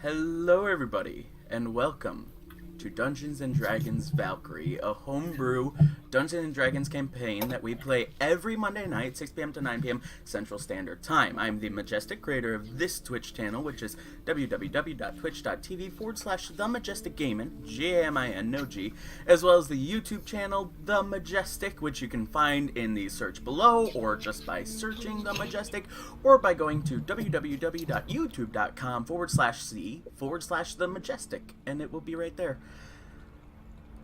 Hello everybody, and welcome to Dungeons & Dragons Valkyrie, a homebrew Dungeons & Dragons campaign that we play every Monday night, 6 p.m. to 9 p.m. Central Standard Time. I'm the majestic creator of this Twitch channel, which is www.twitch.tv/themajesticgaming, G-A-M-I-N, no G, as well as the YouTube channel, The Majestic, which you can find in the search below, or just by searching The Majestic, or by going to www.youtube.com/C/The Majestic, and it will be right there.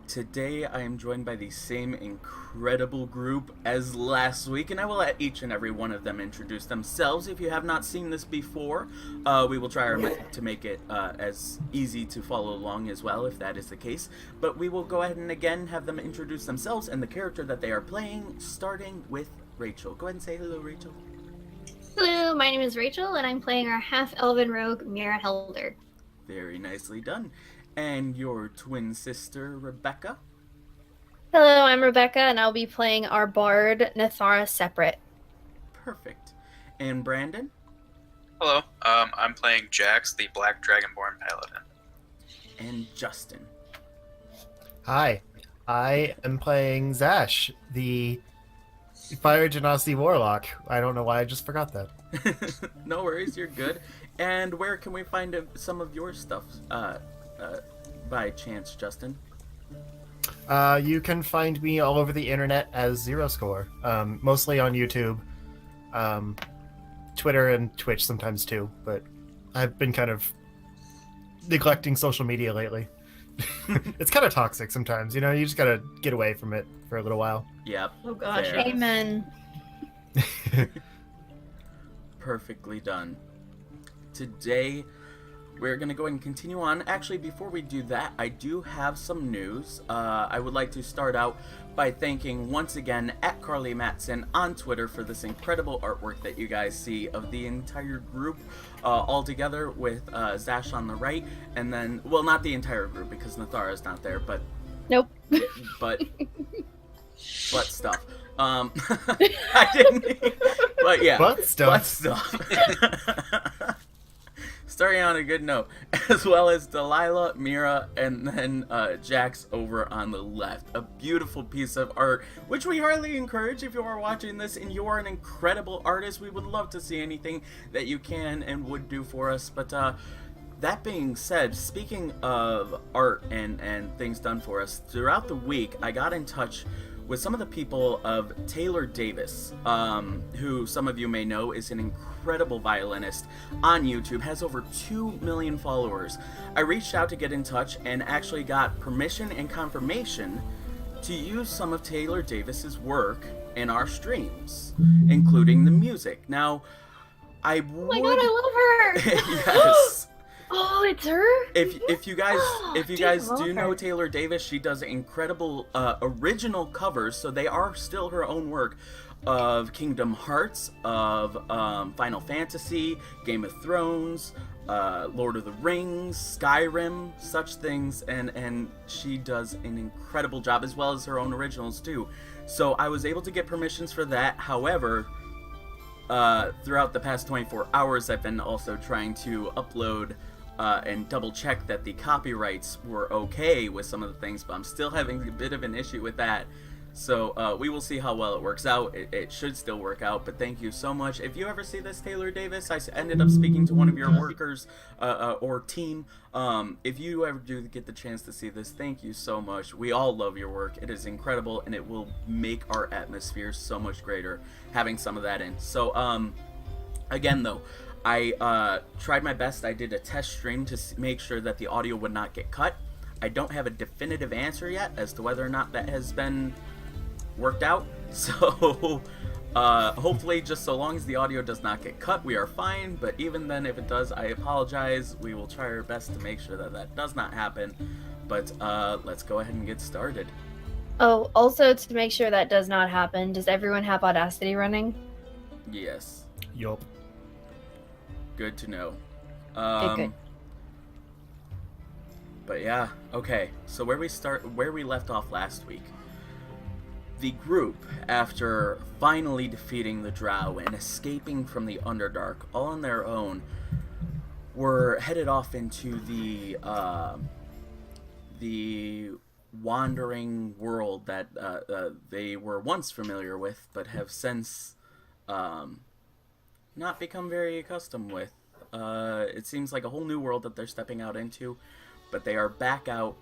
Today I am joined by the same incredible group as last week, and I will let each and every one of them introduce themselves. If you have not seen this before, we will try to make it as easy to follow along as well, if that is the case. But we will go ahead and again have them introduce themselves and the character that they are playing, starting with Rachel. Go ahead and say hello, Rachel. Hello, my name is Rachel, and I'm playing our half-elven rogue, Mira Helder. Very nicely done. And your twin sister, Rebecca. Hello, I'm Rebecca, and I'll be playing our bard, Nathara Separate. Perfect. And Brandon? Hello, I'm playing Jax, the Black Dragonborn Paladin. And Justin. Hi, I am playing Zash, the Fire Genasi Warlock. I don't know why I just forgot that. No worries, you're good. And where can we find some of your stuff, by chance, Justin? You can find me all over the internet as Zero Score, mostly on YouTube, Twitter, and Twitch sometimes too, but I've been kind of neglecting social media lately. It's kind of toxic sometimes, you know, you just gotta get away from it for a little while. Yep. Oh gosh, fair. amen. Perfectly done. Today, we're going to go ahead and continue on. Actually, before we do that, I do have some news. I would like to start out by thanking once again @Carly Matson on Twitter for this incredible artwork that you guys see of the entire group all together with Zash on the right, and then, well, not the entire group because Nathara's not there, but Nope. but stuff. I didn't. But yeah, Butt stuff. Butt stuff. Starting on a good note, as well as Delilah, Mira, and then Jax over on the left. A beautiful piece of art, which we highly encourage if you are watching this and you are an incredible artist. We would love to see anything that you can and would do for us. But that being said, speaking of art and things done for us, throughout the week, I got in touch with some of the people of Taylor Davis, who some of you may know is an incredible violinist on YouTube, has over 2 million followers. I reached out to get in touch and actually got permission and confirmation to use some of Taylor Davis's work in our streams, including the music. Now, I would... Oh my god, I love her! Yes. Oh, it's her? If you guys Dude, do know her. Taylor Davis, she does incredible original covers, so they are still her own work of Kingdom Hearts, of Final Fantasy, Game of Thrones, Lord of the Rings, Skyrim, such things, and she does an incredible job, as well as her own originals too. So I was able to get permissions for that. However, throughout the past 24 hours, I've been also trying to upload and double check that the copyrights were okay with some of the things, but I'm still having a bit of an issue with that. So we will see how well it works out. It should still work out, but thank you so much. If you ever see this, Taylor Davis, I ended up speaking to one of your workers or team. If you ever do get the chance to see this, thank you so much. We all love your work. It is incredible, and it will make our atmosphere so much greater having some of that in. So again, though, I tried my best. I did a test stream to make sure that the audio would not get cut. I don't have a definitive answer yet as to whether or not that has been worked out. So hopefully, just so long as the audio does not get cut, we are fine. But even then, if it does, I apologize. We will try our best to make sure that that does not happen. But let's go ahead and get started. Oh, also to make sure that does not happen, does everyone have Audacity running? Yes. Yup. Good to know. Good. But yeah, okay. So where we left off last week. The group, after finally defeating the DROW and escaping from the Underdark all on their own, were headed off into the wandering world that they were once familiar with, but have since not become very accustomed with. It seems like a whole new world that they're stepping out into, but they are back out.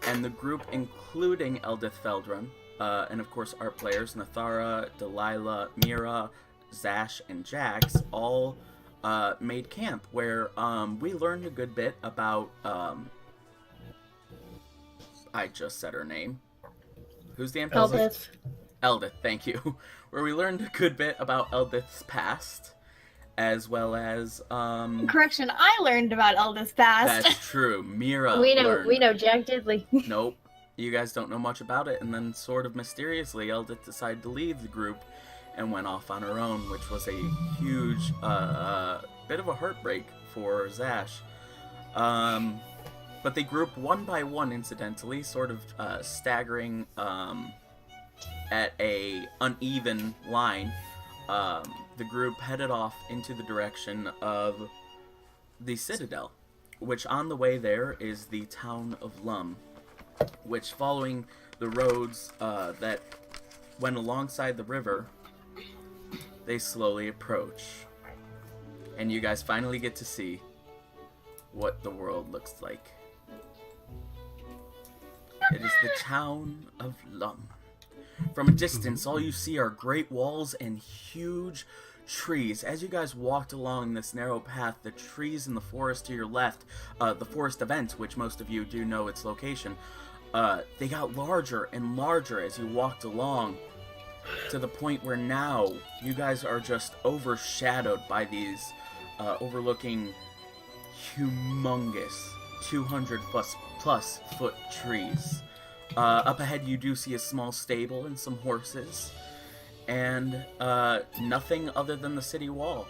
And the group, including Eldith Feldrun, and of course our players, Nathara, Delilah, Mira, Zash, and Jax, all made camp, where we learned a good bit about... I just said her name. Who's the NPC? Eldith. Eldith, thank you. Where we learned a good bit about Eldith's past, as well as... Correction, I learned about Eldith's past. That's true. Mira We learned. know Jack Diddley. Nope. You guys don't know much about it, and then sort of mysteriously, Eldith decided to leave the group and went off on her own, which was a huge bit of a heartbreak for Zash. But they grouped one by one, incidentally, sort of staggering at a uneven line. The group headed off into the direction of the Citadel, which on the way there is the town of Lumb, which, following the roads that went alongside the river, they slowly approach. And you guys finally get to see what the world looks like. It is the town of Lumb. From a distance, all you see are great walls and huge trees. As you guys walked along this narrow path, the trees in the forest to your left, the forest event, which most of you do know its location, they got larger and larger as you walked along, to the point where now you guys are just overshadowed by these overlooking humongous 200 plus foot trees. Up ahead you do see a small stable and some horses, and nothing other than the city wall.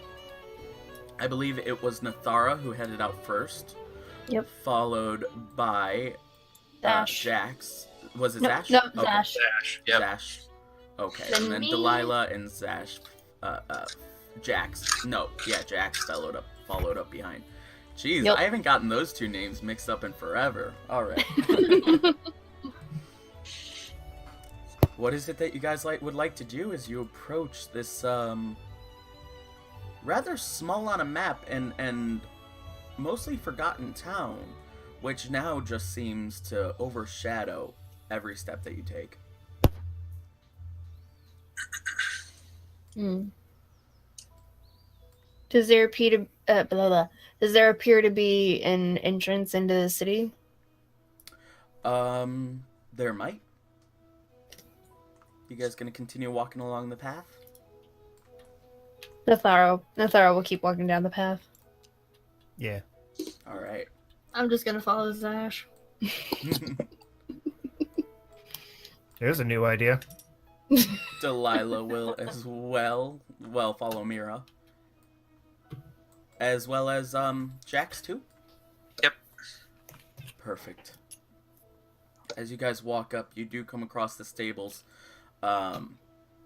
I believe it was Nathara who headed out first. Yep. Followed by Zash. Jax. Was it No, Zash? no, Okay. Zash. Zash. Yep. Zash. Okay, Then and then me. Delilah and Zash. Jax. No, yeah, Jax followed up behind. Jeez, Yep. I haven't gotten those two names mixed up in forever. All right. What is it that you guys would like to do as you approach this rather small on a map and mostly forgotten town, which now just seems to overshadow every step that you take? Does there appear to Does there appear to be an entrance into the city? There might. You guys gonna continue walking along the path? Nathara will keep walking down the path. Yeah. All right. I'm just gonna follow Zash. There's a new idea. Delilah will as well follow Mira. As well as Jax too? Yep. Perfect. As you guys walk up, you do come across the stables,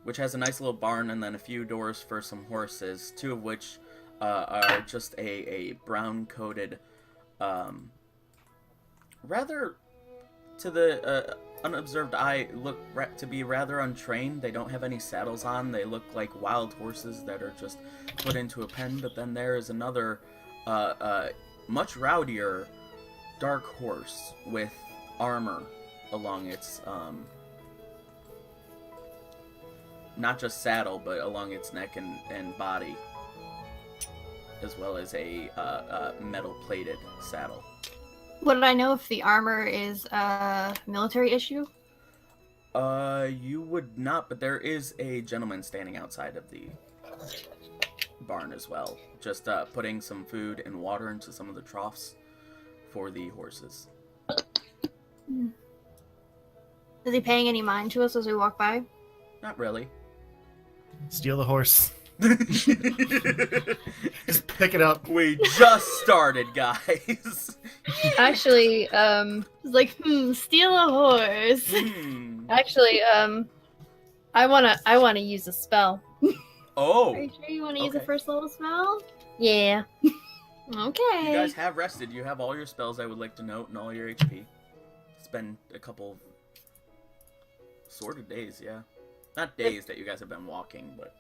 which has a nice little barn and then a few doors for some horses, two of which are just a brown-coated, rather, to the unobserved eye, look to be rather untrained. They don't have any saddles on. They look like wild horses that are just put into a pen. But then there is another, much rowdier, dark horse with armor along its, not just saddle, but along its neck and body, as well as a metal-plated saddle. Would I know if the armor is a military issue? You would not, but there is a gentleman standing outside of the barn as well, just putting some food and water into some of the troughs for the horses. Is he paying any mind to us as we walk by? Not really. Steal the horse. Just pick it up. We just started, guys. Actually, It's like, steal a horse. I wanna use a spell. Oh, Are you sure you want to use a Okay. first level spell? Yeah. Okay. you guys have rested. You have all your spells, I would like to note, and all your HP. It's been a couple sort of days, yeah. Not days that you guys have been walking, but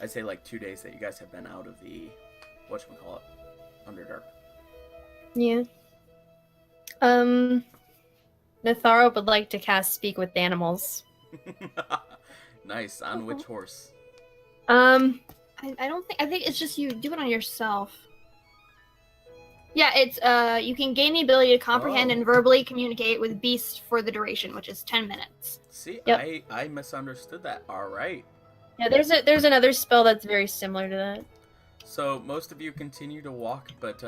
I'd say like 2 days that you guys have been out of the whatchamacallit, Underdark. Yeah. Nathara would like to cast Speak with Animals. Nice. On which horse? Um, I don't think. I think it's just you do it on yourself. Yeah, it's you can gain the ability to comprehend Oh. and verbally communicate with beasts for the duration, which is 10 minutes. See, Yep. I misunderstood that. All right. yeah, there's another spell that's very similar to that. So most of you continue to walk, but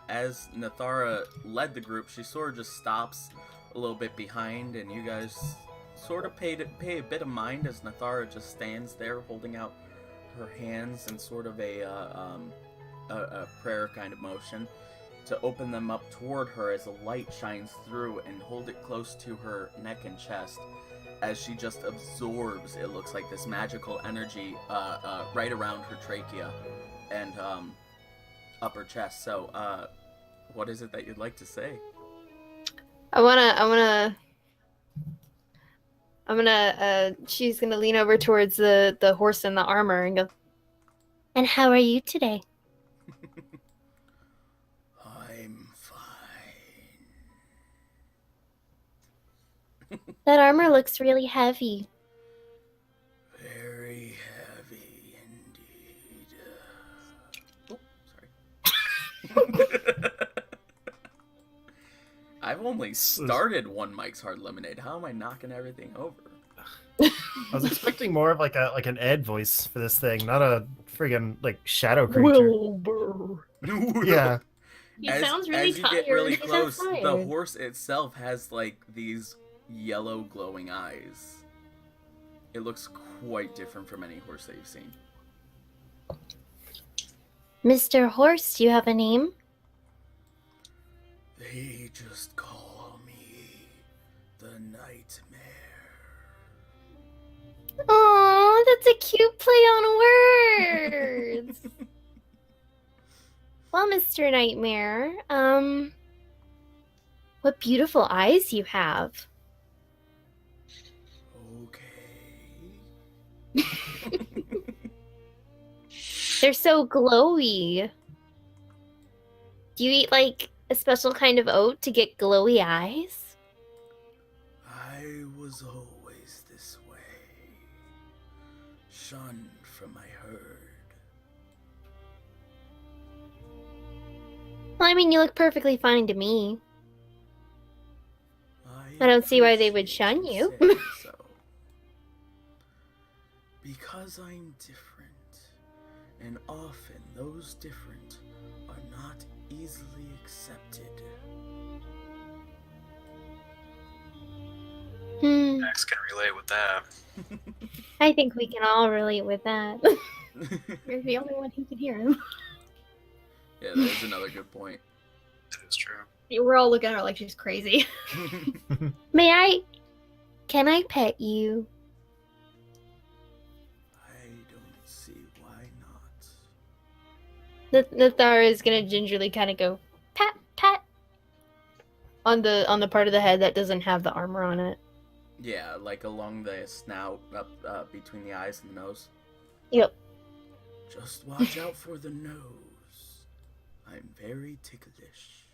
as Nathara led the group, she sort of just stops a little bit behind, and you guys sort of pay a bit of mind as Nathara just stands there holding out her hands in sort of a prayer kind of motion to open them up toward her as a light shines through and hold it close to her neck and chest as she just absorbs, it looks like, this magical energy right around her trachea and upper chest. So what is it that you'd like to say? She's gonna lean over towards the horse in the armor and go, "And how are you today?" I'm fine. That armor looks really heavy. Very heavy indeed. Oh, sorry. I've only started one Mike's Hard Lemonade. How am I knocking everything over? I was expecting more of like an Ed voice for this thing, not a friggin' like shadow creature. Wilbur. Yeah. He sounds really as you tired. get really He close, sounds the tired. horse itself has like these yellow glowing eyes. It looks quite different from any horse that you've seen. Mr. Horse, do you have a name? They just call me the Nightmare. Oh, that's a cute play on words. Well, Mr. Nightmare, what beautiful eyes you have. Okay. They're so glowy. Do you eat like a special kind of oat to get glowy eyes? I was always this way. Shunned from my herd. Well, I mean, you look perfectly fine to me. I don't see why they would shun you. appreciate so. Because I'm different, and often those different are not easily accepted. Max can relate with that. I think we can all relate with that. You're the only one who can hear him. Yeah, that is another good point. That is true. We're all looking at her like she's crazy. Can I pet you? I don't see why not. Nathara is gonna gingerly kind of go pat pat on the part of the head that doesn't have the armor on it. Yeah, like along the snout, up between the eyes and the nose. Yep. Just watch out for the nose. I'm very ticklish.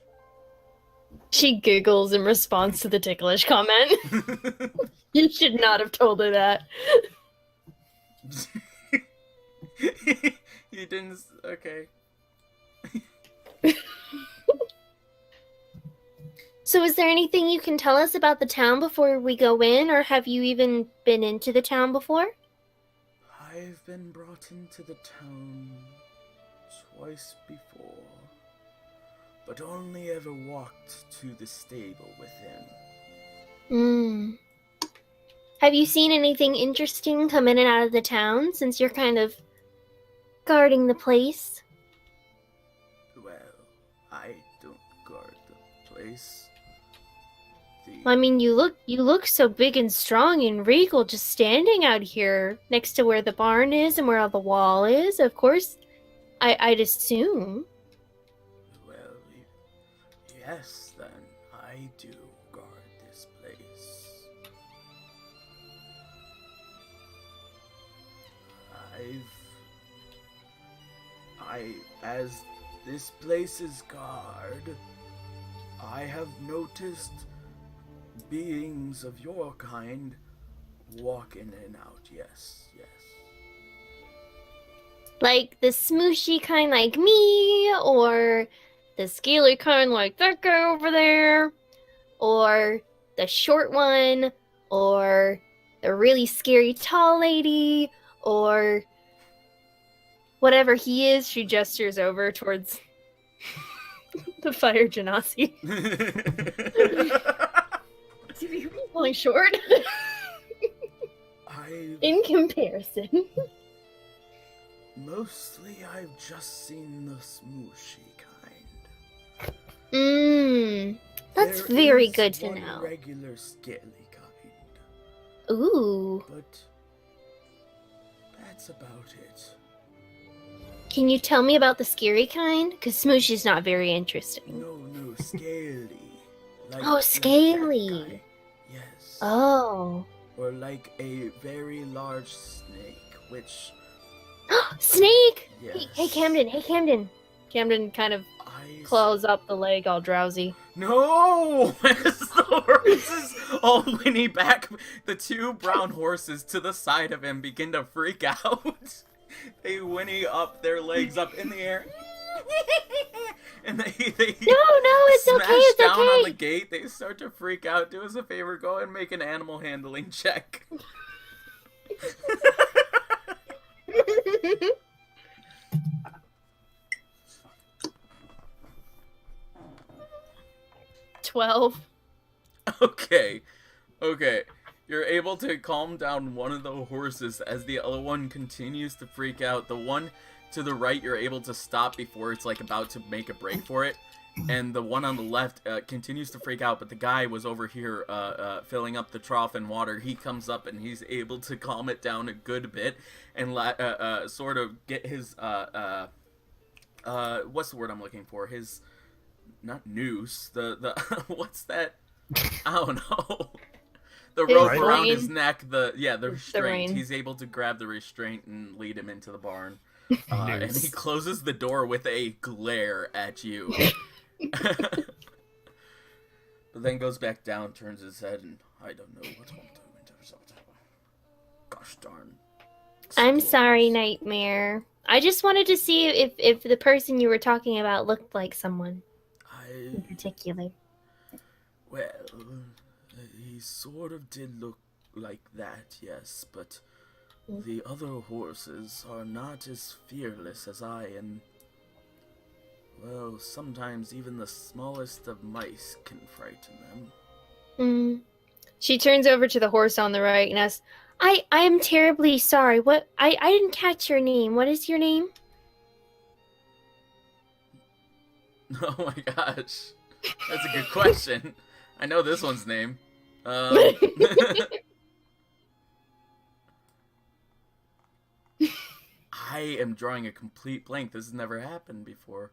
She giggles in response to the ticklish comment. You should not have told her that. You didn't. Okay. So is there anything you can tell us about the town before we go in, or have you even been into the town before? I've been brought into the town twice before, but only ever walked to the stable within. Have you seen anything interesting come in and out of the town since you're kind of guarding the place? Well, I don't guard the place. I mean, you look so big and strong and regal just standing out here next to where the barn is and where all the wall is. Of course, I'd assume. Well, yes, then I do guard this place. As this place's guard, I have noticed beings of your kind walk in and out, yes. Like the smooshy kind like me, or the scaly kind like that guy over there, or the short one, or the really scary tall lady, or whatever he is. She gestures over towards the fire genasi. To be really short. In comparison. Mostly I've just seen the smooshy kind. That's There very is good to one know. regular scaly kind, Ooh. but that's about it. Can you tell me about the scary kind? Because Smooshy's not very interesting. No, scaly. Like, Oh, like scaly. that guy. Yes. Oh. Or like a very large snake, which Snake! yes. Hey, Camden. Camden kind of claws up the leg all drowsy. No! As the horses all whinny back, the two brown horses to the side of him begin to freak out. They whinny up, their legs up in the air. And they No, it's smash okay, it's down on the okay. gate. They start to freak out. Do us a favor, go and make an animal handling check. 12. Okay. You're able to calm down one of the horses as the other one continues to freak out. The one to the right, you're able to stop before it's like about to make a break for it. And the one on the left continues to freak out, but the guy was over here filling up the trough in water. He comes up and he's able to calm it down a good bit and sort of get his, what's the word I'm looking for? His, not noose, the what's that? I don't know. The rope His around rein. his neck, the restraint. rein. He's able to grab the restraint and lead him into the barn. And Noose. he closes the door with a glare at you. But then goes back down, turns his head, and I don't know what I'm doing. Gosh darn. I'm sorry, Nightmare. I just wanted to see if the person you were talking about looked like someone in particular. Well, he sort of did look like that, yes, but the other horses are not as fearless as I, and, well, sometimes even the smallest of mice can frighten them. She turns over to the horse on the right and asks, I am terribly sorry. What? I didn't catch your name. What is your name? Oh my gosh. That's a good question. I know this one's name. I am drawing a complete blank. This has never happened before.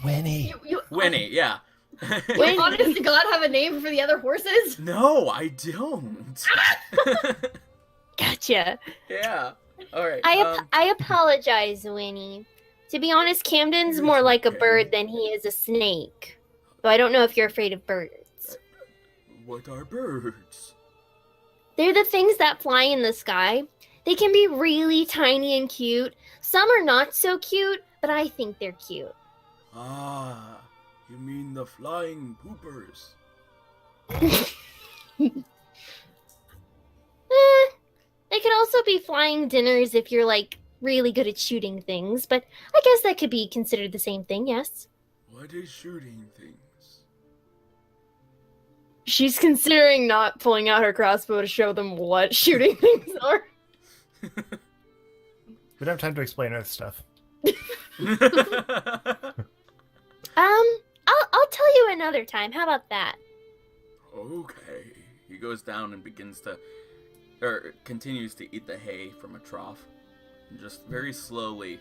Winnie. Winnie, yeah. You honest to God have a name for the other horses? No, I don't. Gotcha. Yeah. All right. I apologize, Winnie. To be honest, Camden's more like a bird than he is a snake. Though I don't know if you're afraid of birds. What are birds? They're the things that fly in the sky. They can be really tiny and cute. Some are not so cute, but I think they're cute. Ah, you mean the flying poopers? They could also be flying dinners if you're, like, really good at shooting things, but I guess that could be considered the same thing, yes? What is shooting things? She's considering not pulling out her crossbow to show them what shooting things are. We don't have time to explain Earth stuff. I'll tell you another time. How about that? goes down and continues to eat the hay from a trough. And just very slowly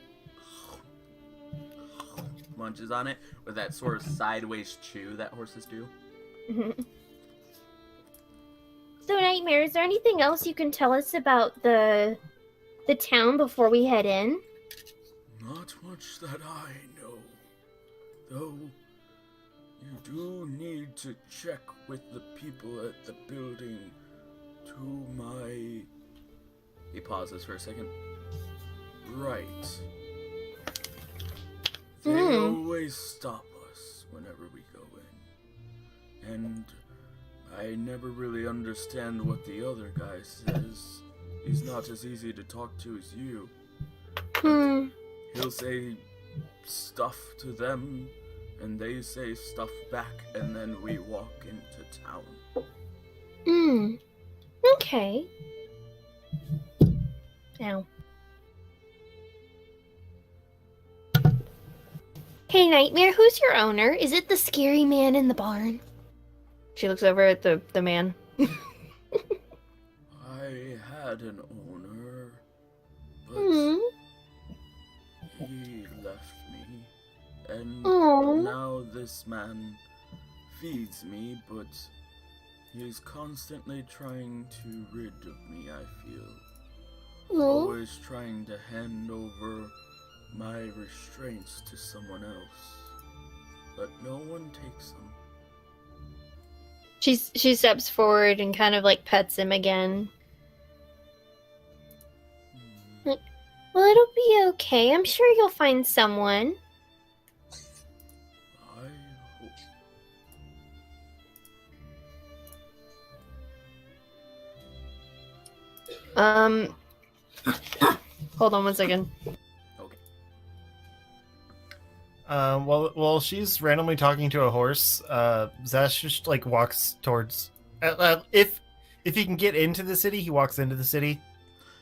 munches on it with that sort of sideways chew that horses do. So, Nightmare, is there anything else you can tell us about the town before we head in? Not much that I know. Though, you do need to check with the people at the building to my... He pauses for a second. Right. They always stop us whenever we go in. And I never really understand what the other guy says. He's not as easy to talk to as you. He'll say stuff to them, and they say stuff back, and then we walk into town. Okay. Now. Hey, Nightmare, who's your owner? Is it the scary man in the barn? She looks over at the man. I had an owner, but he left me, and now this man feeds me, but he's constantly trying to rid of me, I feel. Always trying to hand over my restraints to someone else, but no one takes them. She steps forward and kind of like pets him again. Well, it'll be okay. I'm sure you'll find someone. I hope. Hold on one second. While she's randomly talking to a horse, Zash just like walks towards. If he can get into the city, he walks into the city.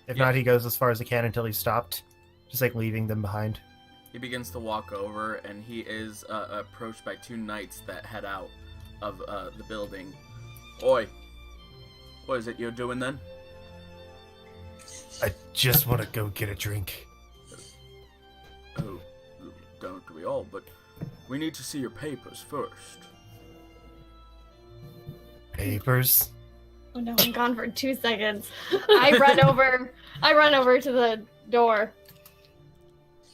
If not, he goes as far as he can until he's stopped, just like leaving them behind. He begins to walk over, and he is approached by two knights that head out of the building. Oi, what is it you're doing then? I just want to go get a drink. Oh, don't we all? But we need to see your papers first. Papers? Oh no, I'm gone for 2 seconds. I run over to the door.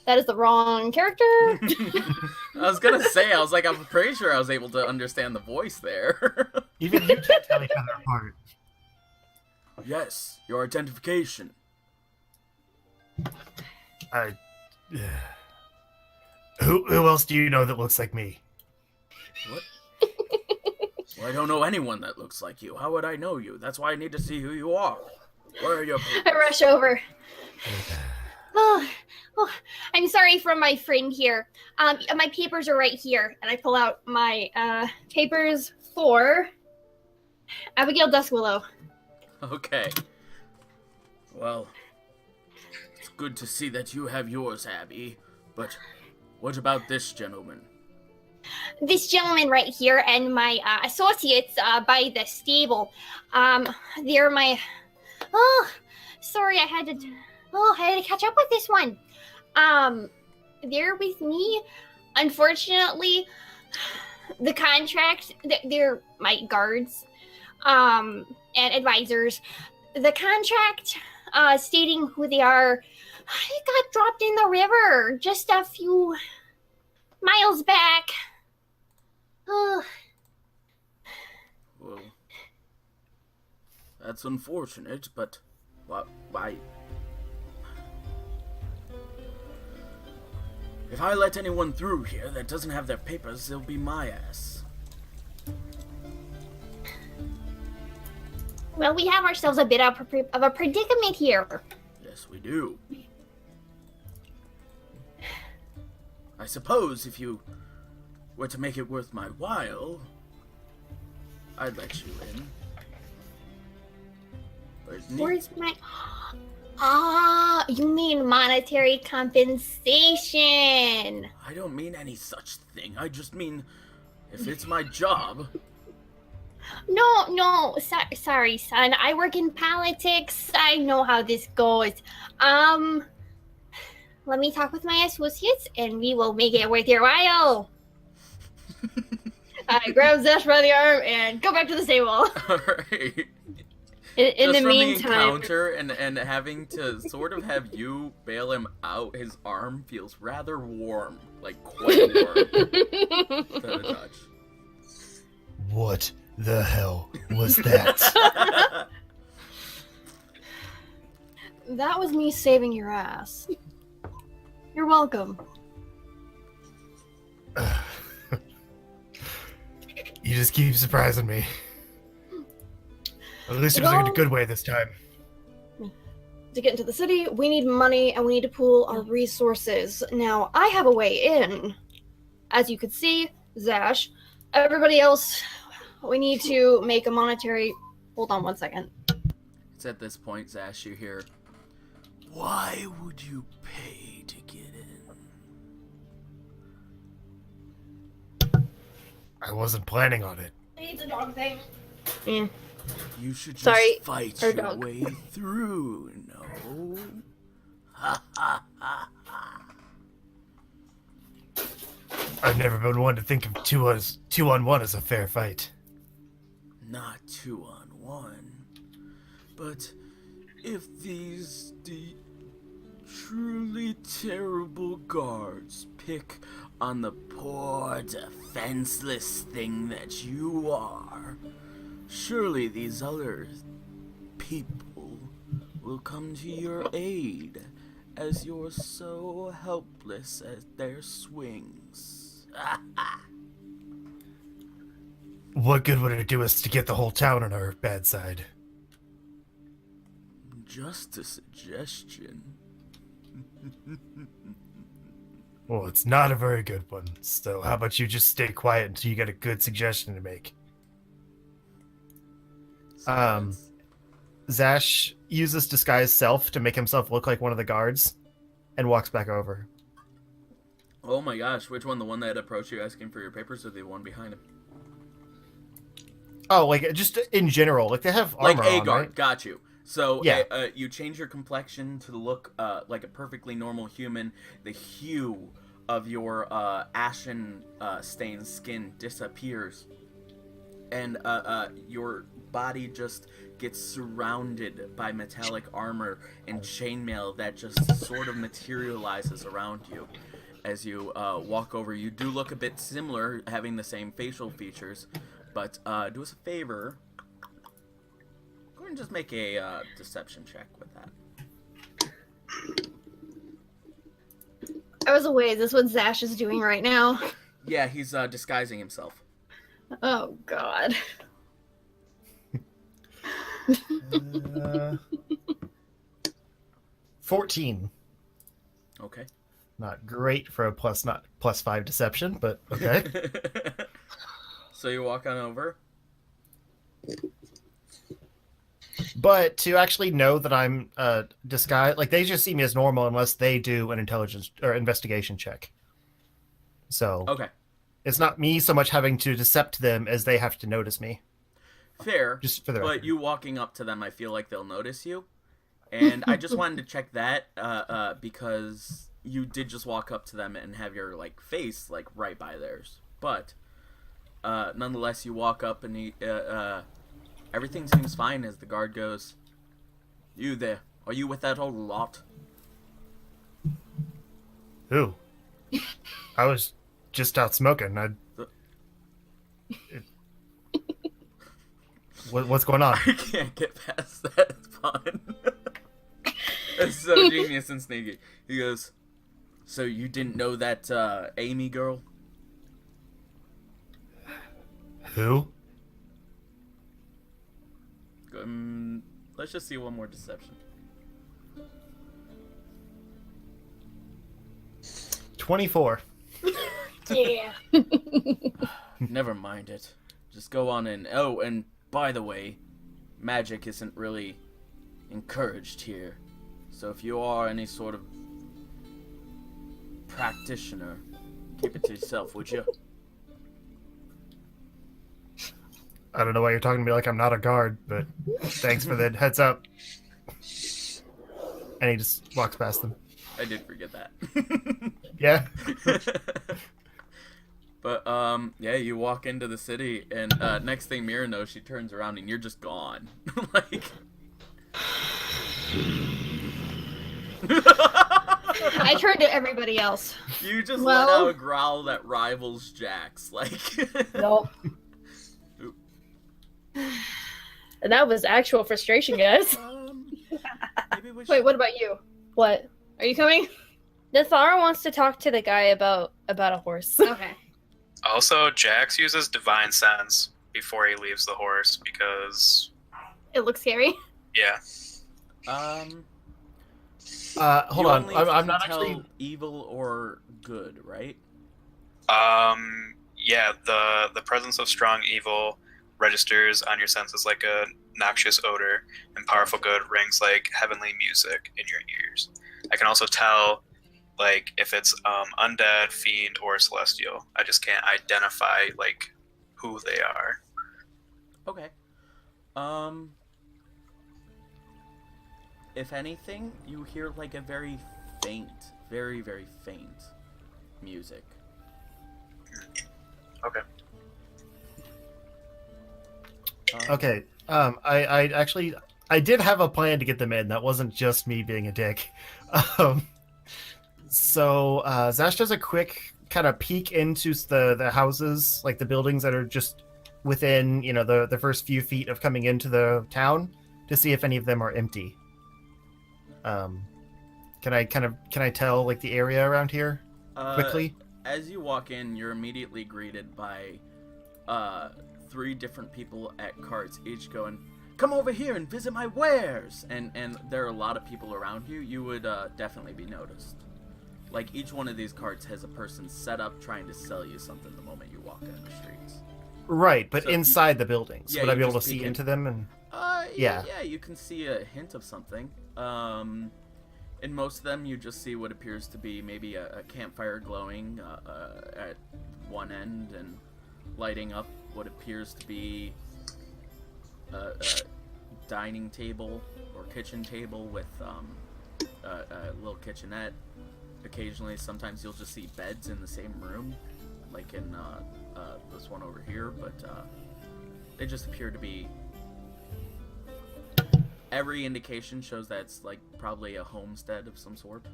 That is the wrong character. I was gonna say, I'm pretty sure I was able to understand the voice there. Even you can't tell each other apart. Yes, your identification. Who else do you know that looks like me? What? Well, I don't know anyone that looks like you. How would I know you? That's why I need to see who you are. Where are your papers? I rush over. Oh, I'm sorry for my friend here. My papers are right here, and I pull out my papers for Abigail Duskwillow. Okay. Well, it's good to see that you have yours, Abby. But what about this gentleman? This gentleman right here and my associates by the stable. They're my. Oh, sorry, I had to catch up with this one. They're with me. Unfortunately, the contract. They're my guards, and advisors. The contract, stating who they are, it got dropped in the river just a few miles back. Oh. Well, that's unfortunate, but why? If I let anyone through here that doesn't have their papers, it'll be my ass. Well, we have ourselves a bit of a predicament here. Yes, we do. I suppose if you were to make it worth my while, I'd let you in. Where's my... Ah, you mean monetary compensation. I don't mean any such thing. I just mean, if it's my job, No, sorry, son. I work in politics. I know how this goes. Let me talk with my associates, and we will make it worth your while. I grab Zash by the arm and go back to the stable. All right. In Just the from meantime, the encounter and having to sort of have you bail him out, his arm feels rather warm, like quite warm to the touch. What the hell was that? That was me saving your ass. You're welcome. You just keep surprising me. At least it was in a good way this time. To get into the city, we need money and we need to pool our resources. Now, I have a way in. As you can see, Zash. Everybody else, we need to make a monetary... Hold on one second. It's at this point, Zash, you hear, "Why would you pay to get in?" I wasn't planning on it. It's a dog thing. yeah. You should just Sorry, fight our your dog. way through, no? Ha ha ha ha. I've never been one to think of two on one as a fair fight. Not 2-on-1. But if these truly terrible guards pick on the poor, defenseless thing that you are, surely these other people will come to your aid, as you're so helpless at their swings. What good would it do us to get the whole town on our bad side? Just a suggestion. Well, it's not a very good one, so how about you just stay quiet until you get a good suggestion to make? So Um, Zash uses disguise self to make himself look like one of the guards and walks back over. oh my gosh, which one? The one that approached you asking for your papers, or the one behind him? Oh, like just in general, like they have Like armor a on, guard, right? got you. So Yeah. you change your complexion to look like a perfectly normal human. The hue of your ashen stained skin disappears, and your body just gets surrounded by metallic armor and chainmail that just sort of materializes around you. As you walk over, you do look a bit similar, having the same facial features, but do us a favor. Go ahead and just make a deception check with that. I was away. Is this what Zash is doing right now? Yeah, he's disguising himself. Oh, God. 14. Okay. Not great for a +5 deception, but okay. So you walk on over. But to actually know that I'm disguised, like they just see me as normal unless they do an intelligence or investigation check. So Okay. it's not me so much having to decept them as they have to notice me. Fair. Just for the But record. you walking up to them, I feel like they'll notice you. And I just wanted to check that because you did just walk up to them and have your like face like right by theirs. But nonetheless, you walk up and everything seems fine as the guard goes, "You there? Are you with that old lot?" Who? I was just out smoking. What's going on? I can't get past that pun. It's so genius and sneaky. He goes, "So you didn't know that Amy girl?" Who? Let's just see one more deception. 24. Yeah. Never mind it. Just go on in. Oh, and by the way, magic isn't really encouraged here. So if you are any sort of practitioner, keep it to yourself, would you? I don't know why you're talking to me like I'm not a guard, but thanks for the heads up. And he just walks past them. I did forget that. Yeah. But yeah, you walk into the city, and next thing Mira knows, she turns around and you're just gone. Like. I turned to everybody else. You just Well- let out a growl that rivals Jack's. Like. Nope. And that was actual frustration, guys. Maybe we should... Wait, what about you? What? Are you coming? Nathara wants to talk to the guy about a horse. Okay. Also, Jax uses Divine Sense before he leaves the horse because, It looks scary. yeah. Hold you on. only I'm can not tell actually. evil or good, right? Yeah, the presence of strong evil registers on your senses like a noxious odor, and powerful good rings like heavenly music in your ears. I can also tell, like, if it's undead, fiend, or celestial. I just can't identify, like, who they are. Okay. If anything, you hear like a very faint, very, very faint music. Okay. Okay. I actually did have a plan to get them in. That wasn't just me being a dick. So Zash does a quick kind of peek into the houses, like the buildings that are just within, the first few feet of coming into the town, to see if any of them are empty. Can I tell like the area around here quickly? As you walk in, you're immediately greeted by 3 different people at carts, each going, "Come over here and visit my wares!" And there are a lot of people around you. You would definitely be noticed. Like, each one of these carts has a person set up trying to sell you something the moment you walk in the streets. Right, but So inside the buildings. yeah, Would I you be able to just see peek in. into them? And Yeah, you can see a hint of something. In most of them, you just see what appears to be maybe a campfire glowing at one end and lighting up what appears to be a dining table or kitchen table with a little kitchenette. Occasionally, sometimes you'll just see beds in the same room, like in this one over here, but they just appear to be... Every indication shows that it's like probably a homestead of some sort.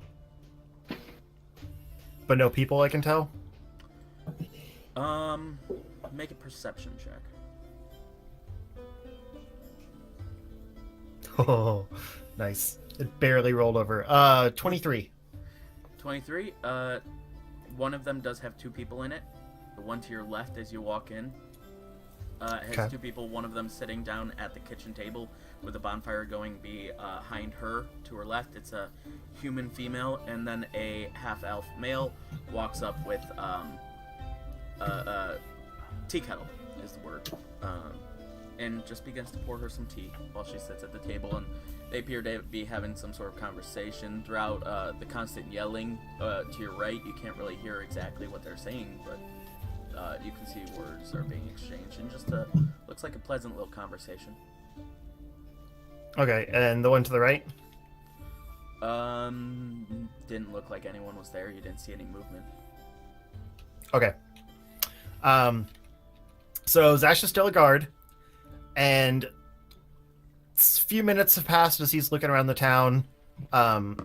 But no people, I can tell. Make a perception check. Oh, nice. It barely rolled over. 23. 23. One of them does have 2 people in it. The one to your left as you walk in has Okay. 2 people. One of them sitting down at the kitchen table with a bonfire going behind her. To her left, it's a human female, and then a half-elf male walks up with tea kettle is the word, and just begins to pour her some tea while she sits at the table. And they appear to be having some sort of conversation. Throughout the constant yelling to your right, you can't really hear exactly what they're saying, but you can see words are being exchanged, and just looks like a pleasant little conversation. Okay, and the one to the right? Didn't look like anyone was there. You didn't see any movement. Okay. So Zash is still a guard, and a few minutes have passed as he's looking around the town.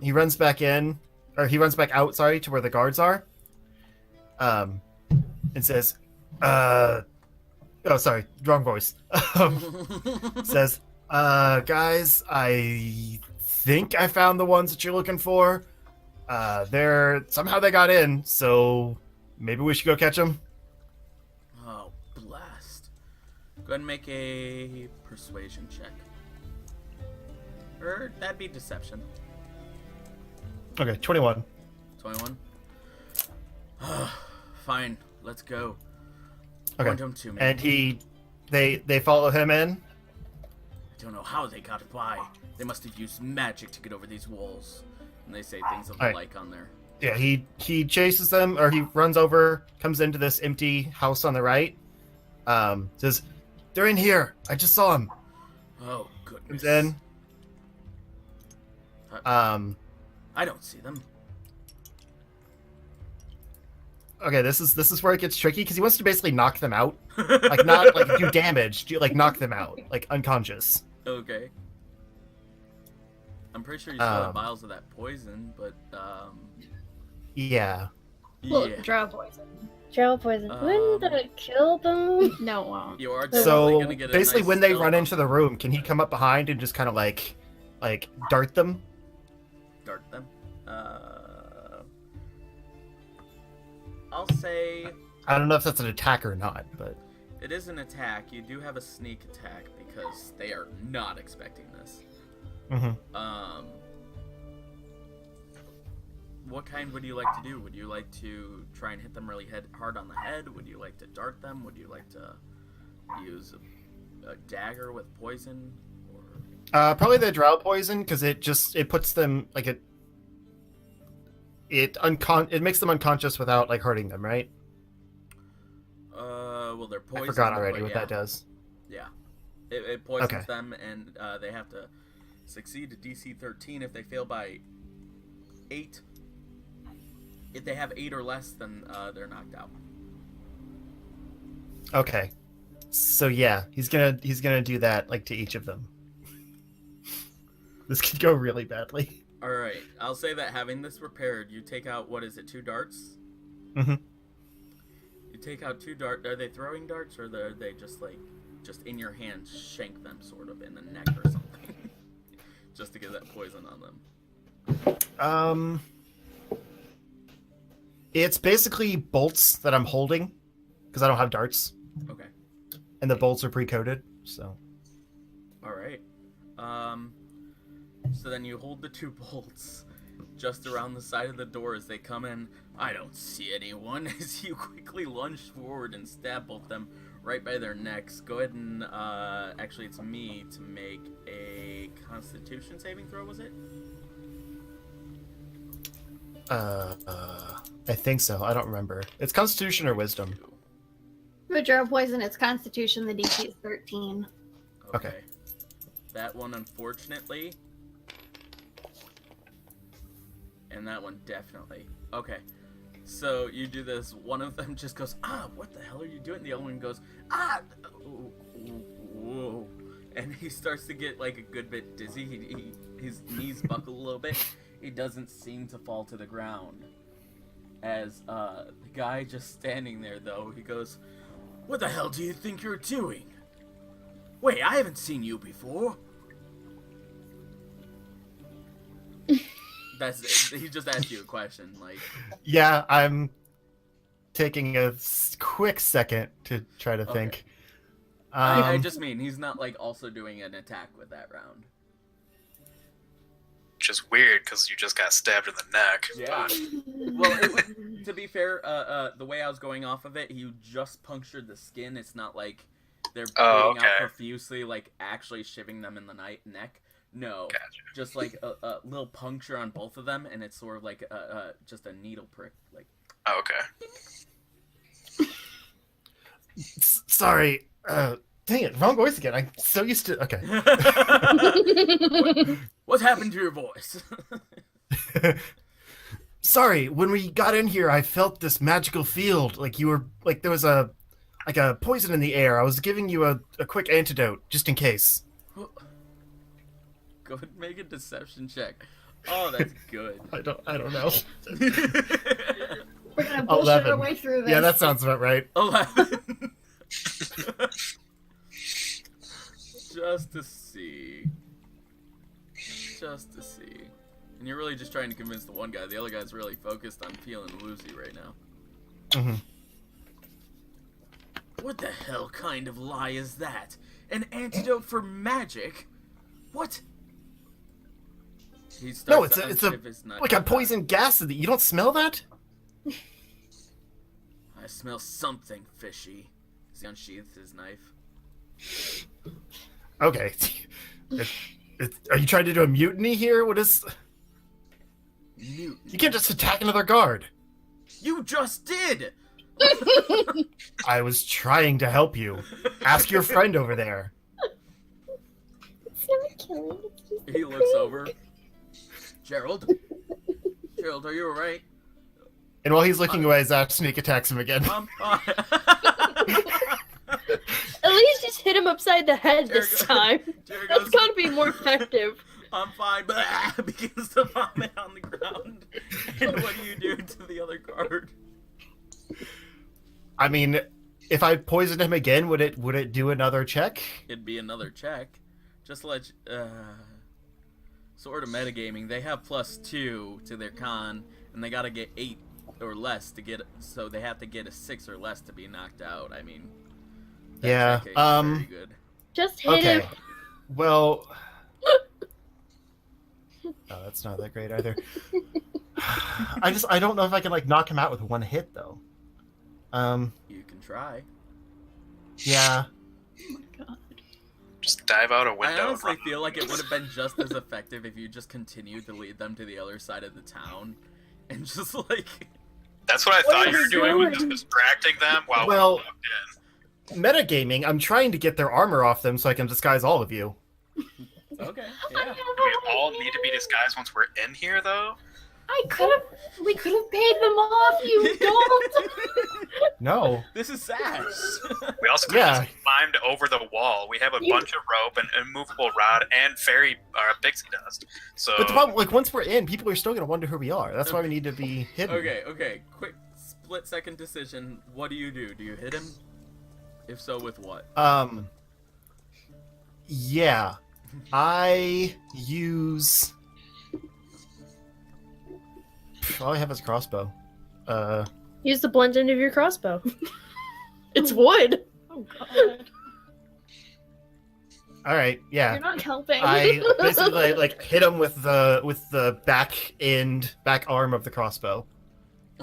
He runs back out, to where the guards are. And says, oh, sorry, wrong voice. Says, guys, I think I found the ones that you're looking for. Somehow they got in, so maybe we should go catch them. Oh, blast. Go ahead and make a persuasion check. Or that'd be deception. Okay, 21. 21. Fine, let's go. Okay. Point them to me. And they follow him in. I don't know how they got by. They must have used magic to get over these walls. And they say things of the Alright. like on there. Yeah, he chases them, or he runs over, comes into this empty house on the right. Says, They're in here. I just saw them. Oh goodness. And then, I don't see them. okay, this is where it gets tricky because he wants to basically knock them out, like not like do damage, like knock them out, like unconscious. Okay. I'm pretty sure you still have vials of that poison, but Yeah. Well, yeah. drow poison. Drow poison. Wouldn't that kill them? No, it won't. You are definitely So gonna get a basically, nice when they stealth run on into the room, can he come up behind and just kind of like dart them? dart them. I'll say I don't know if that's an attack or not, but it is an attack. You do have a sneak attack because they are not expecting this. What kind would you like to do? Would you like to try and hit them really hard on the head? Would you like to dart them? Would you like to use a dagger with poison? Or probably the drow poison because it puts them like it makes them unconscious without like hurting them, right? Well, they're poisoned. I forgot already but what yeah. that does. Yeah, it poisons Okay. them, and they have to succeed at DC 13. If they fail by 8, if they have 8 or less, then they're knocked out. Okay, so yeah, he's gonna do that like to each of them. This could go really badly. All right, I'll say that having this repaired, you take out, what is it, 2 darts? Mhm. You take out 2 darts. Are they throwing darts, or are they just in your hand, shank them sort of in the neck or something, just to get that poison on them? It's basically bolts that I'm holding because I don't have darts, Okay. and the bolts are pre-coded. So All right. So then you hold the 2 bolts just around the side of the door as they come in. I don't see anyone. As you quickly lunge forward and stab both them right by their necks. Go ahead and actually, it's me to make a Constitution saving throw. Was it? I think so. I don't remember. It's Constitution or Wisdom. For drow poison, it's Constitution. The DC is 13. Okay. That one, unfortunately. And that one, definitely. Okay. So you do this. One of them just goes, what the hell are you doing? The other one goes, whoa. And he starts to get like a good bit dizzy. His knees buckle a little bit. He doesn't seem to fall to the ground. As the guy just standing there, though, he goes, "What the hell do you think you're doing? Wait, I haven't seen you before." That's it. He just asked you a question, like. Yeah, I'm taking a quick second to try to think. I just mean he's not like also doing an attack with that round. Which is weird because you just got stabbed in the neck. Yeah. Well, to be fair, the way I was going off of it, he just punctured the skin. It's not like they're bleeding out profusely, like actually shivving them in the neck. No, Gotcha. Just like a little puncture on both of them, and it's sort of like just a needle prick. Like. Oh, okay. Sorry. Dang it, wrong voice again. I'm so used to. Okay. What happened to your voice? Sorry, when we got in here, I felt this magical field. Like you were, like there was a poison in the air. I was giving you a quick antidote just in case. Go ahead and make a deception check. Oh, that's good. I don't know. We're gonna bullshit 11. our way through this. Yeah, that sounds about right. 11. Just to see. And you're really just trying to convince the one guy. The other guy's really focused on feeling woozy right now. Mm-hmm. What the hell kind of lie is that? An antidote for magic? What? He starts No, to it's unzip his nut. like a poison gas. You don't smell that? I smell something fishy. As he unsheathed his knife. Okay. Are you trying to do a mutiny here? What is? Mutiny. You can't just attack another guard. You just did! I was trying to help you. Ask your friend over there. It's not killing. It's just He looks over. Gerald? Gerald, are you alright? And while he's looking away, Zash sneak attacks him again. I'm fine. At least just hit him upside the head There this goes- time. There That's goes, gotta be more effective. I'm fine, but begins to vomit on the ground. And what do you do to the other guard? I mean, if I poisoned him again, would it do another check? It'd be another check. Just let sort of metagaming. They have +2 to their con, and they gotta get 8 or less to get. So they have to get a 6 or less to be knocked out. I mean, that Yeah, check is very good. Just hit Okay. him. Well, oh, that's not that great either. I don't know if I can like knock him out with one hit though. You can try. Yeah. Just dive out a I window. honestly feel like it would have been just as effective if you just continued to lead them to the other side of the town, and just like. That's what I What thought are you were you doing, was just doing? distracting them while Well- we walked in. Metagaming, I'm trying to get their armor off them so I can disguise all of you. Okay. Yeah. Do we all need to be disguised once we're in here, though? We could have paid them off, you don't. No. This is Zash. We also could have Yeah. just climbed over the wall. We have a bunch of rope and a movable rod and fairy pixie dust. So But the problem, like, once we're in, people are still gonna wonder who we are. That's why we need to be hidden. Okay. Quick split-second decision. What do? Do you hit him? If so, with what? Yeah. I use... All I have is a crossbow. Use the blunt end of your crossbow. It's wood. Oh god. Alright, yeah. You're not helping. I basically like hit him with the back arm of the crossbow.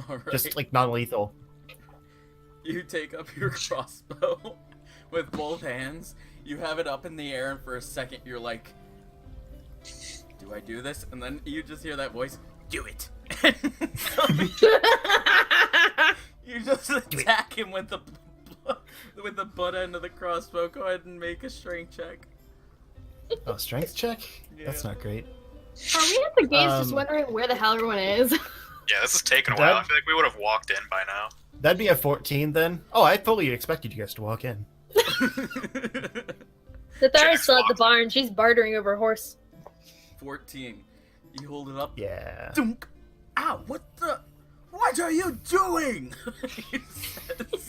All right. Just like non-lethal. You take up your crossbow with both hands. You have it up in the air, and for a second, you're like, "Do I do this?" And then you just hear that voice, "Do it." You just attack him with the butt end of the crossbow. Go ahead and make a strength check. Oh, strength check? Yeah. That's not great. Are we at the gates just Um, wondering where the hell everyone is? yeah, this is taking a That- while. I feel like we would have walked in by now. That'd be a 14 then. Oh, I fully expected you guys to walk in. Nathara's still at the barn. She's bartering over a horse. 14. You hold it up. Yeah. Dunk. Ow! What are you doing? He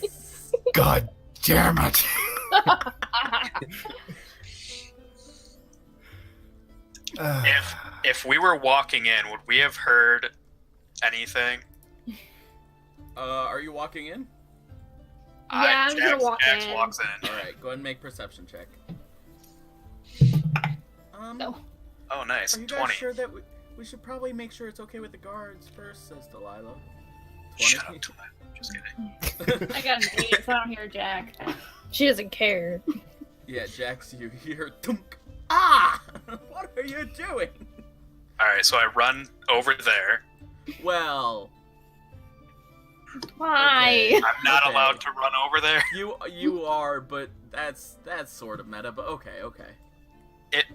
says. God damn it! If we were walking in, would we have heard anything? Are you walking in? Yeah, I'm gonna walk Jax in. walks in. All right, go ahead and make perception check. No. Oh, nice. Are you guys 20. sure that we should probably make sure it's okay with the guards first? Says Delilah. Shut up, Tula. Just kidding. I got an 8, so I don't hear Jack. She doesn't care. Yeah, Jax, you hear thunk. Ah! What are you doing? Alright, so I run over there. Well, Why? I'm not Okay. allowed to run over there. you are, but that's sort of meta. But okay.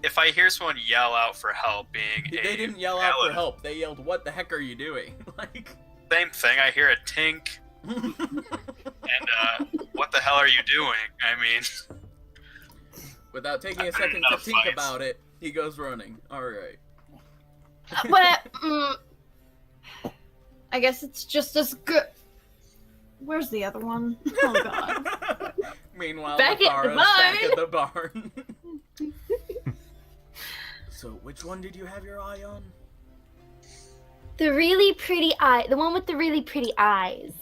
If I hear someone yell out for help being They didn't yell out for help. They yelled, "What the heck are you doing?" Like. Same thing, I hear a tink, and what the hell are you doing? I mean, Without taking a I've been in second to enough think fights. about it, he goes running. All right. But I guess it's just as good. Where's the other one? Oh god. Meanwhile, Back at the Lathara's back barn. at the barn. So, which one did you have your eye on? The really pretty eye. The one with the really pretty eyes.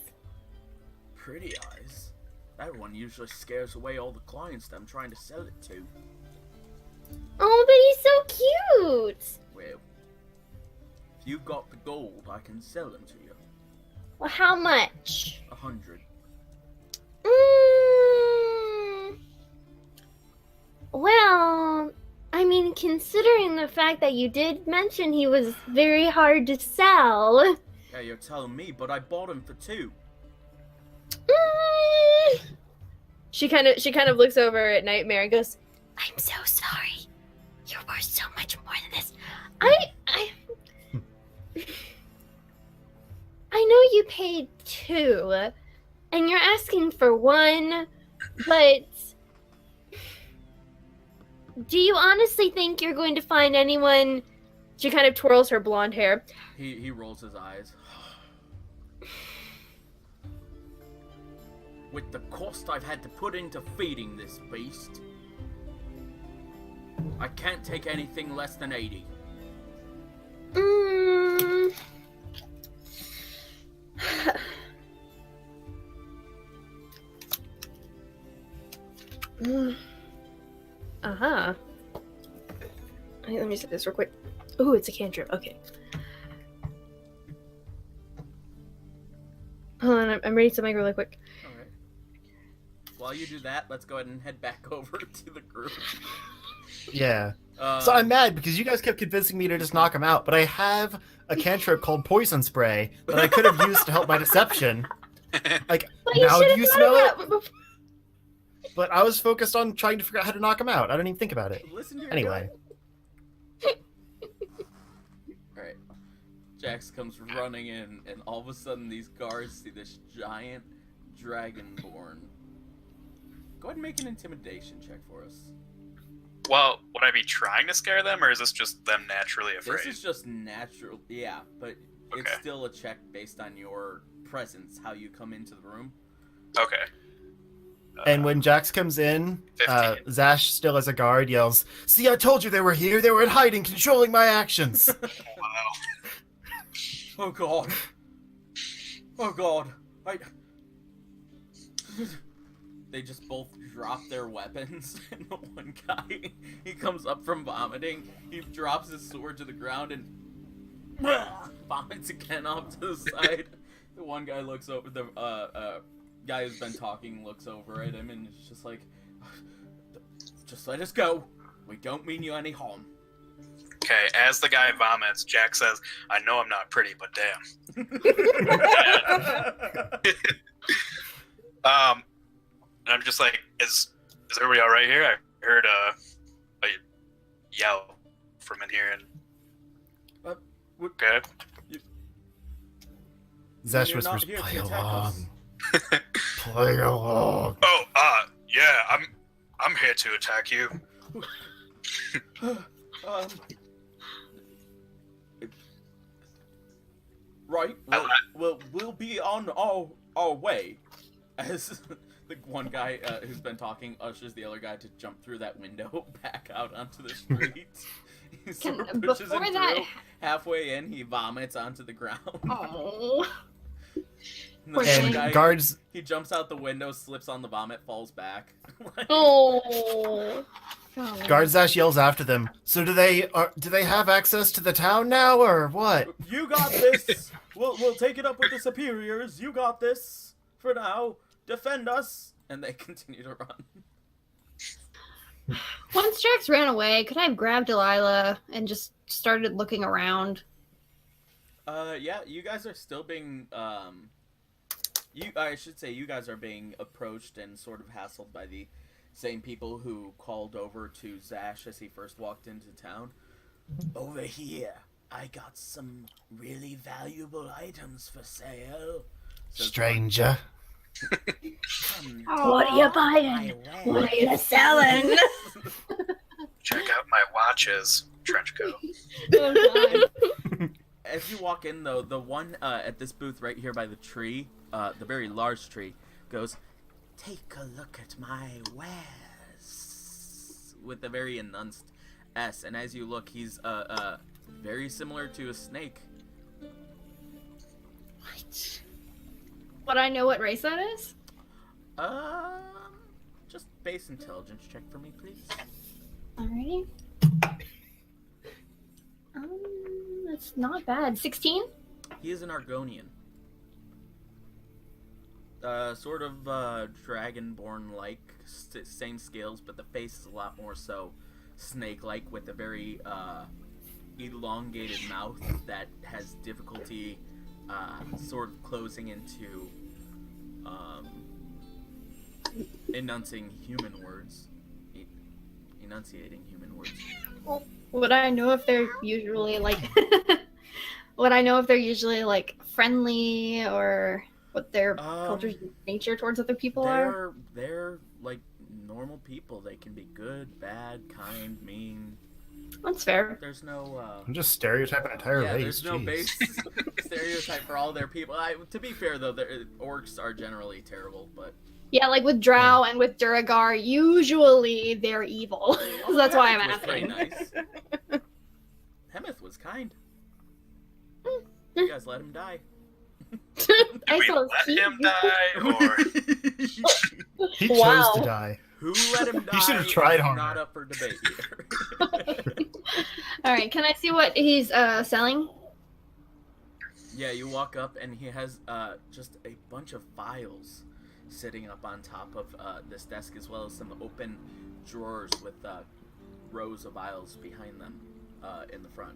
Pretty eyes. That one usually scares away all the clients that I'm trying to sell it to. Oh, but he's so cute. Well, if you've got the gold, I can sell them to you. Well, how much? 100. Well, I mean, considering the fact that you did mention he was very hard to sell. Yeah, you're telling me, but I bought him for 2. She kind of looks over at Nightmare and goes, "I'm so sorry. You're worth so much more than this. I know you paid 2, and you're asking for 1, but do you honestly think you're going to find anyone?" She kind of twirls her blonde hair. He rolls his eyes. With the cost I've had to put into feeding this beast, I can't take anything less than 80. Uh-huh. Hey, let me set this real quick. Ooh, it's a cantrip. Okay. Hold on, I'm reading something really quick. Alright. While you do that, let's go ahead and head back over to the group. Yeah. So I'm mad because you guys kept convincing me to just knock him out, but I have a cantrip called Poison Spray that I could have used to help my deception. Like, But now do you should've smell thought it? of that. But I was focused on trying to figure out how to knock him out. I didn't even think about it. Listen to your Anyway. Alright. Jax comes running in, and all of a sudden these guards see this giant dragonborn. Go ahead and make an intimidation check for us. Well, would I be trying to scare them, or is this just them naturally afraid? This is just natural, yeah, but it's Okay. still a check based on your presence, how you come into the room. Okay. And when Jax comes in, 15. Zash, still as a guard, yells, "See, I told you they were here! They were in hiding, controlling my actions!" Wow. Oh god. Oh god. They just both drop their weapons, and the one guy, he comes up from vomiting, he drops his sword to the ground and vomits again off to the side. The one guy looks over, the guy who's been talking looks over at him and is just like, "Just let us go. We don't mean you any harm." Okay, as the guy vomits, Jack says, "I know I'm not pretty, but damn." And I'm just like, is everybody all right here? I heard a yell from in here, and okay. Zash You're not whispers, here to "Play attack along. us." Play along." Oh, yeah, I'm here to attack you. Right. We'll be on our way. As the one guy who's been talking ushers the other guy to jump through that window back out onto the street. He sort of pushes him before that- through. Halfway in, he vomits onto the ground. Oh. And the Poor one thing. guy, Guards, he jumps out the window, slips on the vomit, falls back. Like, Oh. Guard Zash yells after them. "So do they have access to the town now, or what?" You got this. We'll take it up with the superiors. You got this. For now, defend us. And they continue to run. Once Jax ran away, could I have grabbed Delilah and just started looking around? Yeah, you guys are still being, I should say you guys are being approached and sort of hassled by the same people who called over to Zash as he first walked into town. "Over here, I got some really valuable items for sale." says "Stranger." Come What are you buying? my What are way. you selling? Check out my watches, trench coat. Oh, God. As you walk in, though, the one at this booth right here by the tree, the very large tree, goes, "Take a look at my wares," with a very enunced S. And as you look, he's very similar to a snake. What? Would I know what race that is? Just base intelligence check for me, please. Alrighty. That's not bad. 16? He is an Argonian. Sort of dragonborn-like, same scales, but the face is a lot more so snake-like, with a very elongated mouth that has difficulty sort of closing into enunciating human words. Enunciating human words. Would I know if they're usually like? Would I know if they're usually like friendly or what their culture's nature towards other people are? They're like normal people. They can be good, bad, kind, mean. That's fair. There's no. I'm just stereotyping an entire race. There's no jeez. base stereotype for all their people. To be fair though, orcs are generally terrible, but. Yeah, like with Drow and with Duragar, usually they're evil. So that's why I'm Hemeth was very asking. nice. Hemeth was kind. You guys let him die. I Did we feel let him die, or He Wow. chose to die. Who let him die? He should have tried is harder. Not up for debate here. All right, can I see what he's selling? Yeah, you walk up and he has just a bunch of vials sitting up on top of this desk, as well as some open drawers with rows of vials behind them in the front.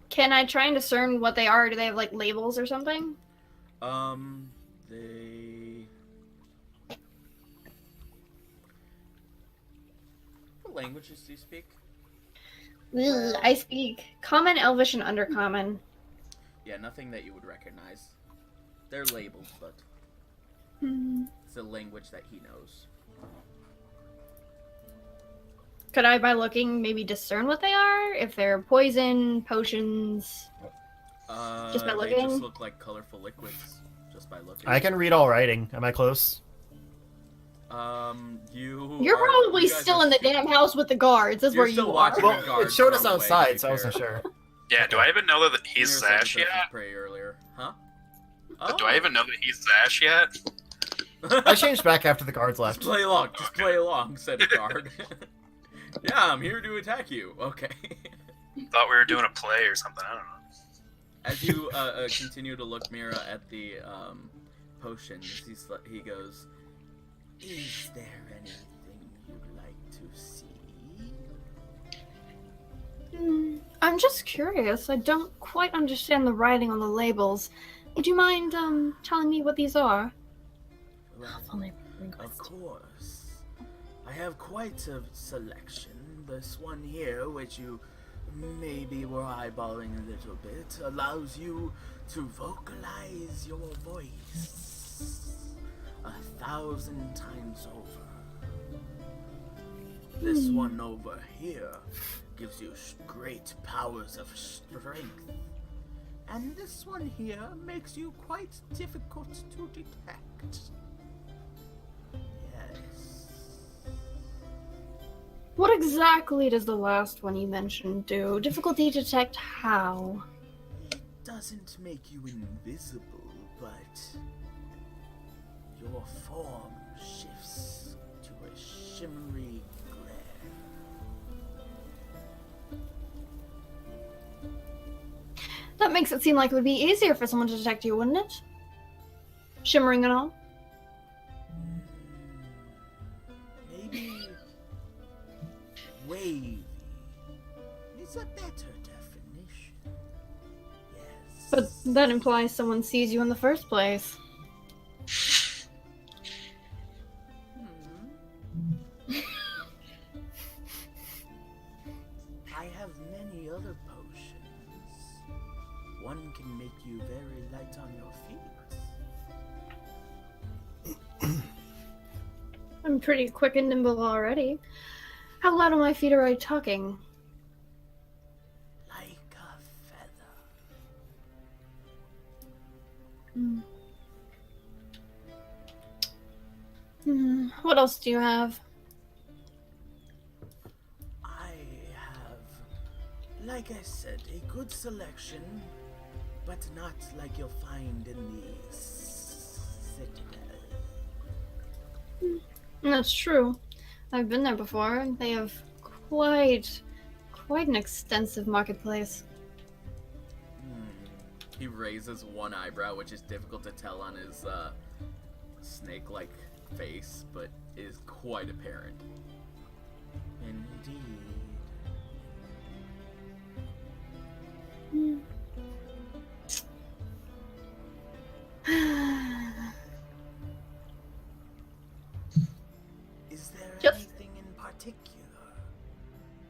Can I try and discern what they are? Do they have like labels or something? They. What languages do you speak? Ugh, I speak Common, Elvish, and Undercommon. Yeah, nothing that you would recognize. They're labeled, but Hmm. it's a language that he knows. Could I, by looking, maybe discern what they are? If they're poison, potions? Just by They just looking? look like colorful liquids, just by looking. I can read all writing. Am I close? You're probably you guys still are in the stu- damn house with the guards. That's You're where still you watching are. the guards it showed us run away, to outside, be so I wasn't fair. sure. yeah? Do I even know that he's Mira said Zash the birds yet? of prey earlier, huh? Do I even know that he's Zash yet? I changed back after the guards Just left. play along. Just play along," said the guard. "Yeah, I'm here to attack you." Okay. Thought we were doing a play or something. I don't know. As you continue to look, Mira, at the potions, he goes, "Is there anything you'd like to see?" I'm just curious. I don't quite understand the writing on the labels. Would you mind telling me what these are? Well, Only of course. I have quite a selection. This one here, which you maybe were eyeballing a little bit, allows you to vocalize your voice 1,000 times over. This one over here gives you great powers of strength. And this one here makes you quite difficult to detect. Yes. What exactly does the last one you mentioned do? Difficulty to detect how? It doesn't make you invisible, but your form shifts to a shimmery glare. That makes it seem like it would be easier for someone to detect you, wouldn't it? Shimmering and all. Maybe wavy is a better definition. Yes. But that implies someone sees you in the first place. I have many other potions. One can make you very light on your feet. I'm pretty quick and nimble already. How loud on my feet are I talking? Like a feather. What else do you have? I have, like I said, a good selection, but not like you'll find in the Citadel. That's true. I've been there before. They have quite an extensive marketplace. He raises one eyebrow, which is difficult to tell on his snake-like face, but is quite apparent. Indeed.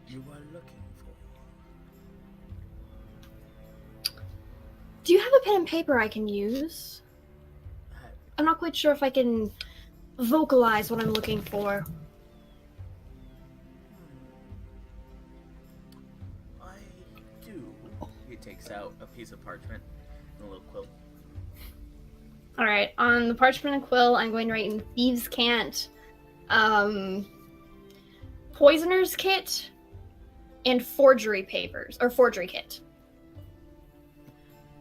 you are looking for? Do you have a pen and paper I can use? That I'm not quite sure if I can vocalize what I'm looking for. I do. He takes out a piece of parchment and a little quill. Alright, on the parchment and quill, I'm going to write in Thieves' Cant, Poisoner's Kit, and Forgery Papers, or Forgery Kit.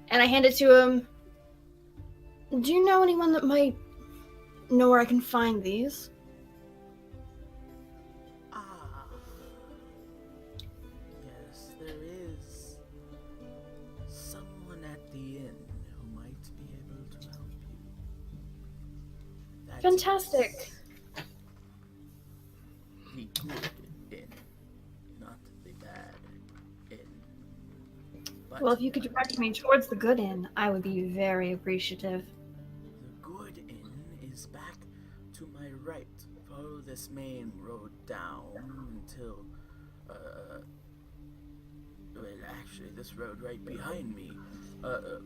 And I hand it to him. Do you know anyone that might know where I can find these? Ah. Yes, there is someone at the inn who might be able to help you. That Fantastic. is the good inn, not the bad inn. But Well, if you could direct me towards the good inn, I would be very appreciative. the good inn is back to my right. Follow this main road down until, well, actually, this road right behind me.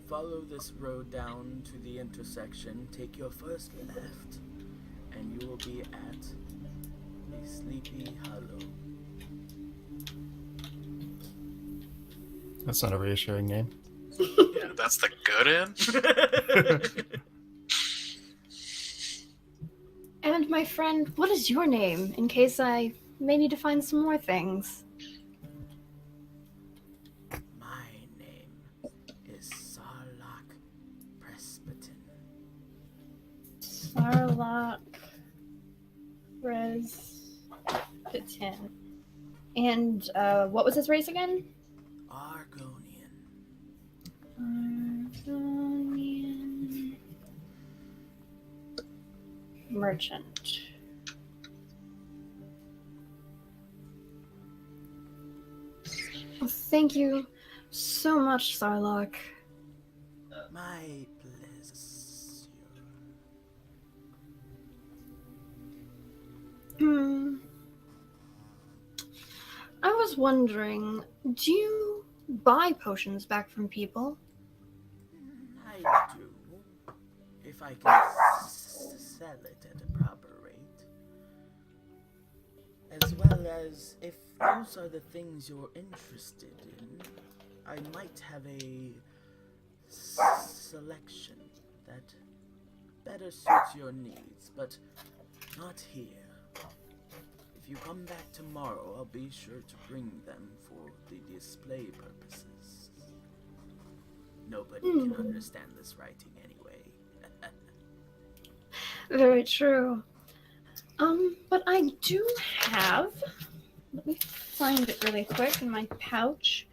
Follow this road down to the intersection. Take your first left, and you will be at a Sleepy Hollow. That's not a reassuring name. Yeah, that's the good inn? And my friend, what is your name, in case I may need to find some more things? My name is Sarlacc Presbyterian. Sarlacc Presbyterian. And what was his race again? Argonian. Argonian merchant. Well, thank you so much, Sarlacc. My pleasure. I was wondering, do you buy potions back from people? I do. If I can sell it at a proper rate. As well as if those are the things you're interested in, I might have a selection that better suits your needs, but not here. If you come back tomorrow, I'll be sure to bring them for the display purposes. Nobody can understand this writing anyway. Very true. But I do have. Let me find it really quick in my pouch.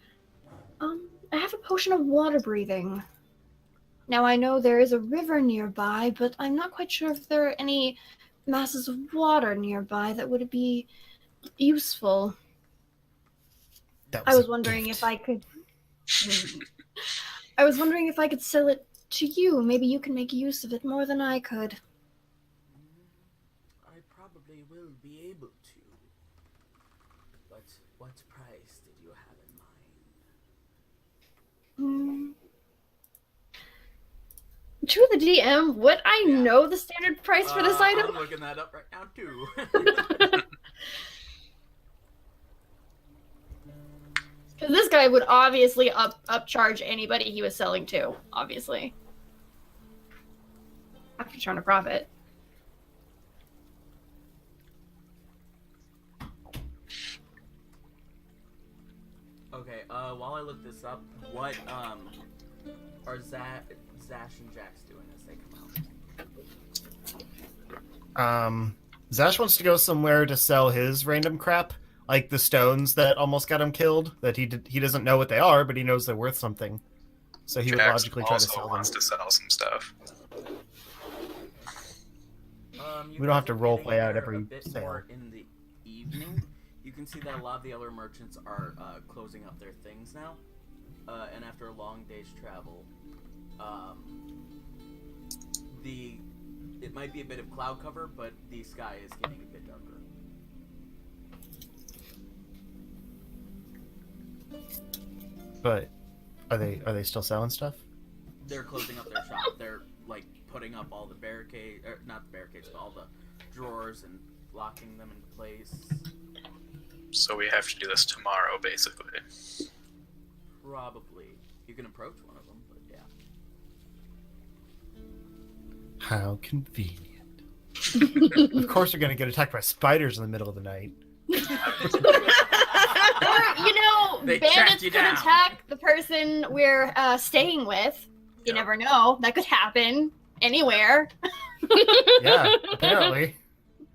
I have a potion of water breathing. Now I know there is a river nearby, but I'm not quite sure if there are any masses of water nearby that would be useful. That I was was a wondering gift. if I could. I was wondering if I could sell it to you. Maybe you can make use of it more than I could. I probably will be able to. But what price did you have in mind? To the DM, would I Yeah. know the standard price for this item? I'm looking that up right now too. Because this guy would obviously upcharge anybody he was selling to, obviously. After trying to profit. Okay, while I look this up, what are Zash and Jax doing as they come out? Zash wants to go somewhere to sell his random crap, like the stones that almost got him killed. That he doesn't know what they are, but he knows they're worth something. So he would Jax logically try to also sell them. wants to sell some stuff. You We don't have guys to are role getting play out there every a bit sale. more in the evening. You can see that a lot of the other merchants are closing up their things now, and after a long day's travel, it might be a bit of cloud cover, but the sky is getting a bit darker. But are they still selling stuff? They're closing up their shop. They're like putting up all the barricades, or not the barricades, but all the drawers and locking them in place. So we have to do this tomorrow, basically. Probably. You can approach one of them, but yeah. How convenient. Of course they're going to get attacked by spiders in the middle of the night. Or, They bandits tracked you could down. attack the person we're staying with. You Yep. never know. That could happen anywhere. Yeah, apparently.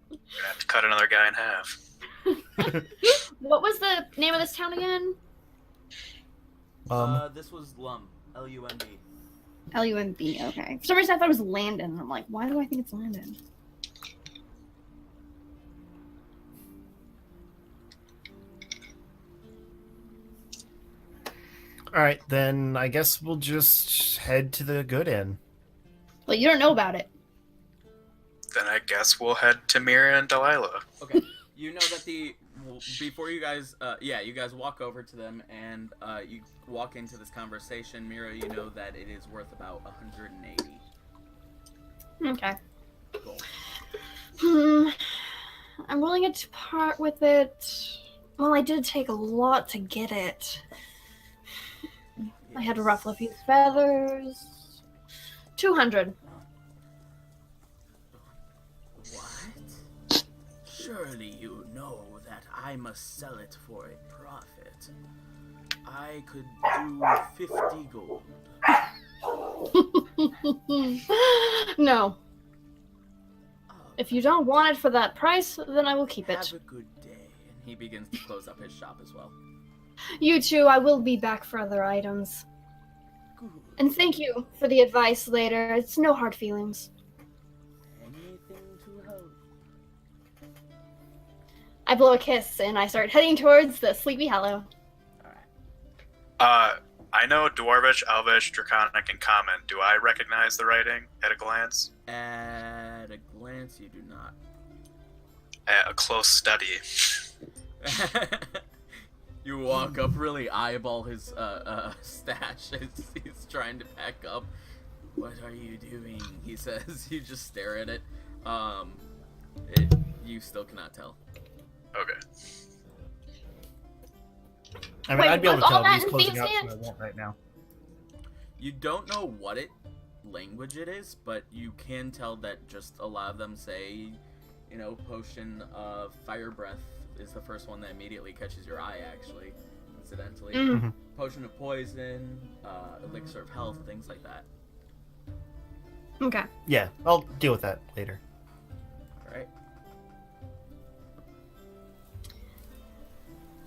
We're gonna have to cut another guy in half. What was the name of this town again? This was Lumb. Lumb. Lumb. Okay. For some reason, I thought it was Landon. I'm like, why do I think it's Landon? All right, then I guess we'll just head to the good inn. Well, you don't know about it. Then I guess we'll head to Mira and Delilah. Okay. You know that before you guys, you guys walk over to them and you walk into this conversation. Mira, you know that it is worth about 180. Okay. Gold. I'm willing to part with it. Well, I did take a lot to get it. I had to ruffle a few feathers. 200. What? Surely you know that I must sell it for a profit. I could do 50 gold. No. Oh, If you don't want it for that price, then I will keep it. have a good day. And he begins to close up his shop as well. You too, I will be back for other items. Good. And thank you for the advice later. It's no hard feelings. Anything to help. I blow a kiss and I start heading towards the Sleepy Hollow. Alright. I know Dwarvish, Elvish, Draconic, and Common. Do I recognize the writing at a glance? At a glance, you do not. At a close study. You walk up, really eyeball his stash as he's trying to pack up. What are you doing? He says. You just stare at it. You still cannot tell. Okay. I mean, Wait, I'd be able to was tell all if he's that in closing thieves' up, so I hands? won't right now. You don't know what language it is, but you can tell that just a lot of them say, potion of fire breath is the first one that immediately catches your eye, actually, incidentally. Mm. Potion of poison, elixir of health, things like that. Okay. Yeah, I'll deal with that later. Alright.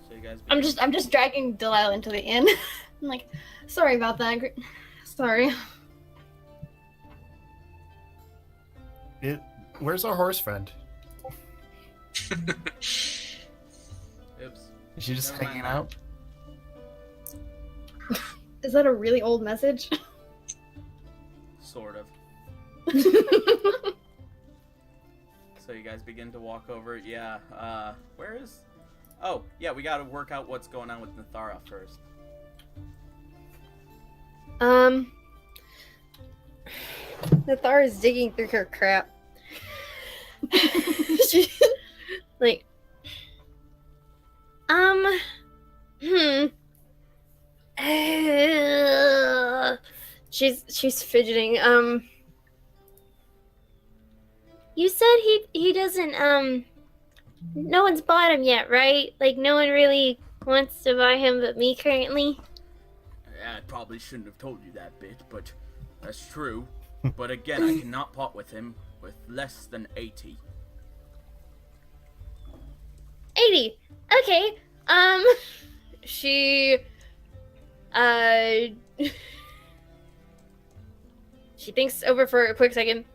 So you guys I'm just dragging Delilah into the inn. I'm like, sorry about that. Sorry. Where's our horse friend? Oops. Is she just Never hanging mind. out? Is that a really old message? Sort of. So you guys begin to walk over. Yeah, where is... Oh, yeah, we gotta work out what's going on with Nathara first. Nathar is digging through her crap. She, like, she's fidgeting. You said he doesn't, no one's bought him yet, right? Like, no one really wants to buy him but me currently? I probably shouldn't have told you that bit, but that's true. But again, I cannot part with him with less than 80. 80. Okay. She she thinks over for a quick second.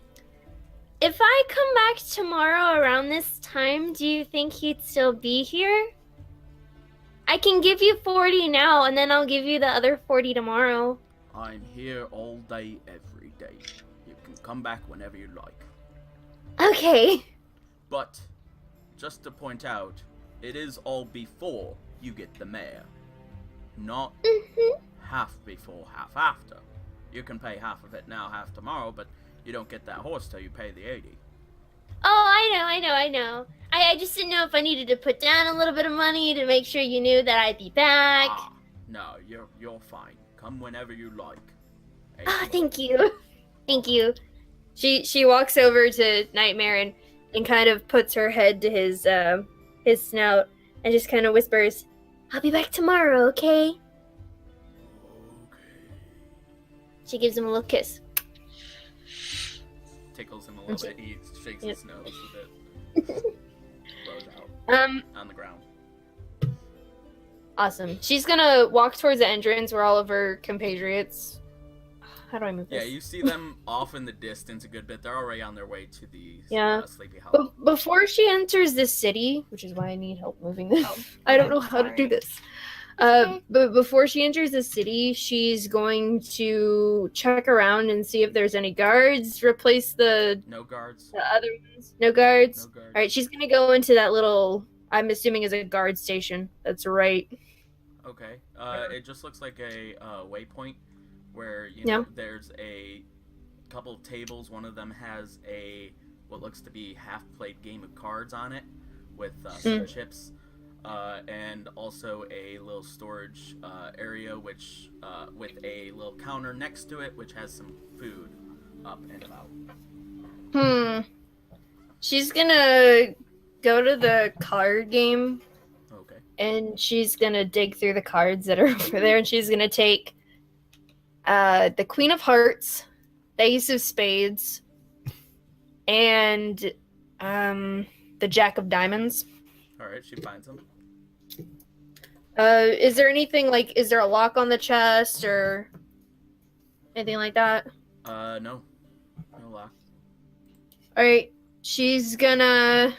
If I come back tomorrow around this time, do you think he'd still be here? I can give you 40 now, and then I'll give you the other 40 tomorrow. I'm here all day, every day. You can come back whenever you like. Okay. But, just to point out, it is all before you get the mare. not half before, half after. You can pay half of it now, half tomorrow, but you don't get that horse till you pay the 80. Oh, I know. I just didn't know if I needed to put down a little bit of money to make sure you knew that I'd be back. No, you're fine. Come whenever you like. Oh, thank you. Thank you. She walks over to Nightmare and kind of puts her head to his snout and just kind of whispers, "I'll be back tomorrow, okay?" Okay. She gives him a little kiss. Tickles him a little bit. He shakes his nose a bit. Blows out on the ground. Awesome. She's gonna walk towards the entrance where all of her compatriots. How do I move this? Yeah, you see them off in the distance a good bit. They're already on their way to the Sleepy Hollow. But before she enters this city, which is why I need help moving this, I don't know how to do this. But before she enters the city, she's going to check around and see if there's any guards. Replace the No guards. the other ones. No guards. No guards. All right, she's gonna go into that little. I'm assuming is a guard station. That's right. Okay. It just looks like a waypoint where there's a couple of tables. One of them has what looks to be half-played game of cards on it with some chips, and also a little storage area which with a little counter next to it which has some food up and about. She's gonna go to the card game. Okay. And she's gonna dig through the cards that are over there, and she's gonna take the Queen of Hearts, the Ace of Spades, and the Jack of Diamonds. Alright, she finds them. Is there anything is there a lock on the chest or anything like that? No. No lock. Alright, she's gonna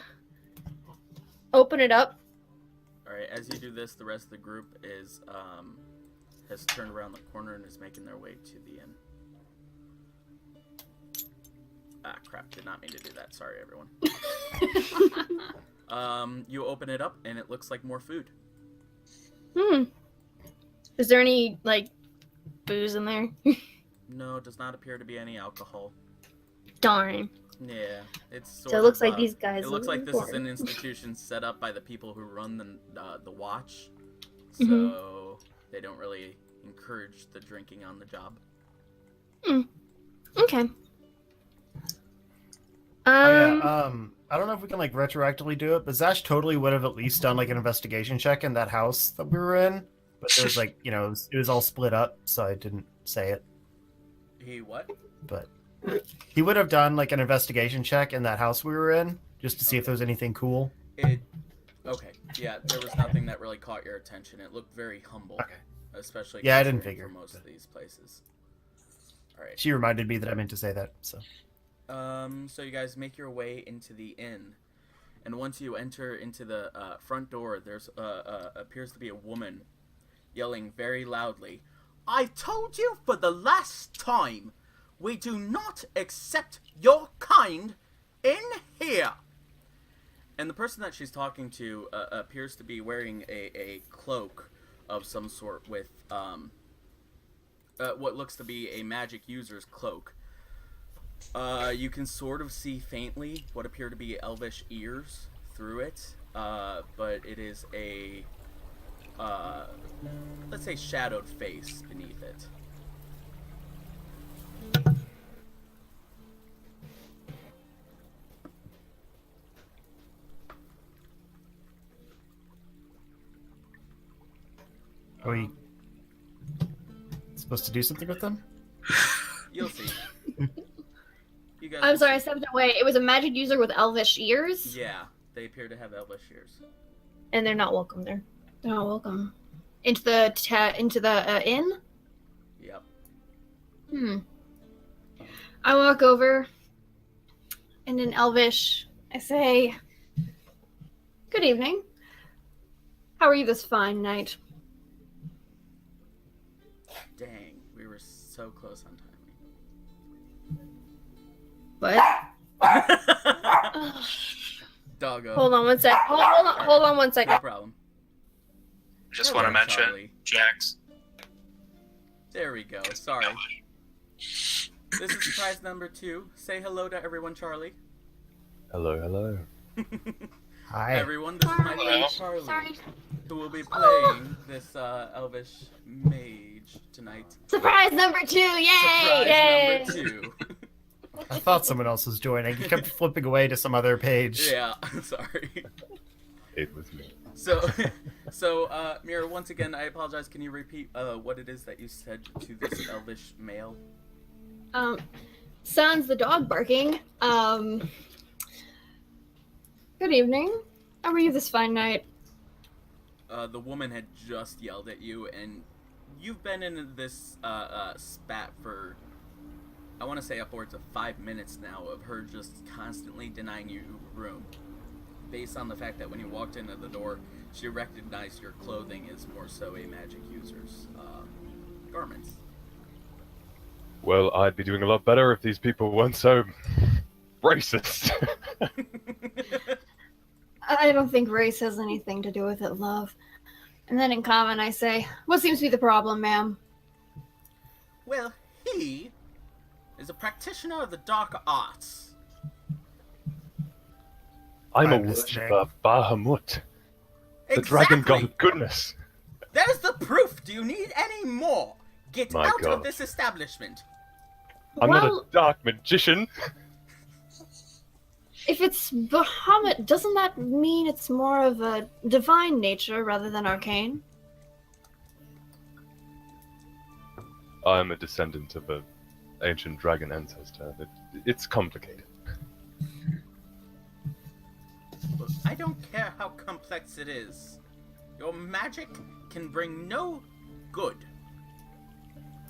open it up. Alright, as you do this, the rest of the group has turned around the corner and is making their way to the inn. Ah, crap, did not mean to do that. Sorry, everyone. You open it up, and it looks like more food. Is there any, booze in there? No, does not appear to be any alcohol. Darn. Yeah, it's sort So it looks of, like these guys it looks like this is an institution set up by the people who run the watch, so they don't really encourage the drinking on the job. Okay. I don't know if we can retroactively do it, but Zash totally would have at least done an investigation check in that house that we were in. But there's it was all split up, so I didn't say it. He what? But he would have done an investigation check in that house we were in, just to see if there was anything cool. Okay, yeah, there was nothing that really caught your attention. It looked very humble, especially I didn't for figure most of these places. All right. She reminded me that I meant to say that. So you guys make your way into the inn, and once you enter into the front door, there's appears to be a woman yelling very loudly, "I've told you for the last time, we do not accept your kind in here." And the person that she's talking to appears to be wearing a cloak of some sort with what looks to be a magic user's cloak. You can sort of see faintly what appear to be elvish ears through it, but it is a, let's say, shadowed face beneath it. are we supposed to do something with them? You'll see. You guys I'm will sorry, I see. stepped away. It was a magic user with elvish ears. Yeah, they appear to have elvish ears. And they're not welcome there. Oh, welcome. Into the inn? Yep. I walk over, and in elvish, I say, "Good evening. How are you this fine night?" Dang, we were so close on What? timing. Doggo. Hold on one sec. Hold on one No second. problem. Just Hello, want to mention Charlie. Jax. There we go. Sorry. This is prize number 2. Say hello to everyone, Charlie. Hello, hello. Hi. Everyone, this is my friend Charlie, Sorry. who will be playing this elvish mage tonight. Surprise number 2! Yay! Surprise number 2. I thought someone else was joining. You kept flipping away to some other page. Yeah, sorry. It was me. So, Mira, once again, I apologize. Can you repeat what it is that you said to this elvish male? Sans the dog barking. Good evening. How are you this fine night? The woman had just yelled at you, and you've been in this spat for, I want to say, upwards of 5 minutes now of her just constantly denying you room. Based on the fact that when you walked into the door, she recognized your clothing as more so a magic user's garments. Well, I'd be doing a lot better if these people weren't so racist. I don't think race has anything to do with it, love. And then in common I say, what seems to be the problem, ma'am? Well, he is a practitioner of the dark arts. I'm a I'm listening. worshipper of Bahamut, the dragon god of goodness. There's the proof. Do you need any more? Get My out God. of this establishment. I'm not Well- a dark magician. If it's Bahamut, doesn't that mean it's more of a divine nature rather than arcane? I'm a descendant of an ancient dragon ancestor. It's complicated. Look, I don't care how complex it is. Your magic can bring no good.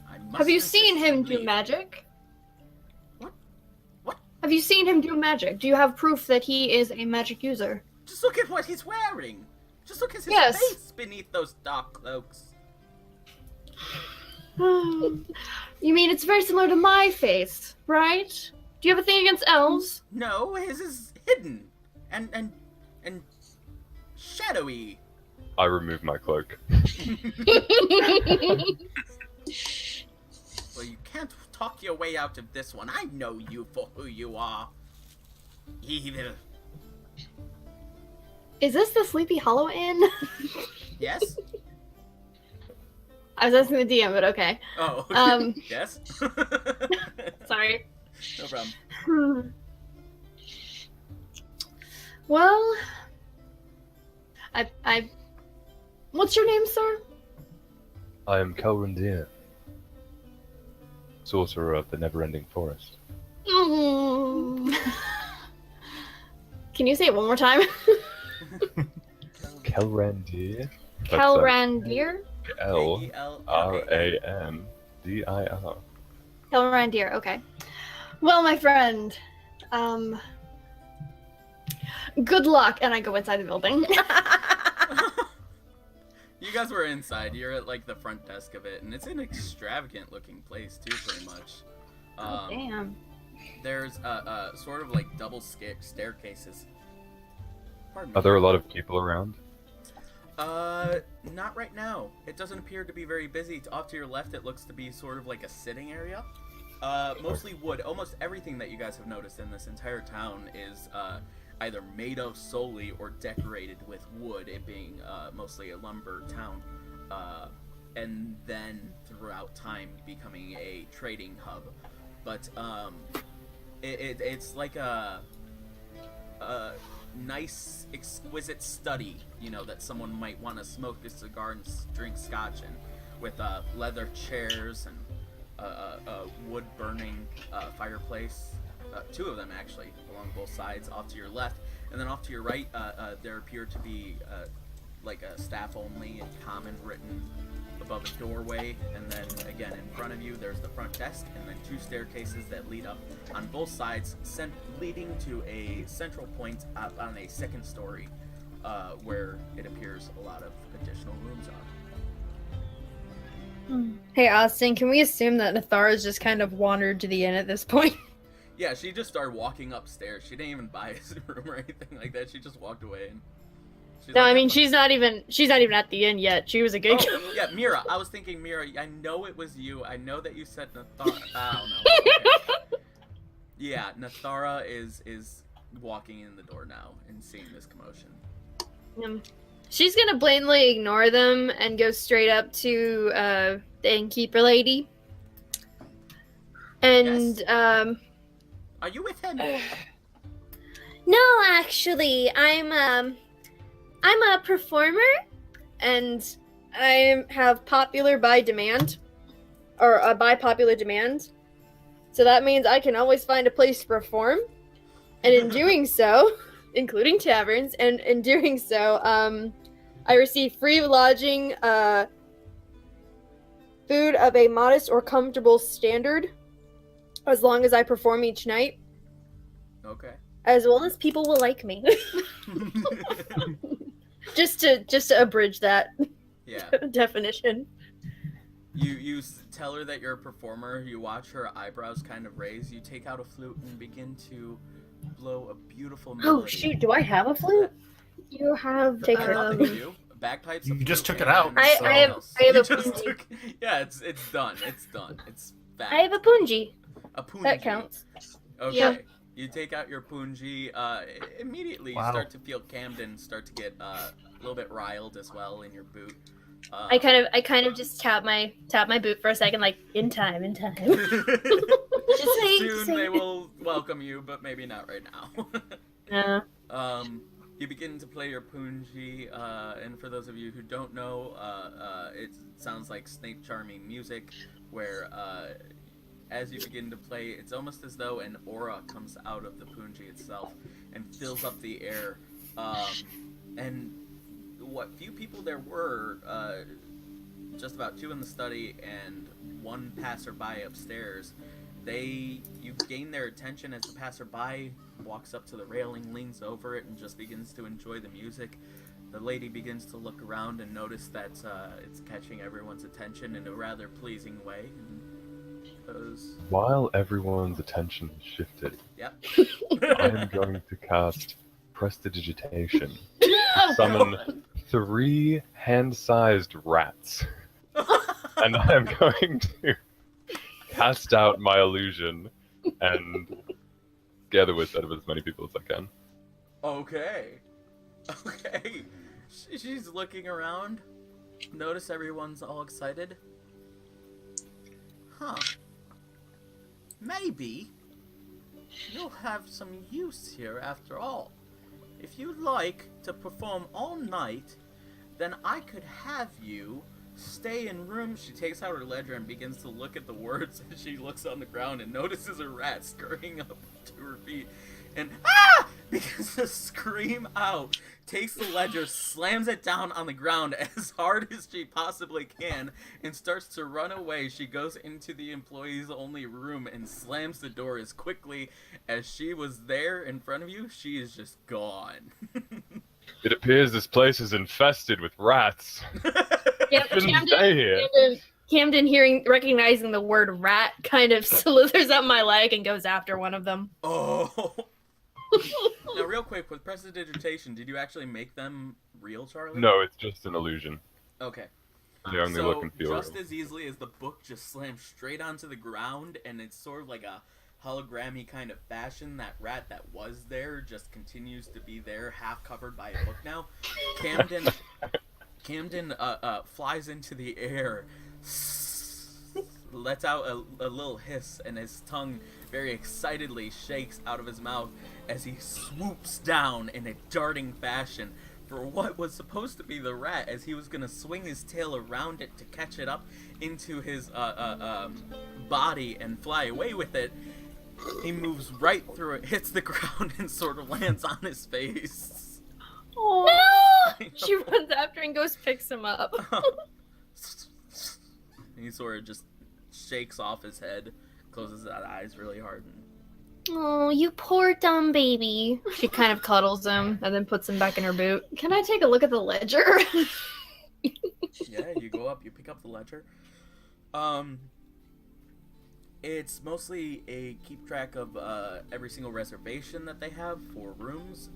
I must Have you seen him do leave. magic? What? What? Have you seen him do magic? Do you have proof that he is a magic user? Just look at what he's wearing. Just look at his Yes. face beneath those dark cloaks. You mean it's very similar to my face, right? Do you have a thing against elves? No, his is hidden and shadowy. I remove my cloak. Well, you can't talk your way out of this one. I know you for who you are. Evil. Is this the Sleepy Hollow Inn? Yes? I was asking the DM, but okay. Oh. Yes? Sorry. No problem. Well, I. What's your name, sir? I am Kelrendir, sorcerer of the never-ending forest. Mm. Can you say it one more time? Kelrendir? Kelrandir? L-R-A-N-D-I-R. Kelrandir, okay. Well, my friend, good luck, and I go inside the building. You guys were inside. You're at like the front desk of it, and it's an extravagant looking place too, pretty much. Damn. There's sort of like double staircases. Pardon me. Are there a lot of people around? Not right now. It doesn't appear to be very busy. Off to your left, it looks to be sort of like a sitting area. Mostly wood. Almost everything that you guys have noticed in this entire town is either made of solely or decorated with wood, it being mostly a lumber town, and then throughout time becoming a trading hub. But it's like a nice, exquisite study, you know, that someone might want to smoke a cigar and drink scotch in, with leather chairs and a wood-burning fireplace. Two of them, actually, along both sides, off to your left. And then off to your right, there appear to be like a staff only and common written above a doorway. And then again, in front of you, there's the front desk, and then two staircases that lead up on both sides, leading to a central point up on a second story, where it appears a lot of additional rooms are. Hey, Austin, can we assume that Nathara's just kind of wandered to the inn at this point? Yeah, she just started walking upstairs. She didn't even buy his room or anything like that. She just walked away and She's No, like, I mean "Yeah, she's not even at the end yet. She was a good. Oh, yeah, Mira. I was thinking Mira. I know it was you. I know that you said Nathara. Oh, no. Okay. Yeah, Nathara is walking in the door now and seeing this commotion. She's gonna blatantly ignore them and go straight up to the innkeeper lady. And Are you with him? No, actually, I'm a performer. and I have popular by demand, or by popular demand. So that means I can always find a place to perform, and in doing so, including taverns, and in doing so, I receive free lodging, food of a modest or comfortable standard, as long as I perform each night, Okay. As well as people will like me. just to abridge that Yeah. definition. You tell her that you're a performer. You watch her eyebrows kind of raise. You take out a flute and begin to blow a beautiful melody. Oh shoot! Do I have a flute? You have Take I her. don't think you do. Bagpipes. You a just flute, took it out, and I- something I have- else. I have You a just punji. took- Yeah, it's done. It's done. It's back. I have a punji. a punji. That counts. Okay. Yeah. You take out your punji. Immediately, Wow. you start to feel Camden start to get a little bit riled as well in your boot. I kind of just tap my boot for a second, like in time. Soon they will welcome you, but maybe not right now. You begin to play your punji, and for those of you who don't know, it sounds like Snape Charming music, where as you begin to play, it's almost as though an aura comes out of the punji itself and fills up the air. And what few people there were, just about 2 in the study and 1 passerby upstairs, you gain their attention as the passerby walks up to the railing, leans over it, and just begins to enjoy the music. The lady begins to look around and notice that it's catching everyone's attention in a rather pleasing way. And goes, While everyone's attention is shifted, yep. I am going to cast Prestidigitation. Summon 3 hand-sized rats. And I am going to cast out my illusion and gather with out of as many people as I can. Okay. She's looking around. Notice everyone's all excited. Huh. Maybe you'll have some use here after all. If you'd like to perform all night, then I could have you stay in room. She takes out her ledger and begins to look at the words as she looks on the ground and notices a rat scurrying up to her feet and begins to scream out, takes the ledger, slams it down on the ground as hard as she possibly can, and starts to run away. She goes into the employees only room and slams the door as quickly as she was there in front of you. She is just gone. It appears this place is infested with rats. Yep, Shouldn't stay here. Camden, recognizing the word rat, kind of slithers up my leg and goes after one of them. Oh. Now, real quick, with Prestidigitation, did you actually make them real, Charlie? No, it's just an illusion. Okay. They only look and feel just real. as easily as the book just slams straight onto the ground, and it's sort of like a hologrammy kind of fashion, that rat that was there just continues to be there, half covered by a book now. Camden flies into the air, lets out a little hiss, and his tongue very excitedly shakes out of his mouth as he swoops down in a darting fashion for what was supposed to be the rat, as he was going to swing his tail around it to catch it up into his body and fly away with it. He moves right through it, hits the ground, and sort of lands on his face. Oh, I know. she runs after and goes picks him up. He sort of just shakes off his head, closes his eyes really hard. And... Oh, you poor dumb baby. She kind of cuddles him and then puts him back in her boot. Can I take a look at the ledger? Yeah, you go up, you pick up the ledger. It's mostly a keep track of every single reservation that they have for rooms,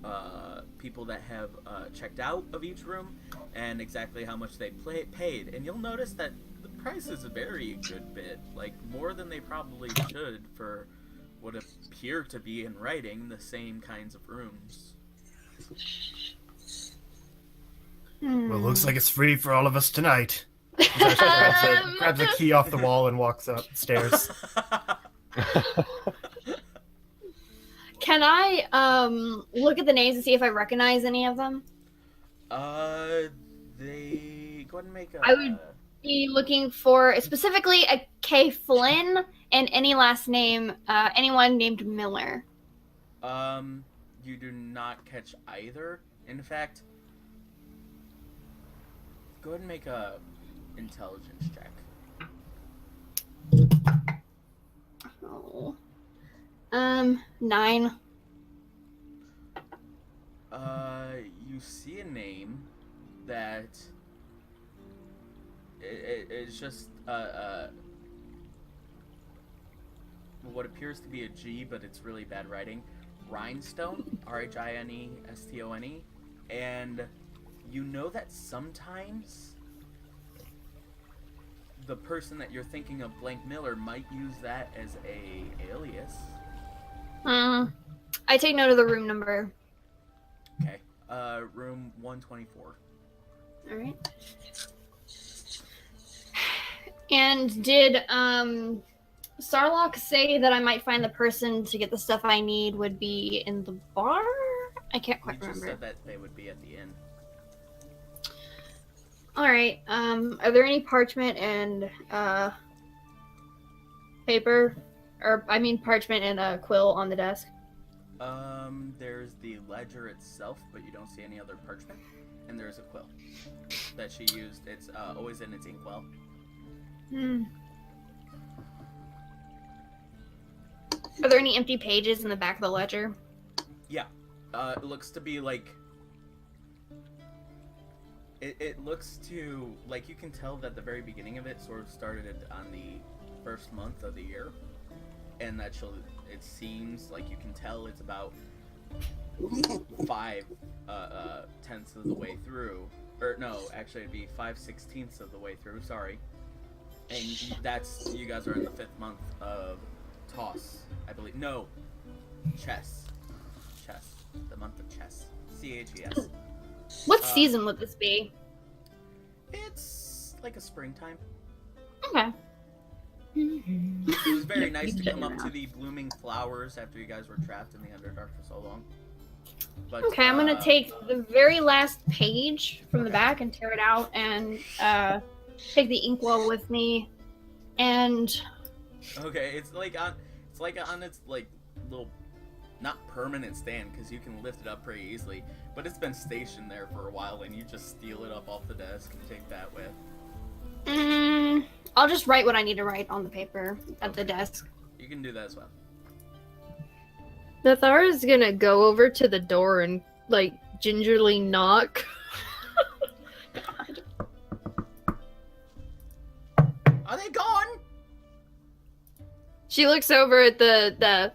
people that have checked out of each room, and exactly how much they paid. And you'll notice that the price is a very good bit, like more than they probably should for what appear to be in writing the same kinds of rooms. Well, looks like it's free for all of us tonight. Zash grabs a key off the wall and walks upstairs. Can I look at the names and see if I recognize any of them? They go ahead and make a. I would be looking for specifically a K. Flynn and any last name, anyone named Miller. You do not catch either. In fact, go ahead and make a intelligence check. Oh. 9. You see a name that it's just what appears to be a G, but it's really bad writing. Rhinestone, Rhinestone, and you know that sometimes the person that you're thinking of, Blank Miller, might use that as a alias. I take note of the room number. Okay. Room 124. All right. And did Sarlocke say that I might find the person to get the stuff I need would be in the bar? I can't quite You just remember. said that they would be at the inn. All right. Are there any parchment and paper, or I mean parchment and a quill on the desk? There's the ledger itself, but you don't see any other parchment. And there's a quill that she used. It's always in its inkwell. Are there any empty pages in the back of the ledger? Yeah. It looks to be like... It looks to... Like, you can tell that the very beginning of it sort of started on the first month of the year. And that it seems like you can tell it's about 5/10 of the way through. Or no, actually it'd be 5/16 of the way through, sorry. And that's... You guys are in the 5th month of Toss, I believe. No. Chess. The month of chess. CHES. What season would this be? It's like a springtime. Okay. It was very nice to come up to the blooming flowers after you guys were trapped in the Underdark for so long. But, Okay, I'm gonna take the very last page from the back and tear it out and take the inkwell with me. And Okay, it's like on its like little, not permanent stand because you can lift it up pretty easily, but it's been stationed there for a while and you just steal it up off the desk and take that with. I'll just write what I need to write on the paper at the desk. You can do that as well. Nathara's gonna go over to the door and, like, gingerly knock. Are they gone? She looks over at the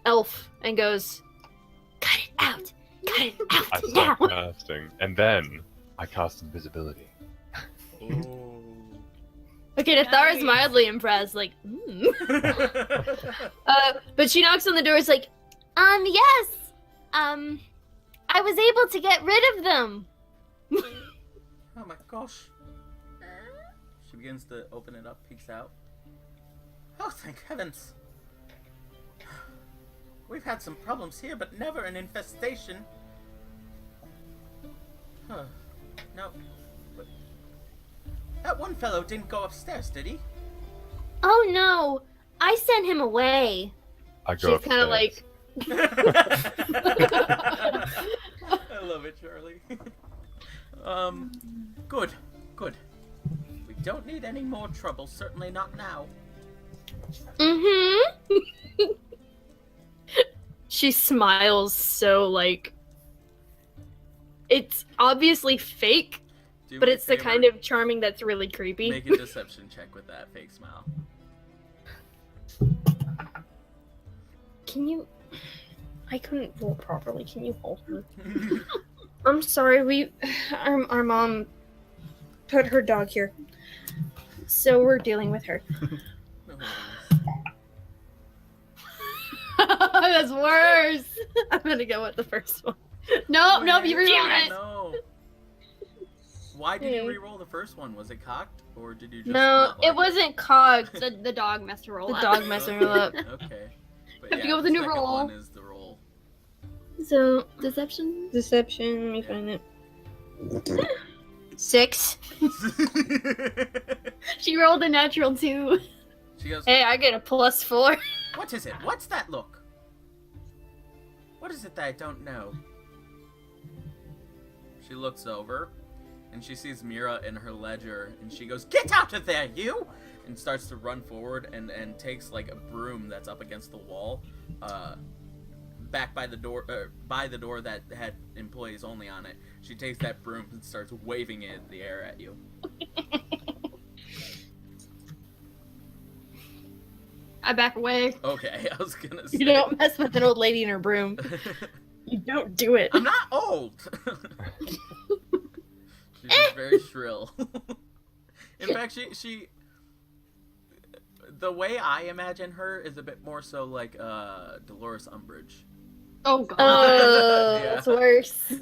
elf and goes, "Cut it out! Cut it I out start now!" casting, and then I cast invisibility. Oh. Okay, Nathara's Nice. mildly impressed, like, but she knocks on the door. It's like, Yes. I was able to get rid of them. Oh my gosh. She begins to open it up, peeks out. Oh, thank heavens. We've had some problems here, but never an infestation. Huh. No. But that one fellow didn't go upstairs, did he? Oh no, I sent him away. I go she's kind of upstairs. like, I love it, Charlie. Good. We don't need any more trouble, certainly not now. she smiles so, like, it's obviously fake, Do but me a it's the favor, kind of charming that's really creepy. Make a deception check with that fake smile. Can you? I couldn't roll properly. Can you hold her? I'm sorry. Our mom put her dog here, so we're dealing with her. That's worse. I'm gonna go with the first one. Nope, you reroll Damn it. No. Why did you re-roll the first one? Was it cocked, or did you just? No, not like It wasn't cocked. The dog messed her roll The up. dog messing her up. Okay. But Have to go with the new second roll. one is the roll. So, deception? Deception. Let me find it. 6. She rolled a natural 2. She goes, Hey, I get a +4. "What is it? What's that look? What is it that I don't know?" She looks over, and she sees Mira in her ledger, and she goes, "Get out of there, you!" and starts to run forward and takes like a broom that's up against the wall, back by the door that had employees only on it. She takes that broom and starts waving it in the air at you. I back away. Okay, I was gonna say. You don't mess with an old lady in her broom. You don't do it. I'm not old. She's just very shrill. In fact, she the way I imagine her is a bit more so like Dolores Umbridge. Oh god. Oh, Yeah. that's worse.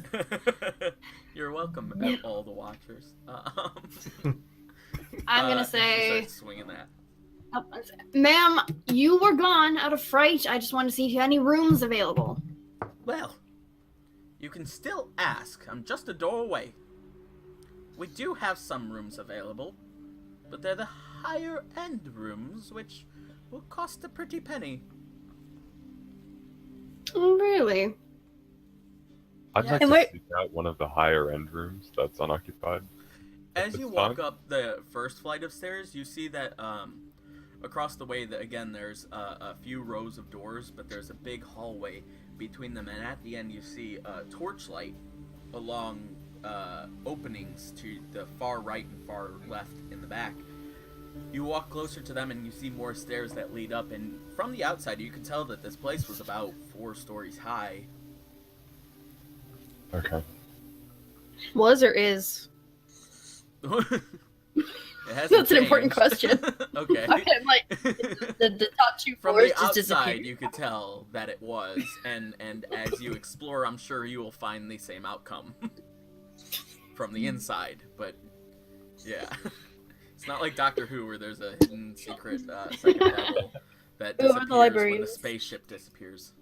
You're welcome, all the watchers. I'm gonna She say, starts swinging that. ma'am, you were gone out of fright. I just wanted to see if you had any rooms available. Well, you can still ask. I'm just a door away. We do have some rooms available, but they're the higher end rooms, which will cost a pretty penny. Oh, really? I'd Yeah. like And to wait- seek out one of the higher end rooms that's unoccupied. As At you this walk time? up the first flight of stairs, you see that across the way, that again, there's a few rows of doors, but there's a big hallway between them, and at the end you see a torchlight along openings to the far right and far left in the back. You walk closer to them and you see more stairs that lead up, and from the outside you can tell that this place was about 4 stories high. Okay. Was or is? It hasn't That's an important changed. question. Okay. I'm like, the top 2 From floors the just outside, disappeared. you could tell that it was, and as you explore, I'm sure you will find the same outcome from the inside. But yeah, it's not like Doctor Who, where there's a hidden secret second level that Ooh, the disappears library when the is- spaceship disappears.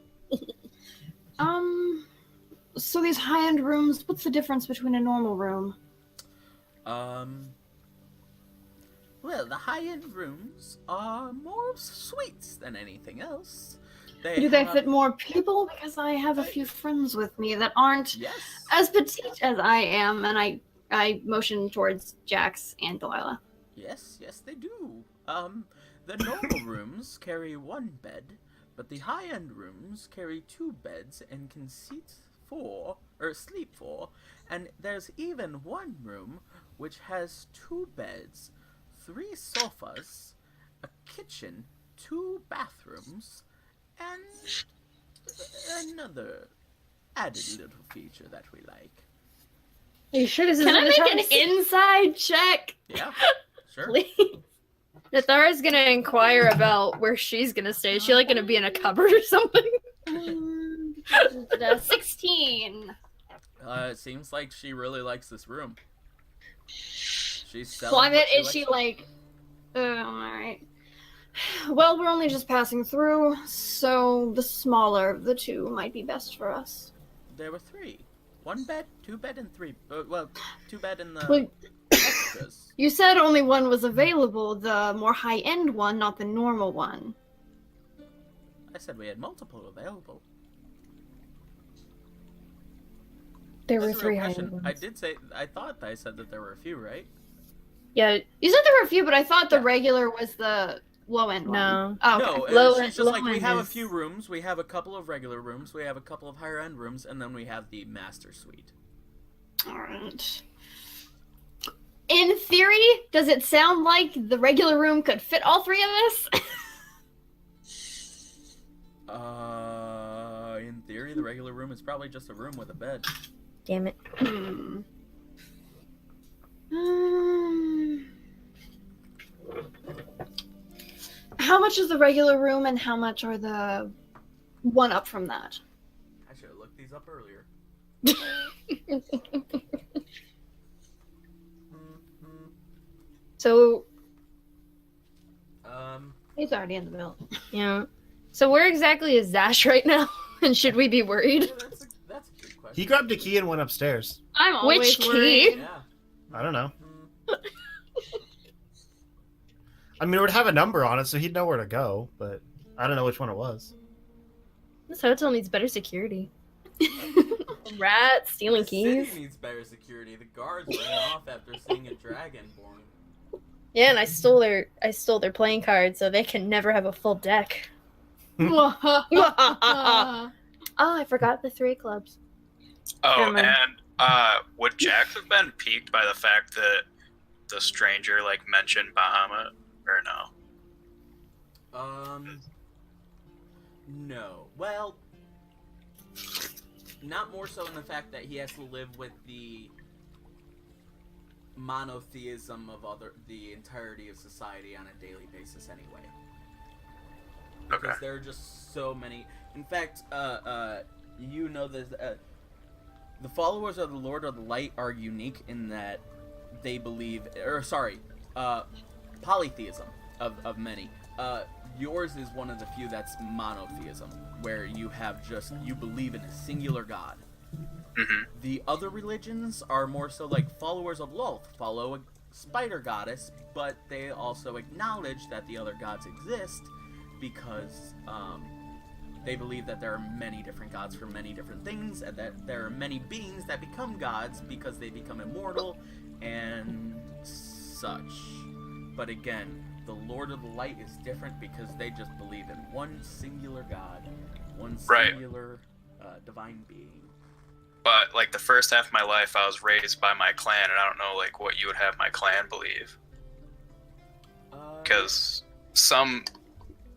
So these high-end rooms, what's the difference between a normal room? Well, the high-end rooms are more suites than anything else. Do they have- fit more people? Because I have a few friends with me that aren't Yes. as petite as I am, and I motion towards Jax and Delilah. Yes, they do. The normal rooms carry 1 bed, but the high-end rooms carry 2 beds and can sleep 4, and there's even 1 room which has 2 beds, 3 sofas, a kitchen, 2 bathrooms, and another added little feature that we like. Are you sure this Can I isn't make an inside check? Yeah, sure. Please. Nathara's gonna inquire about where she's gonna stay. Is she like gonna be in a cupboard or something? 16. It seems like she really likes this room. She's selling. Well, I mean, what is she likes. like... alright. Well, we're only just passing through, so the smaller of the 2 might be best for us. There were 3. 1 bed, 2 bed, and 3. 2 bed in the Well, extras. you said only 1 was available, the more high-end one, not the normal one. I said we had multiple available. There were That's a real 3 question. high I did say. I thought I said that there were a few, right? Yeah, You said there were a few, but I thought the Yeah. regular was the low-end one. no. Oh, okay. No, Low she's just like, end we have a is- few rooms. We have a couple of regular rooms. We have a couple of higher end rooms, and then we have the master suite. Alright. In theory, does it sound like the regular room could fit all 3 of us? In theory, the regular room is probably just a room with a bed. Damn it. How much is the regular room and how much are the one up from that? I should have looked these up earlier. So, He's already in the middle. yeah. So where exactly is Zash right now? And should we be worried? That's a good question. He grabbed a key and went upstairs. I'm always Which worried. key? Yeah. I don't know. I mean, it would have a number on it, so he'd know where to go, but I don't know which one it was. This hotel needs better security. Rats stealing The keys. city needs better security. The guards ran off after seeing a dragon born. Yeah, and I stole their playing cards, so they can never have a full deck. Oh, I forgot the 3 clubs. Oh, Never mind. and would Jack have been piqued by the fact that the stranger mentioned Bahamut or no? No. Well, not more so in the fact that he has to live with the monotheism of the entirety of society on a daily basis anyway. Because Okay. there are just so many. In fact, you know that the followers of the Lord of the Light are unique in that they believe, polytheism of many. Yours is one of the few that's monotheism, where you believe in a singular god. Mm-hmm. The other religions are more so like followers of Lolth, follow a spider goddess, but they also acknowledge that the other gods exist because they believe that there are many different gods for many different things, and that there are many beings that become gods because they become immortal and such. But again, the Lord of the Light is different because they just believe in one singular god, one Right. singular divine being. But the first half of my life, I was raised by my clan, and I don't know what you would have my clan believe. Because some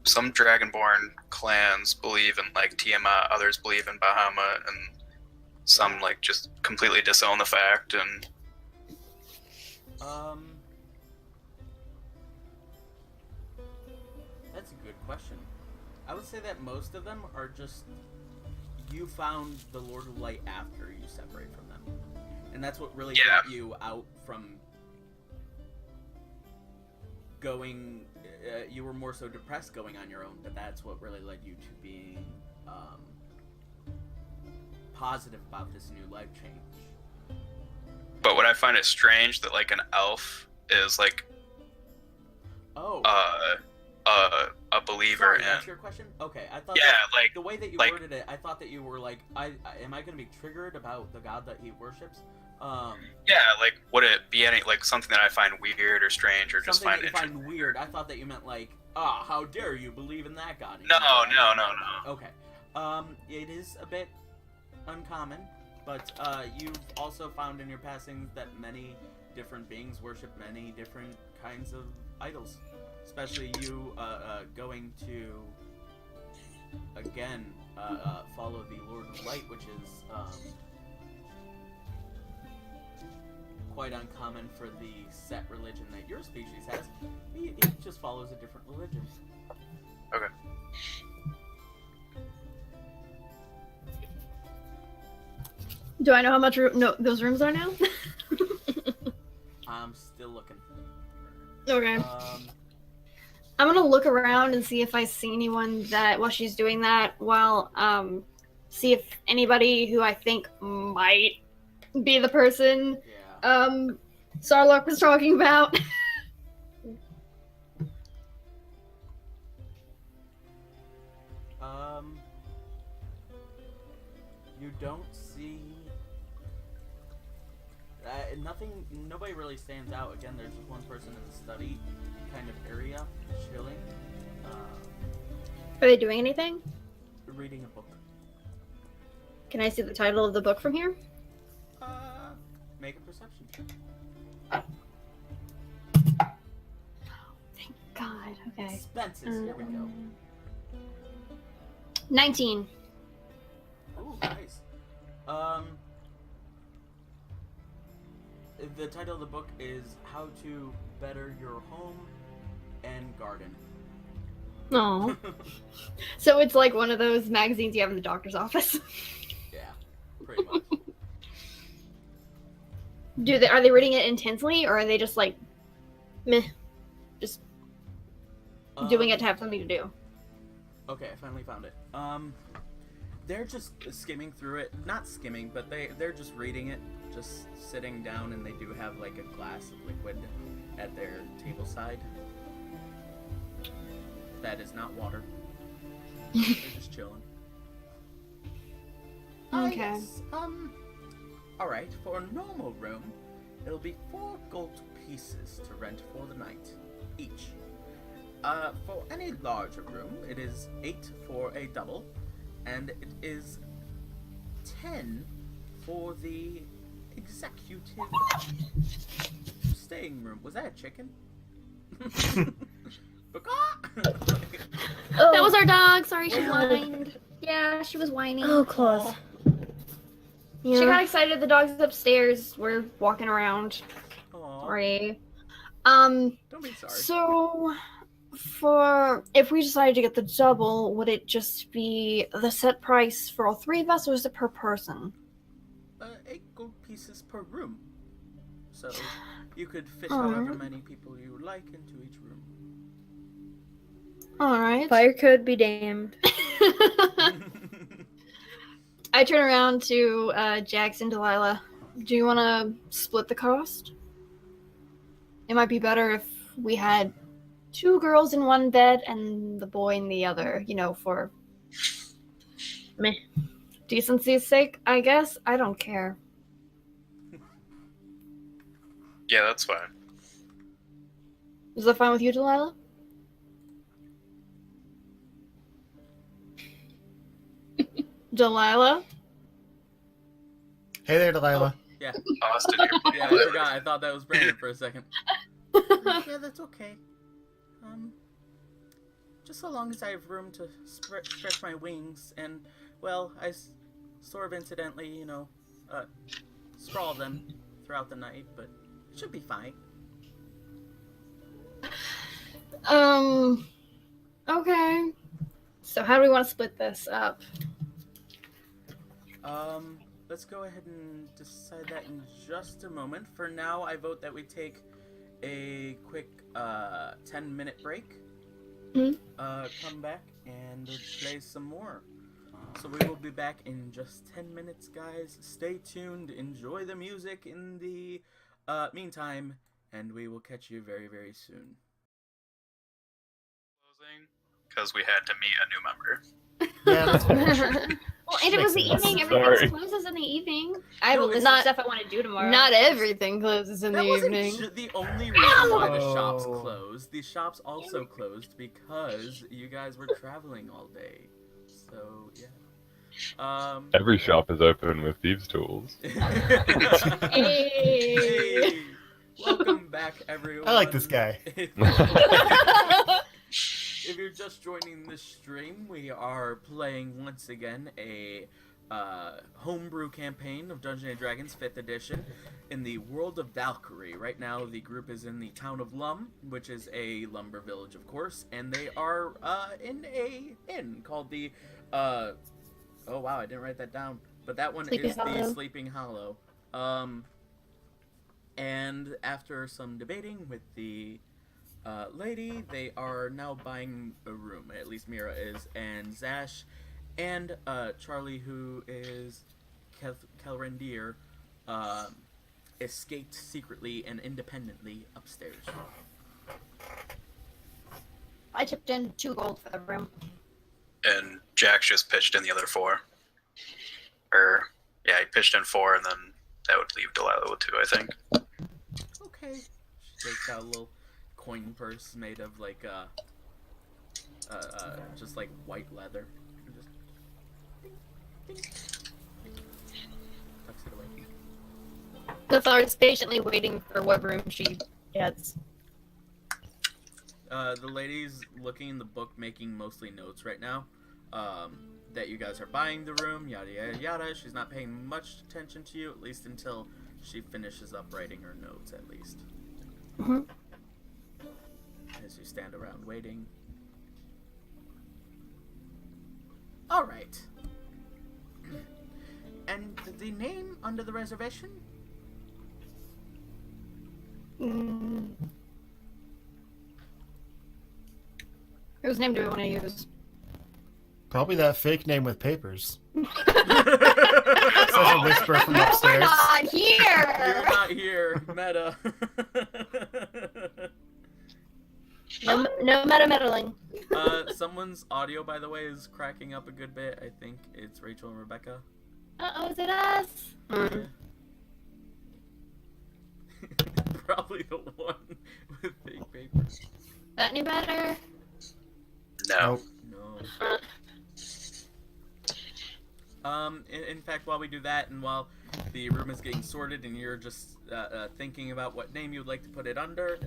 Dragonborn clans believe in Tiamat, others believe in Bahamut, and some just completely disown the fact. And That's a good question. I would say that most of them are just you found the Lord of Light after you separate from them, and that's what really Yeah. got you out from going. You were more so depressed going on your own, but that's what really led you to being positive about this new life change. but what I find it strange that an elf is Oh, a believer sorry, that's in. your question? Okay, I thought Yeah, that the way that you like- worded it, I thought that you were am I going to be triggered about the god that he worships? Yeah, would it be any something that I find weird or strange or just Something find that you interesting? find weird. I thought that you meant how dare you believe in that god? No. Okay. It is a bit uncommon, but you've also found in your passings that many different beings worship many different kinds of idols. Especially you going to again follow the Lord of Light, which is quite uncommon for the set religion that your species has. He just follows a different religion. Okay. Do I know how much those rooms are now? I'm still looking. Okay. I'm gonna look around and see if I see anyone while she's doing that, see if anybody who I think might be the person Yeah. Sarlocke was talking about. You don't see nobody really stands out. Again, there's just one person in the study kind of area, chilling, Are they doing anything? reading a book. Can I see the title of the book from here? Make a perception check. Thank God. Okay. Expenses, here we go. 19. Ooh, nice. The title of the book is How to Better Your Home and Garden. No. So it's like one of those magazines you have in the doctor's office. Yeah, pretty much. Are they reading it intensely, or are they just like, meh, just doing it to have something to do? Okay, I finally found it. They're just skimming through it. Not skimming, but they're just reading it, just sitting down, and they do have like a glass of liquid at their table side. That is not water. They're just chilling. Okay. Yes. Alright, for a normal room, it'll be 4 gold pieces to rent for the night, each. For any larger room, it is 8 for a double, and it is 10 for the executive staying room. Was that a chicken? That was our dog. Sorry, she whined. Yeah, she was whining. Oh, close. She got excited. The dog's upstairs. We're walking around. Aw, Sorry. don't be sorry. So, if we decided to get the double, would it just be the set price for all 3 of us, or is it per person? 8 gold pieces per room. So you could fit Alright. however many people you would like into each room. All right. Fire code be damned. I turn around to Jax and Delilah. Do you want to split the cost? It might be better if we had 2 girls in one bed and the boy in the other, for meh, decency's sake, I guess. I don't care. Yeah, that's fine. Is that fine with you, Delilah? Delilah? Hey there, Delilah. Yeah, Austin, you're yeah, I forgot. I thought that was Brandon for a second. Yeah, that's okay. Just so long as I have room to stretch my wings and, well, I sort of incidentally, sprawl them throughout the night, but it should be fine. Okay. So how do we want to split this up? Let's go ahead and decide that in just a moment. For now, I vote that we take a quick 10-minute break. Come back and play some more. So we will be back in just 10 minutes, guys. Stay tuned. Enjoy the music in the meantime, and we will catch you very, very soon. closing because we had to meet a new member. Yeah, that's fine. Well, and it was the Makes sense. evening. Sorry. Everything closes in the evening. I have a No, list it's of stuff I want to do tomorrow. Not everything closes in That the wasn't evening. the only reason why the shops Oh. closed. The shops also closed because you guys were traveling all day. So, yeah. Every shop is open with thieves' tools. Hey! Welcome back, everyone. I like this guy. If you're just joining the stream, we are playing once again a homebrew campaign of Dungeons & Dragons 5th edition in the world of Valkyrie. Right now, the group is in the town of Lumb, which is a lumber village, of course, and they are in a inn called the oh wow, I didn't write that down, but that one Sleeping is the Hollow. Sleeping Hollow. And after some debating with the lady, they are now buying a room. At least Mira is, and Zash and Charlie, who is Kelrendir, escaped secretly and independently upstairs. I tipped in 2 gold for the room. And Jack just pitched in the other 4. Or, yeah, he pitched in 4, and then that would leave Delilah with 2, I think. Okay. She takes out a little coin purse made of like just like white leather. And just ding, ding. Tucks it away. Nathar's patiently waiting for what room she gets. The lady's looking in the book, making mostly notes right now. that you guys are buying the room, yada yada yada. She's not paying much attention to you, at least until she finishes up writing her notes, at least. Mhm. As you stand around waiting. Alright. And the name under the reservation? Whose name do we want to use? Probably that fake name with papers. Says a whisper from upstairs. Not here. You're not here, meta. No meta meddling. Someone's audio, by the way, is cracking up a good bit. I think it's Rachel and Rebecca. Uh-oh, is it us? Probably the one with fake papers. That any better? No. Nope. No. In fact, while we do that, and while the room is getting sorted, and you're just thinking about what name you'd like to put it under,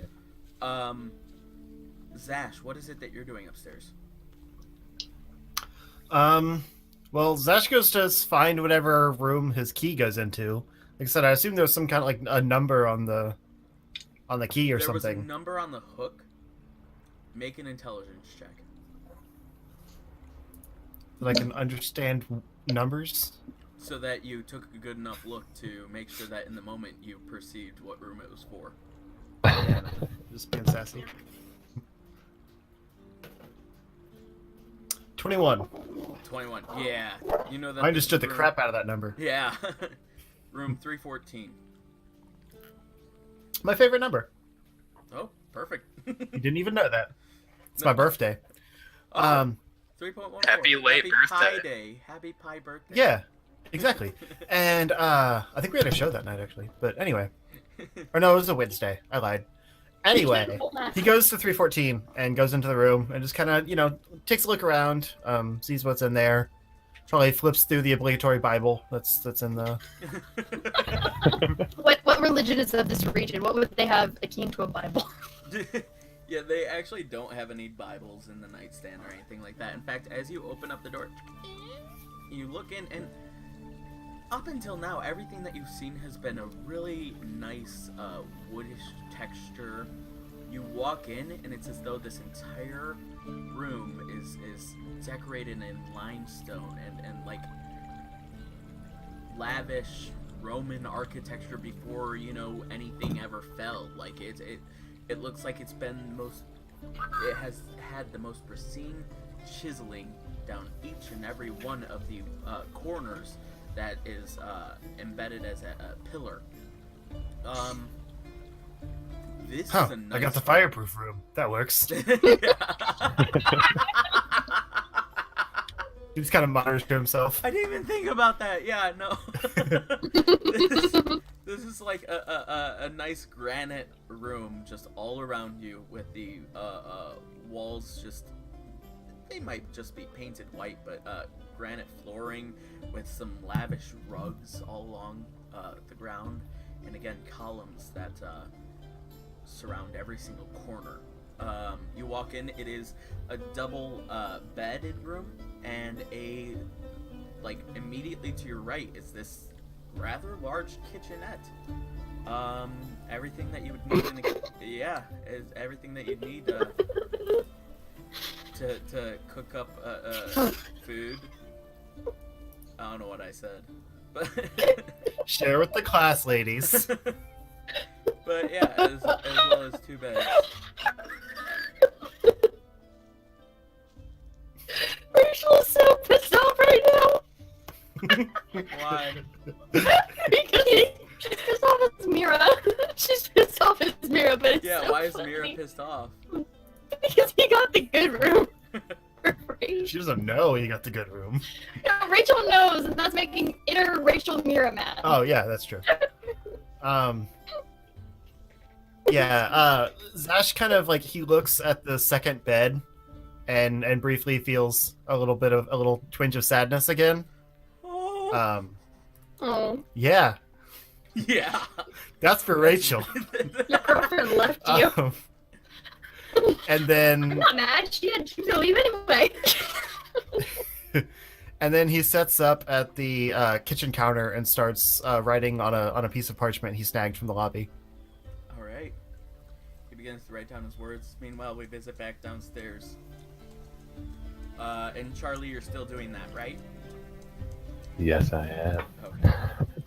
Zash, what is it that you're doing upstairs? Well, Zash goes to find whatever room his key goes into. Like I said, I assume there's some kind of like a number on the key or There was a something. number on the hook. Make an intelligence check. That I can understand numbers. So that you took a good enough look to make sure that in the moment you perceived what room it was for. Just being sassy. 21. 21. Yeah. You know that. I understood the room- crap out of that number. Yeah. Room 314. My favorite number. Oh, perfect. You didn't even know that. It's No. my birthday. Oh, 3.14. Happy late Pie birthday. Day. Happy Pie birthday. Yeah, exactly. And I think we had a show that night actually. But anyway, or no, it was a Wednesday. I lied. Anyway, he goes to 314 and goes into the room and just kind of, takes a look around, sees what's in there. Probably flips through the obligatory Bible that's in the. What religion is of this region? What would they have akin to a Bible? Yeah, they actually don't have any Bibles in the nightstand or anything like that. In fact, as you open up the door, you look in, and up until now, everything that you've seen has been a really nice woodish texture. You walk in, and it's as though this entire room is decorated in limestone and like lavish Roman architecture before anything ever fell. Like it looks like it has had the most pristine chiseling down each and every one of the corners that is embedded as a pillar. This is a nice I got the fireproof room. That works. He just kind of mutters to himself. I didn't even think about that. Yeah, no. This is like a nice granite room just all around you with the walls just... They might just be painted white, but granite flooring with some lavish rugs all along the ground. And again, columns that surround every single corner. You walk in, it is a double bedded room, and immediately to your right is this rather large kitchenette. Everything that you would need in is everything that you'd need to cook up food. I don't know what I said, but Share with the class, ladies. but yeah, as well as 2 beds. Rachel's so pissed off right now. Why? Because she's pissed off at Mira. She's pissed off at Mira, but it's Yeah, so why is funny. Mira pissed off? Because he got the good room. For free. She doesn't know he got the good room. No, Rachel knows, and that's making interracial Mira mad. Oh yeah, that's true. Zash kind of he looks at the second bed and briefly feels a little twinge of sadness again. Oh. Oh, Yeah, Yeah. that's for Rachel. your girlfriend left you. And then I'm not mad. She had to leave anyway. And then he sets up at the kitchen counter and starts writing on a piece of parchment he snagged from the lobby. All right. He begins to write down his words. Meanwhile, we visit back downstairs. And Charlie, you're still doing that, right? Yes, I am.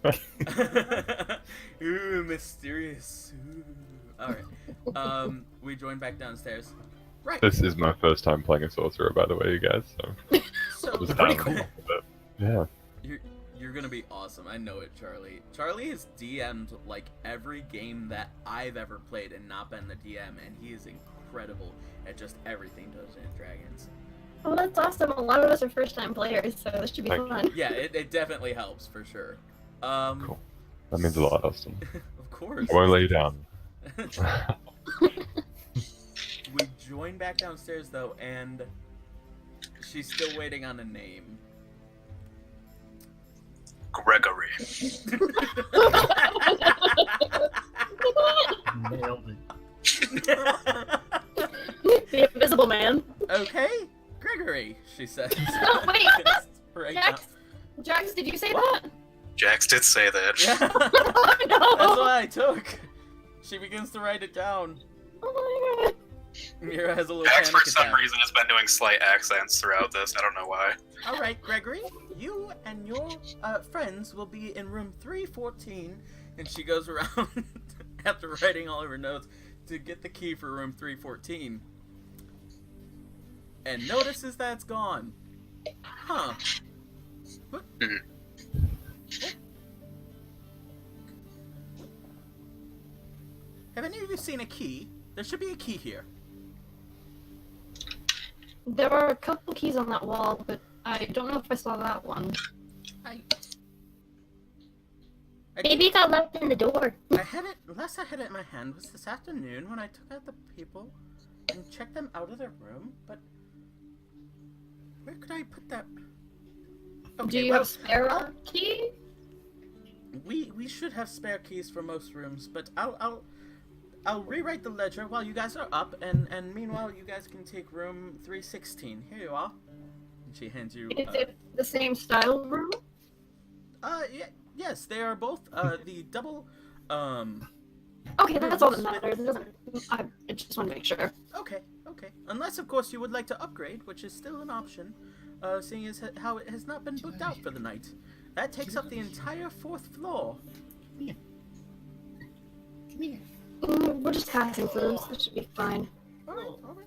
Okay. Ooh, mysterious. Ooh. All right. We join back downstairs. Right. This is my first time playing a sorcerer, by the way, you guys. So So just pretty having a cool. little bit. Yeah. you're gonna be awesome. I know it, Charlie. Charlie has DM'd like every game that I've ever played and not been the DM, and he is incredible at just everything Dungeons and Dragons. Oh, that's awesome. A lot of us are first-time players, so this should be Thank fun. Yeah, it definitely helps for sure. Cool. That means a lot, Austin. Of course. I won't let you down. We join back downstairs though, and she's still waiting on a name. Gregory. Nailed it. The Invisible Man. Okay, Gregory, she says. Oh, wait. Right Jax, Jax, did you say that? Jax did say that. Yeah. Oh, no. That's what I took. She begins to write it down. Oh my god. Mira has a little Jax, panic for some attack. reason, has been doing slight accents throughout this. I don't know why. All right, Gregory, you and your friends will be in room 314, and she goes around after writing all of her notes to get the key for room 314, and notices that it's gone. Huh? What? Mhm. Have any of you seen a key? There should be a key here. There were a couple keys on that wall, but I don't know if I saw that one. I Maybe it got left in the door. had it. Last I had it in my hand was this afternoon when I took out the people and checked them out of their room. But where could I put that? Okay, Do you well, have a spare key? we should have spare keys for most rooms, but I'll rewrite the ledger while you guys are up, and meanwhile you guys can take room 316. Here you are. And she hands you. Is it the same style room? Yeah, yes, they are both the double. Okay, that's all that matters. It doesn't. I just want to make sure. Okay. Unless, of course, you would like to upgrade, which is still an option, seeing as how it has not been booked out for the night. That takes up the entire 4th floor. We're just passing through, so it should be fine. All right.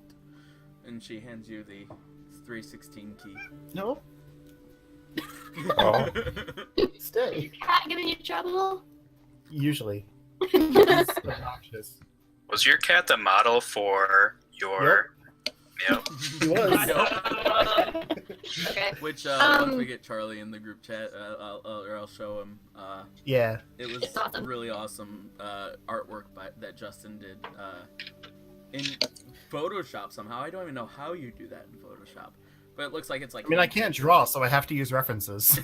And she hands you the 316 key. No, Oh, stay. Cat giving you trouble? Usually. It's obnoxious. Was your cat the model for your? Yep. He was. Okay. Which once we get Charlie in the group chat, I'll show him. Yeah. It was It's awesome. really awesome artwork that Justin did in Photoshop somehow. I don't even know how you do that in Photoshop, but it looks like it's like. I mean, I can't draw, so I have to use references.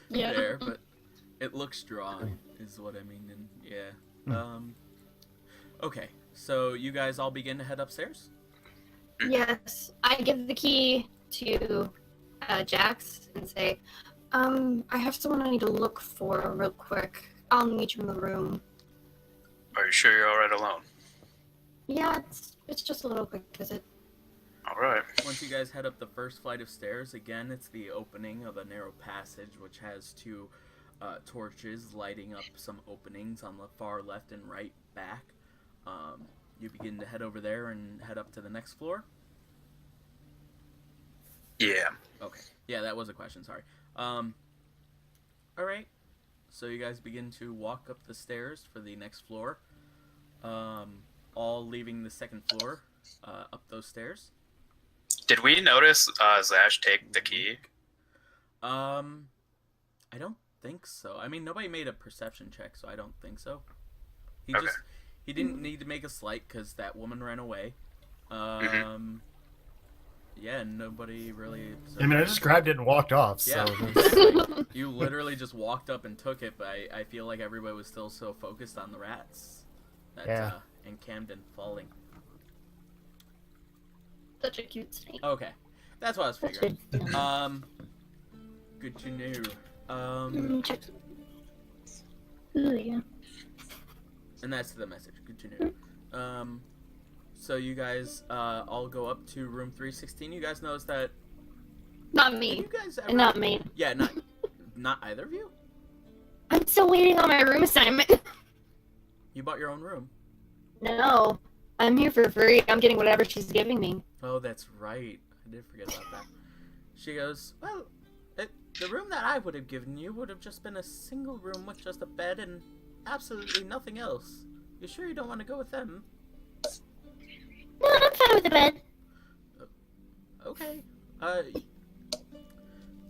Yeah. There, but it looks drawn, is what I mean. And yeah. Okay, so you guys all begin to head upstairs. Yes. I give the key to Jax and say, I have someone I need to look for real quick. I'll meet you in the room. Are you sure you're all right alone? Yeah, it's just a little quick visit. All right. Once you guys head up the first flight of stairs, again, it's the opening of a narrow passage which has two torches lighting up some openings on the far left and right back. You begin to head over there and head up to the next floor. Yeah. Okay. Yeah, that was a question. Sorry. All right. So you guys begin to walk up the stairs for the next floor. All leaving the second floor up those stairs. Did we notice Zash take the key? I don't think so. I mean, nobody made a perception check, so I don't think so. Okay. He didn't need to make a sleight because that woman ran away. Yeah, nobody really. I mean, I just grabbed it and walked off. So Yeah. there's- You literally just walked up and took it, but I feel like everybody was still so focused on the rats. That, Yeah. And Camden falling. Such a cute snake. Okay, that's what I was figuring. Good to know. Check. Ooh, yeah. And that's the message. Good to know. So you guys all go up to room 316. You guys notice that. Not Have me. you guys ever... And not me. Yeah, not either of you. I'm still waiting on my room assignment. You bought your own room. No. I'm here for free. I'm getting whatever she's giving me. Oh, that's right. I did forget about that. She goes, well, the room that I would have given you would have just been a single room with just a bed and absolutely nothing else. You sure you don't want to go with them? No, I'm fine with the bed. Okay.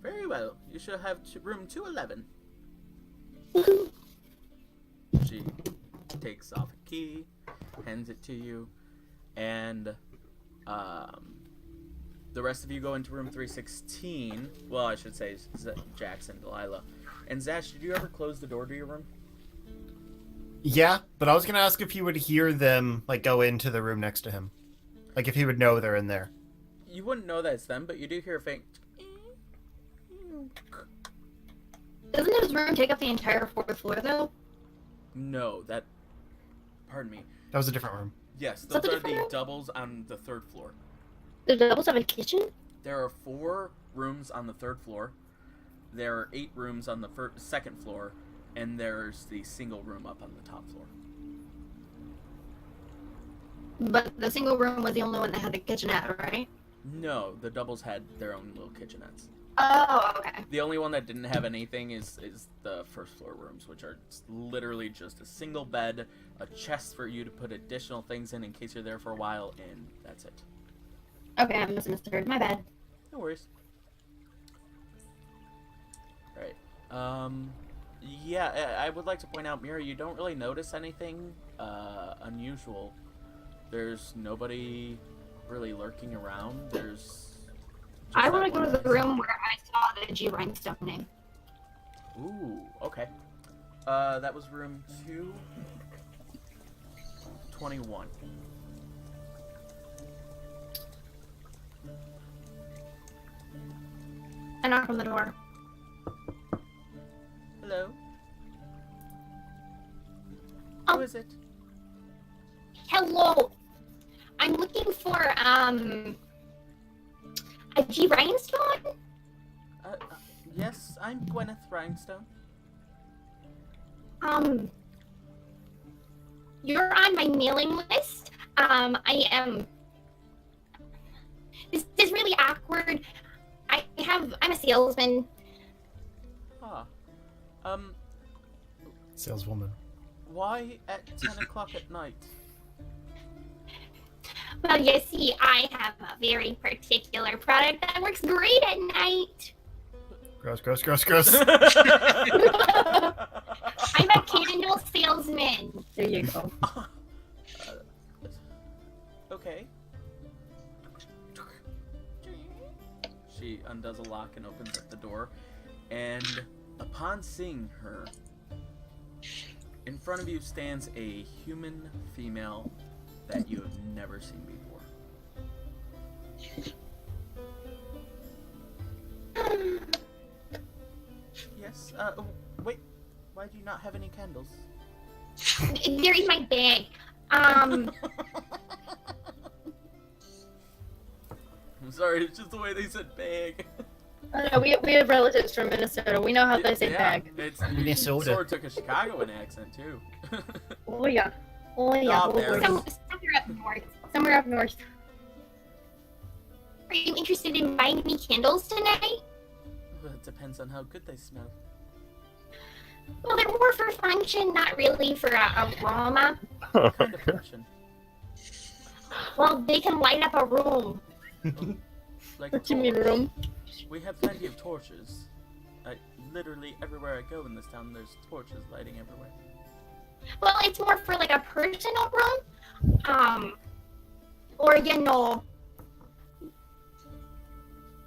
Very well. You shall have room 211. She takes off a key, hands it to you, and the rest of you go into room 316. Well, I should say Jackson, Delilah. And Zash, did you ever close the door to your room? Yeah, but I was gonna ask if he would hear them like go into the room next to him, like if he would know they're in there. You wouldn't know that it's them, but you do hear a faint. Doesn't his room take up the entire 4th floor, though? No, that. Pardon me. That was a different room. Yes, that those the are the different room? doubles on the 3rd floor. The doubles have a kitchen? There are 4 rooms on the 3rd floor. There are 8 rooms on the 2nd floor, and there's the single room up on the top floor. But the single room was the only one that had the kitchenette, right? No, the doubles had their own little kitchenettes. Oh, okay. The only one that didn't have anything is the 1st floor rooms, which are literally just a single bed, a chest for you to put additional things in case you're there for a while, and that's it. Okay, I must have misheard. My bad. No worries. Right. Yeah, I would like to point out, Mira, you don't really notice anything unusual. There's nobody really lurking around. There's. I want to go to the room where I saw the G rhinestone name. Ooh, okay. That was room 221. I knock on the door. Hello? Oh. Who is it? Hello. I'm looking for a G rhinestone. Yes, I'm Gwyneth Rhinestone. You're on my mailing list. I am. This is really awkward. I'm a salesman. Ah. Saleswoman. Why at 10 o'clock at night? Well, you see, I have a very particular product that works great at night. Gross, gross, gross, gross. I'm a candle salesman. There you go. Okay. She undoes a lock and opens up the door, and upon seeing her, in front of you stands a human female that you have never seen before. Yes, wait, why do you not have any candles? They're in my bag. I'm sorry, it's just the way they said bag. I know, we have relatives from Minnesota. We know how they say Yeah, bag. It's, Minnesota. Sort of took a Chicagoan accent, too. Oh, yeah. Oh, yeah. Stop Oh, there. yeah. Somewhere up north. Somewhere up north. Are you interested in buying me candles tonight? Well, it depends on how good they smell. Well, they're more for function, not really for aroma. What kind of function? Well, they can light up a room. Like What do you mean, torch. room? We have plenty of torches. Literally everywhere I go in this town, there's torches lighting everywhere. Well, it's more for like a personal room. Or you know,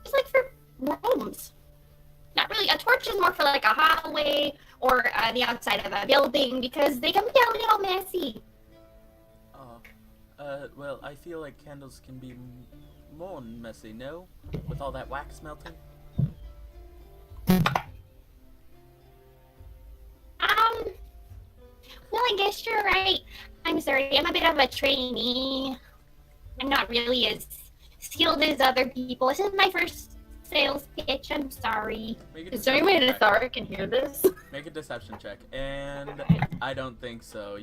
it's like for rooms. Not really. A torch is more for like a hallway or the outside of a building because they can be a little messy. Well, I feel like candles can be more messy, no? With all that wax melting? yes, you're right. I'm sorry, I'm a bit of a trainee. I'm not really as skilled as other people. This is my first sales pitch. I'm sorry. Make a Is there any way deception check. Nathara can hear this? Make a deception check. And I don't think so.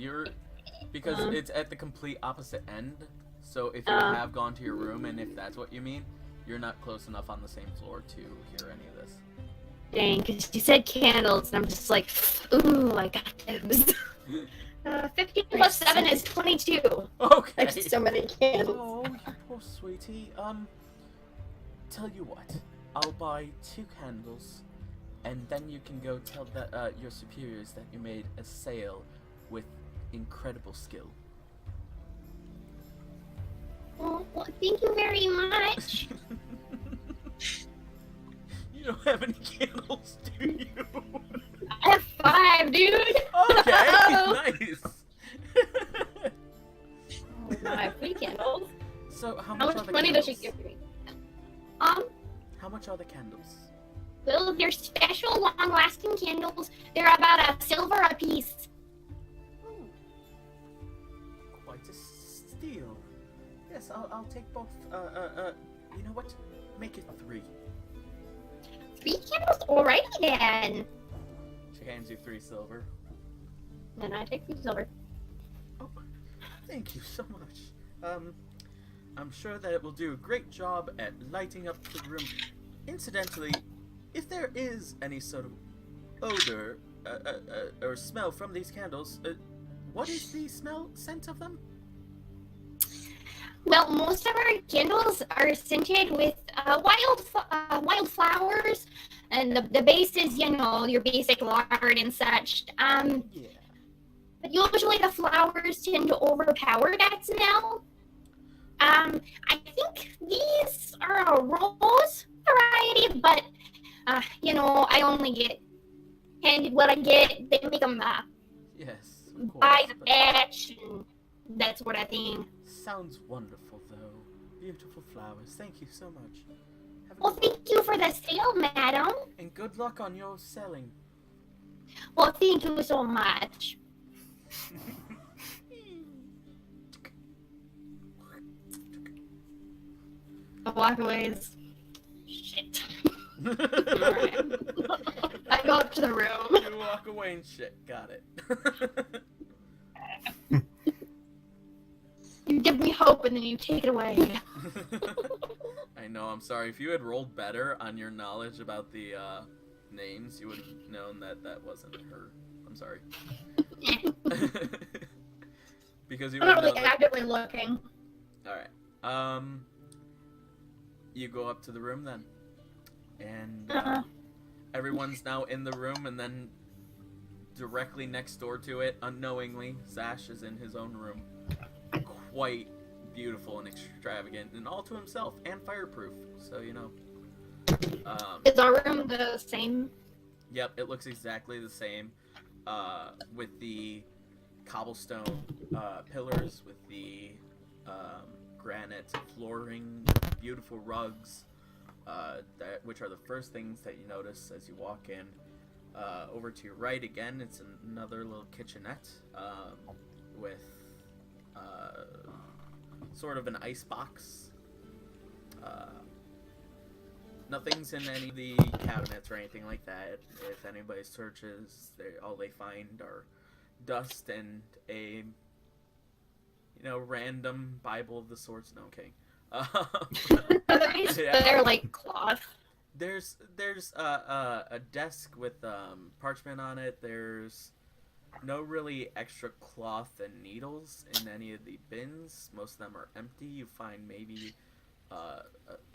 Because it's at the complete opposite end. So if you have gone to your room, and if that's what you mean, you're not close enough on the same floor to hear any of this. Dang, because you said candles, and I'm just like, ooh, I got those. 15 plus 7 is 22. Okay. There's so many candles. Oh, you poor sweetie. Tell you what, I'll buy 2 candles, and then you can go tell your superiors that you made a sale with incredible skill. Well, thank you very much. You don't have any candles, do you? I have 5, dude. Okay, nice. I have 3 candles. So how How much are much the money candles? does she give me? How much are the candles? Well, they're special long-lasting candles. They're about a silver apiece. Quite a steal. Yes, I'll take both. You know what? Make it 3. 3 candles? Alrighty then. She hands you 3 silver. And I take 3 silver. Oh, thank you so much. I'm sure that it will do a great job at lighting up the room. Incidentally, if there is any sort of odor or smell from these candles, what is the scent of them? Well, most of our candles are scented with wild flowers, and the base is, you know, your basic lard and such. Yeah. But usually the flowers tend to overpower that smell. I think these are a rose variety, but you know, I only get handed what I get. They make them Yes, of course. by the but- batch, and that sort of thing. Sounds wonderful, though. Beautiful flowers. Thank you so much. Have a Well, good one. thank you for the sale, madam. And good luck on your selling. Well, thank you so much. The walkaways. Shit. I go up to the room. You walk away and shit. Got it. You give me hope and then you take it away. I know, I'm sorry. If you had rolled better on your knowledge about the names, you would have known that that wasn't her. I'm sorry. Because you I'm would not know really that... actively looking. Alright. You go up to the room then. And everyone's now in the room, and then directly next door to it, unknowingly, Zash is in his own room. Quite beautiful and extravagant, and all to himself, and fireproof. So, you know. Is our room the same? Yep, it looks exactly the same. With the cobblestone pillars, with the granite flooring, beautiful rugs, which are the first things that you notice as you walk in. Over to your right again, it's another little kitchenette with sort of an ice box. Nothing's in any of the cabinets or anything like that. If anybody searches, all they find are dust and a, random Bible of the sorts. No, I'm kidding. Yeah. They're like cloth. There's a desk with parchment on it. There's no really extra cloth and needles in any of the bins. Most of them are empty. You find maybe a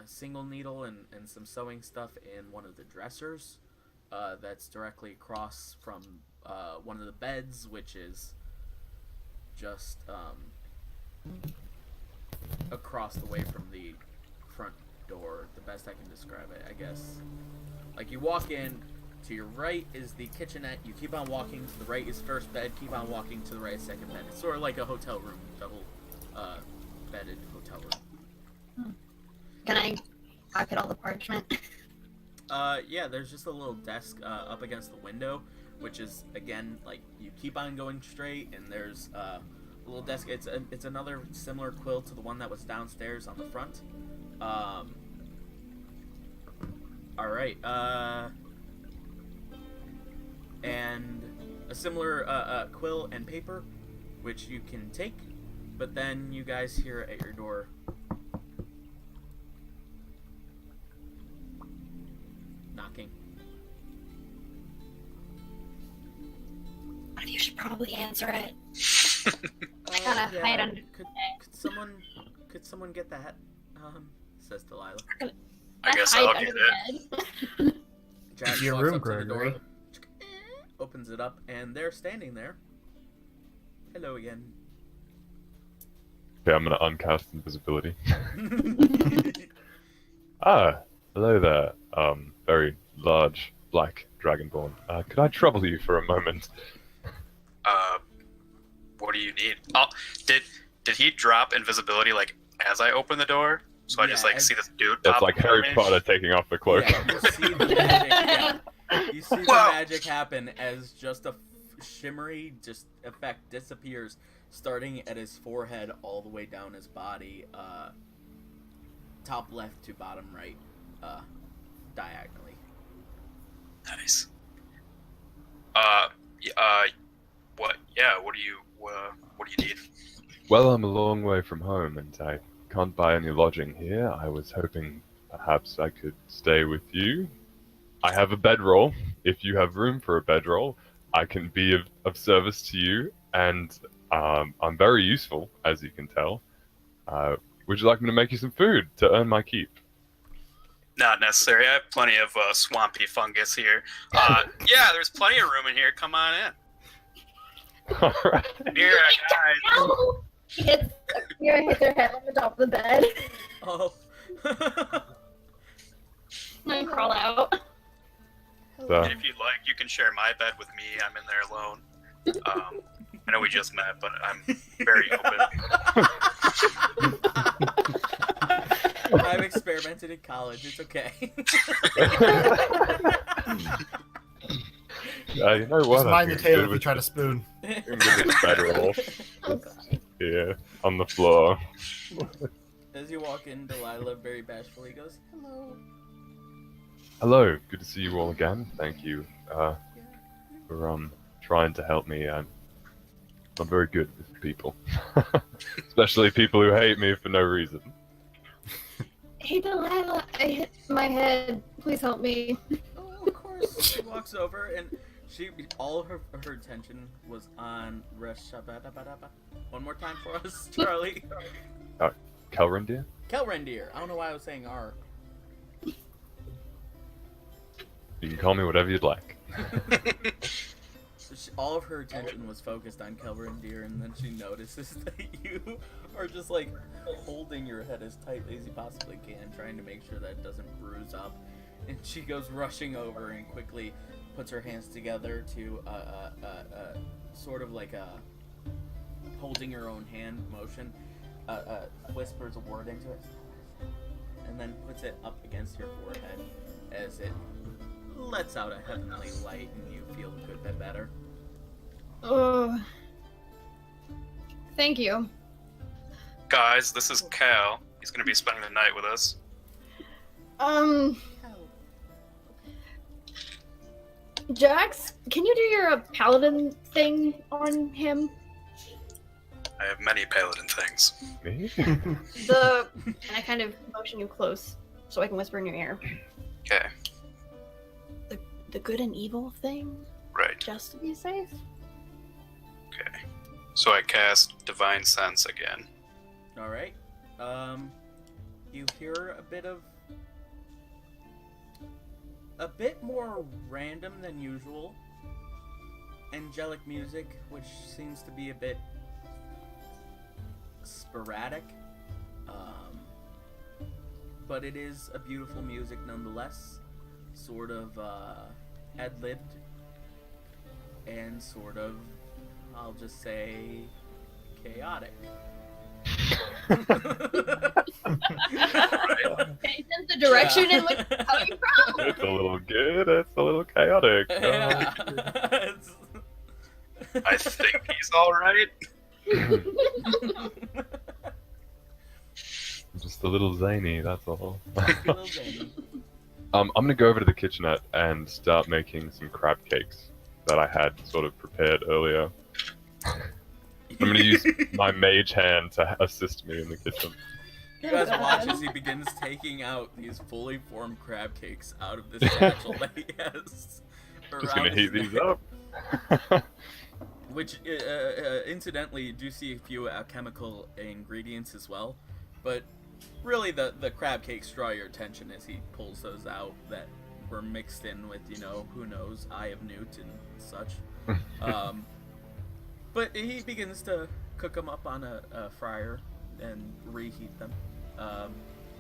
single needle and some sewing stuff in one of the dressers that's directly across from one of the beds, which is just across the way from the front door. The best I can describe it, I guess. Like, you walk in, to your right is the kitchenette, you keep on walking, to the right is first bed, keep on walking, to the right is second bed. It's sort of like a hotel room, double bedded hotel room. Can I pocket all the parchment? Yeah, there's just a little desk up against the window which is again like you keep on going straight, and there's a little desk. It's another similar quill to the one that was downstairs on the front. All right, and a similar quill and paper, which you can take, but then you guys hear at your door. Knocking. You should probably answer it. Kinda hide under could someone get that? Says Delilah. I guess I'll get it. Jack Your walks room, up to the door, Gregory. opens it up, and they're standing there. Hello again. Okay, I'm gonna uncast invisibility. Ah, hello there. Very large black dragonborn. Could I trouble you for a moment? What do you need? Oh, did he drop invisibility like as I open the door? So I just like see this dude That's pop like up Harry on me? Potter taking off the cloak. Yeah, you see the magic. You see the Whoa. magic happen as just a shimmery effect disappears, starting at his forehead all the way down his body, top left to bottom right, diagonally. Nice. What? Yeah. What do you need? Well, I'm a long way from home, and I can't buy any lodging here. I was hoping perhaps I could stay with you. I have a bedroll. If you have room for a bedroll, I can be of service to you, and I'm very useful, as you can tell. Would you like me to make you some food to earn my keep? Not necessary. I have plenty of swampy fungus here. Yeah, there's plenty of room in here. Come on in. All right. Here, guys. No! Hits their head on the top of the bed. Oh. I crawl out. So, And if you'd like, you can share my bed with me. I'm in there alone. I know we just met, but I'm very open. I've experimented in college. It's okay. you know what? Just I mind the can tail do if you with try to spoon. this bedroll. Here, on the floor. As you walk in, Delilah very bashfully goes, "Hello." Hello, good to see you all again. Thank you for trying to help me. I'm very good with people, especially people who hate me for no reason. Hey Delilah, I hit my head. Please help me. Oh, of course. She walks over and all her attention was on Reshabadabadaba. One more time for us, Charlie. Kelrendir? Kelrendir. I don't know why I was saying R. You can call me whatever you'd like. All of her attention was focused on Kelrendir, and then she notices that you are just like holding your head as tightly as you possibly can, trying to make sure that it doesn't bruise up. And she goes rushing over and quickly puts her hands together to sort of like a holding your own hand motion, whispers a word into it, and then puts it up against your forehead as it lets out a heavenly light, and you feel a good bit better. Oh. Thank you. Guys, this is Cal. He's going to be spending the night with us. Jax, can you do your paladin thing on him? I have many paladin things. Me? And I kind of motion you close so I can whisper in your ear. Okay, The good and evil thing, right. just to be safe. Okay. So I cast Divine Sense again. All right. You hear a bit more random than usual angelic music, which seems to be a bit sporadic. But it is a beautiful music nonetheless. Sort of ad-libbed and sort of, I'll just say, chaotic. Sense the direction in which it's coming from. It's a little good. It's a little chaotic. Yeah. I think he's all right. Just a little zany. That's all. Little zany. I'm gonna go over to the kitchenette and start making some crab cakes that I had sort of prepared earlier. I'm gonna use my mage hand to assist me in the kitchen. You guys watch as he begins taking out these fully formed crab cakes out of this satchel that he has. Just gonna around heat his these neck. up. Which, incidentally, you do see a few alchemical ingredients as well. But really, the crab cakes draw your attention as he pulls those out that were mixed in with, who knows, Eye of Newt and such. But he begins to cook them up on a fryer and reheat them.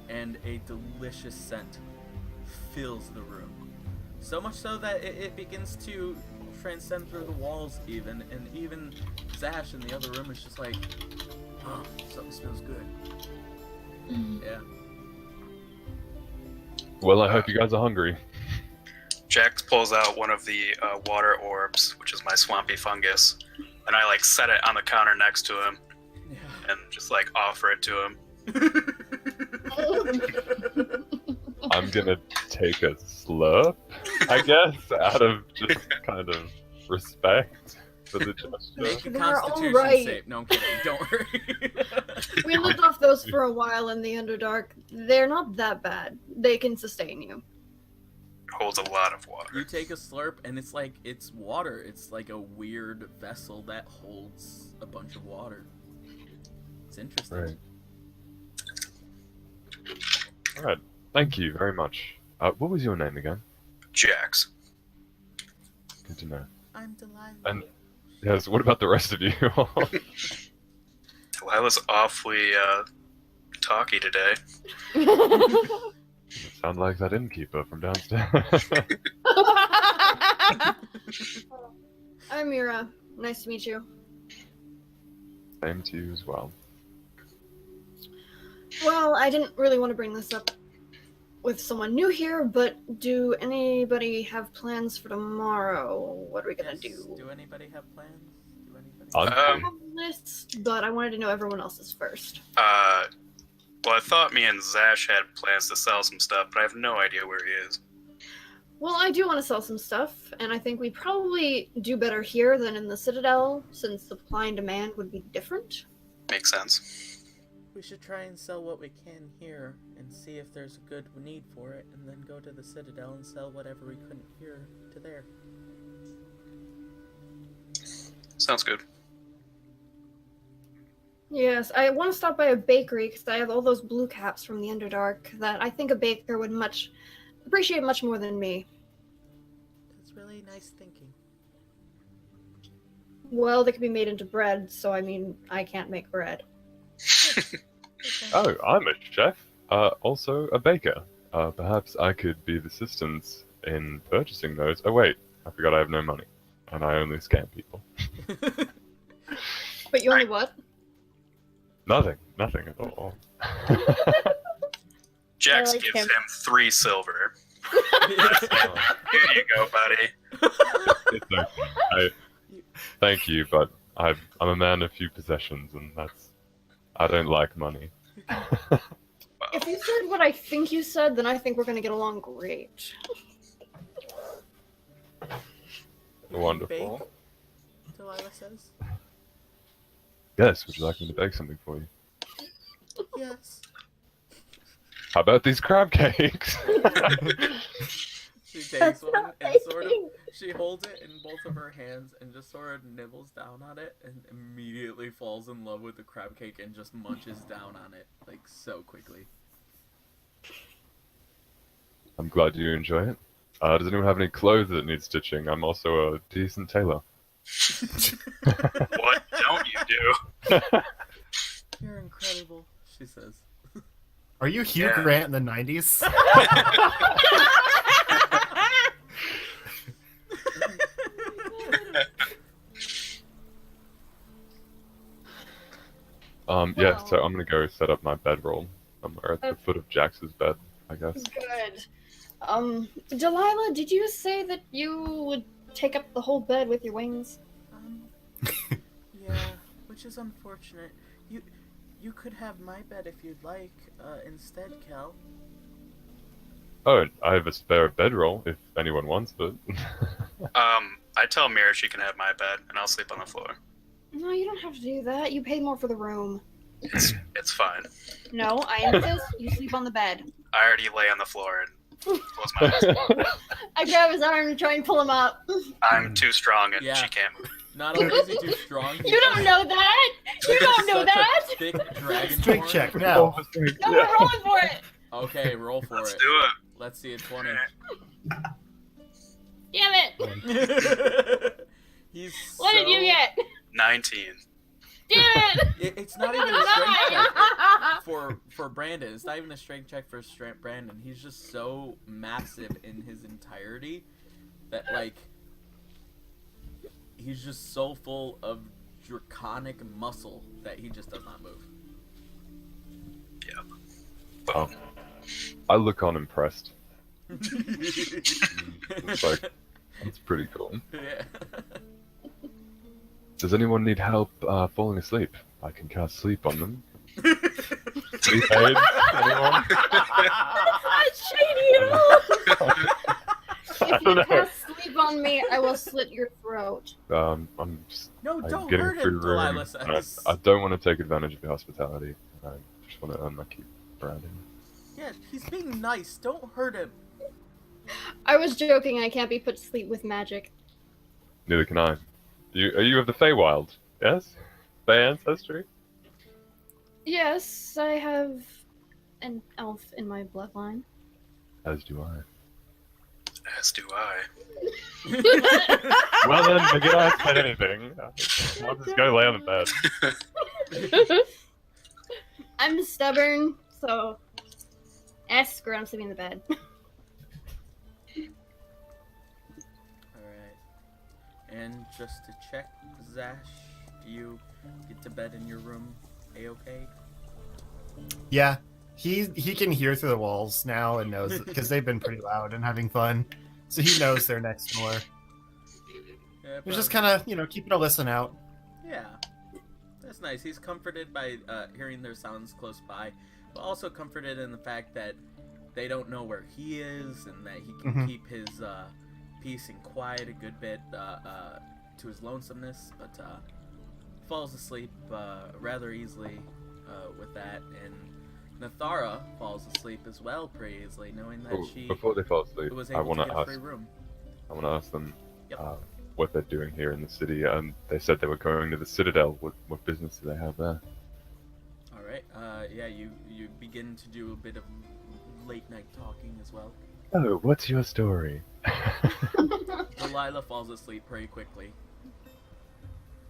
And a delicious scent fills the room. So much so that it begins to transcend through the walls even, and even Zash in the other room is just like, oh, something smells good. Yeah. Well, I hope you guys are hungry. Jax pulls out one of the water orbs, which is my swampy fungus, and I set it on the counter next to him, and just offer it to him. I'm gonna take a slurp, I guess, out of just kind of respect for the gesture. Make a They're constitution alright. save. No, I'm kidding. Don't worry. We lived off those for a while in the Underdark. They're not that bad. They can sustain you. Holds a lot of water. You take a slurp, and it's water. It's like a weird vessel that holds a bunch of water. It's interesting. Right. Alright, thank you very much. What was your name again? Jax. Good to know. I'm delighted. And yes, what about the rest of you? Delilah's awfully talky today. Sound like that innkeeper from downstairs. I'm Mira. Nice to meet you. Same to you as well. Well, I didn't really want to bring this up with someone new here, but do anybody have plans for tomorrow? What are we gonna Yes. do? Do anybody have plans? Do anybody? I'm I free. have a list, but I wanted to know everyone else's first. Well, I thought me and Zash had plans to sell some stuff, but I have no idea where he is. Well, I do want to sell some stuff, and I think we probably do better here than in the Citadel, since supply and demand would be different. Makes sense. We should try and sell what we can here and see if there's a good need for it, and then go to the Citadel and sell whatever we couldn't here to there. Sounds good. Yes, I want to stop by a bakery because I have all those blue caps from the Underdark that I think a baker would appreciate much more than me. That's really nice thinking. Well, they can be made into bread, so I can't make bread. Oh, I'm a chef. Also a baker. Perhaps I could be of assistance in purchasing those. Oh wait, I forgot I have no money. And I only scam people. But you only what? Nothing at all. Jax I like gives him. him 3 silver. Here you go, buddy. It's okay. Thank you, but I'm a man of few possessions, and I don't like money. If you said what I think you said, then I think we're gonna get along great. Wonderful. Bake, Delilah says. Yes, would you like me to bake something for you? Yes. How about these crab cakes? She takes That's one not and sort of, baking. she holds it in both of her hands and just sort of nibbles down on it and immediately falls in love with the crab cake and just munches down on it so quickly. I'm glad you enjoy it. Does anyone have any clothes that need stitching? I'm also a decent tailor. What don't you do? You're incredible, she says. Are you Hugh Yeah. Grant in the 90s? Yeah, so Well. I'm gonna go set up my bedroll. We're at the foot of Jax's bed, I guess. Good. Delilah, did you say that you would take up the whole bed with your wings? Yeah, which is unfortunate. You could have my bed if you'd like, instead, Kel. Oh, I have a spare bedroll if anyone wants it. I tell Mira she can have my bed, and I'll sleep on the floor. No, you don't have to do that. You paid more for the room. It's fine. No, I insist you sleep on the bed. I already lay on the floor and close my eyes. I grab his arm to try and pull him up. I'm too strong, and Yeah. she can't move. Not only is he too strong, You don't know that! You don't know such a that! thick dragon Strength horn. check now. No, we're rolling for it! Okay, roll for Let's it. do it. Let's see a 20. Damn it! He's What did you get? 19. Damn it! It's not even a strength check for Brandon. It's not even a strength check for Brandon. He's just so massive in his entirety that, like, he's just so full of draconic muscle that he just does not move. Oh, I look unimpressed. It's like, that's pretty cool. Yeah. Does anyone need help falling asleep? I can cast sleep on them. Sleep aid? Anyone? Shady at all! I If don't you know. cast sleep on me, I will slit your throat. I'm No, I'm don't getting hurt free him, room. Delilah I says. don't want to take advantage of your hospitality. I just want to earn my keep around him. Yeah, he's being nice. Don't hurt him. I was joking, I can't be put to sleep with magic. Neither can I. Are you of the Feywild? Yes? Fey ancestry? Yes, I have an elf in my bloodline. As do I. As do I. Well then, forget I said anything. I'll just go lay on the bed. I'm stubborn, so screw it, I'm sleeping in the bed. Alright. And just to check, Zash, do you get to bed in your room A-okay? Yeah, he can hear through the walls now and knows because they've been pretty loud and having fun, so he knows they're next door. Yeah, He's just kind of keeping a listen out. Yeah. That's nice. He's comforted by hearing their sounds close by, but also comforted in the fact that they don't know where he is and that he can keep his peace and quiet a good bit to his lonesomeness, but falls asleep rather easily with that. And Nathara falls asleep as well pretty easily, knowing that she Before they fall asleep, was I able want to to get a ask. free room. I want to ask them Yep. what they're doing here in the city. They said they were going to the Citadel. What business do they have there? Alright, yeah, you begin to do a bit of late night talking as well. Oh, what's your story? Delilah falls asleep pretty quickly.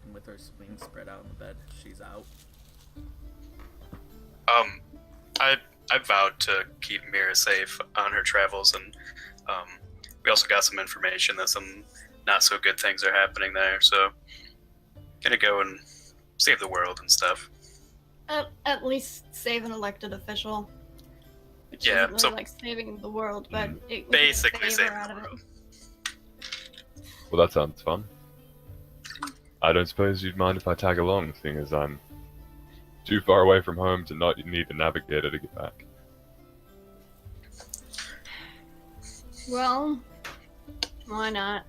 And with her wings spread out on the bed, she's out. I vowed to keep Mira safe on her travels, and we also got some information that some not so good things are happening there. So, gonna go and save the world and stuff. At least save an elected official. Which Yeah, isn't really so- like saving the world, but it Basically would saving out the of world. Well, that sounds fun. I don't suppose you'd mind if I tag along, seeing as I'm too far away from home to not need a navigator to get back. Well, why not?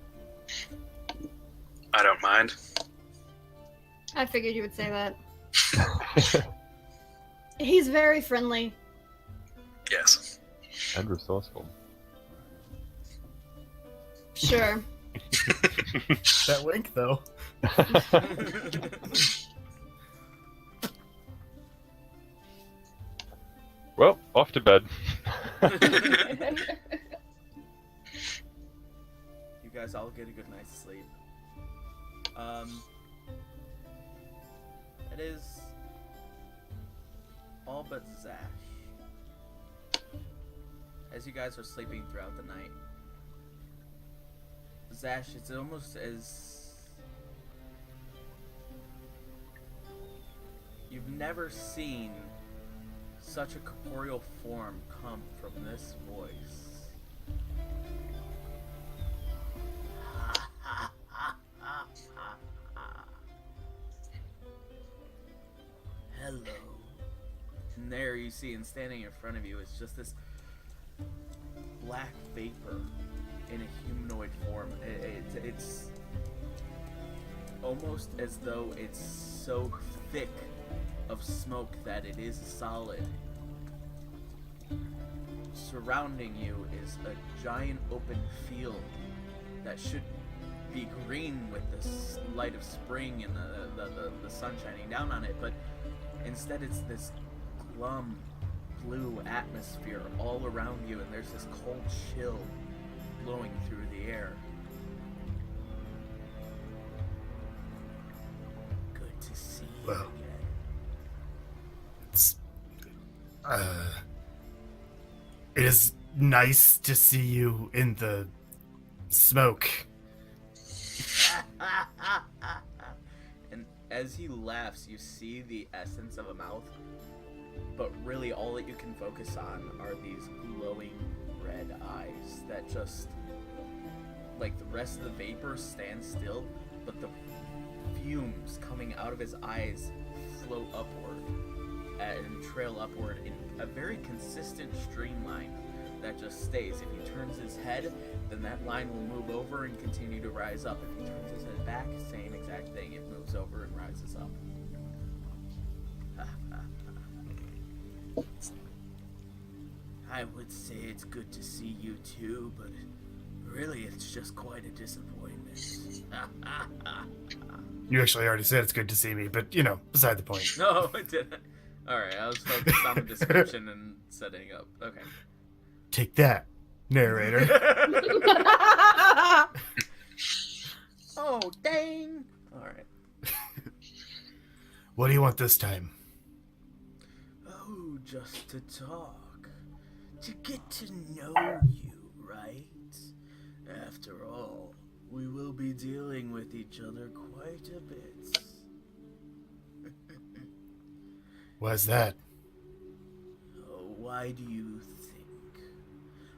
I don't mind. I figured you would say that. He's very friendly. Yes. And resourceful. Sure. That wink, though. Well, off to bed. You guys all get a good night's sleep. It is all but Zash. As you guys are sleeping throughout the night, Zash, it's almost as you've never seen such a corporeal form come from this voice. Hello. And there you see, and standing in front of you is just this black vapor in a humanoid form. It's almost as though it's so thick of smoke that it is solid. Surrounding you is a giant open field that should be green with the light of spring and the sun shining down on it, but instead it's this glum blue atmosphere all around you, and there's this cold chill blowing through the air. Good to see you again. It is nice to see you in the smoke. And as he laughs, you see the essence of a mouth, but really all that you can focus on are these glowing red eyes that just, like the rest of the vapor, stand still, but the fumes coming out of his eyes float upward and trail upward in a very consistent streamline that just stays. If he turns his head, then that line will move over and continue to rise up. If he turns his head back, same exact thing. It moves over and rises up. I would say it's good to see you too, but really it's just quite a disappointment. You actually already said it's good to see me, but, beside the point. No, it didn't. Alright, I was focused on the description and setting up. Okay. Take that, narrator. Oh, dang! Alright. What do you want this time? Oh, just to talk. To get to know you, right? After all, we will be dealing with each other quite a bit. Why's that? Oh, why do you think?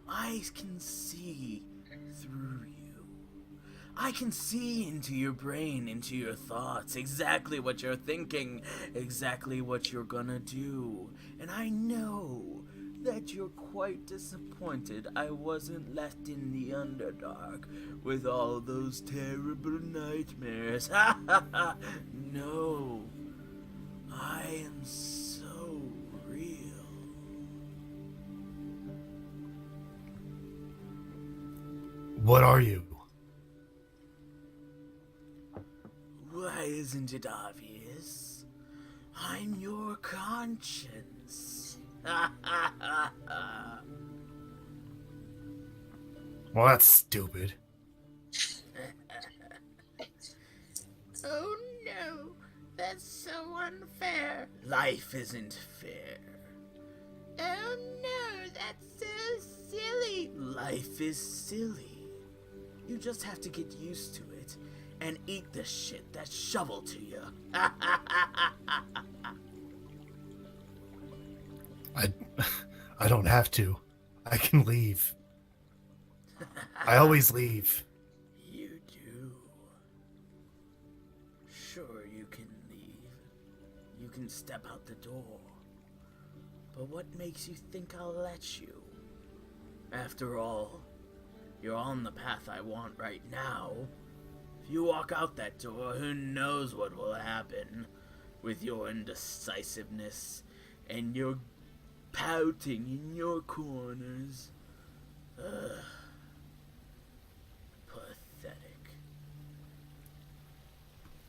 I can see through you. I can see into your brain, into your thoughts, exactly what you're thinking, exactly what you're gonna do. And I know that you're quite disappointed I wasn't left in the Underdark with all those terrible nightmares. Ha ha ha! No. I am so real. What are you? Why isn't it obvious? I'm your conscience. Well, that's stupid. Oh no, that's so unfair. Life isn't fair. Oh no, that's so silly. Life is silly. You just have to get used to it and eat the shit that's shoveled to you. I don't have to. I can leave. I always leave. You do. Sure, you can leave. You can step out the door. But what makes you think I'll let you? After all, you're on the path I want right now. If you walk out that door, who knows what will happen with your indecisiveness and your pouting in your corners. Pathetic.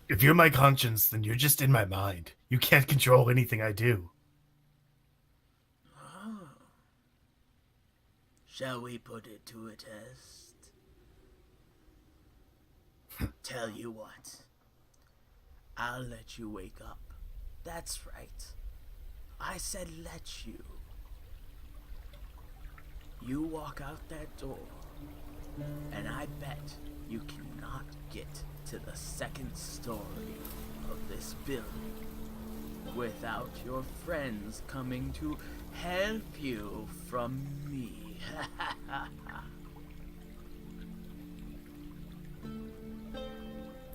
If you're my conscience, then you're just in my mind. You can't control anything I do. Oh. Shall we put it to a test? Tell you what. I'll let you wake up. That's right. I said let you. You walk out that door, and I bet you cannot get to the second story of this building without your friends coming to help you from me.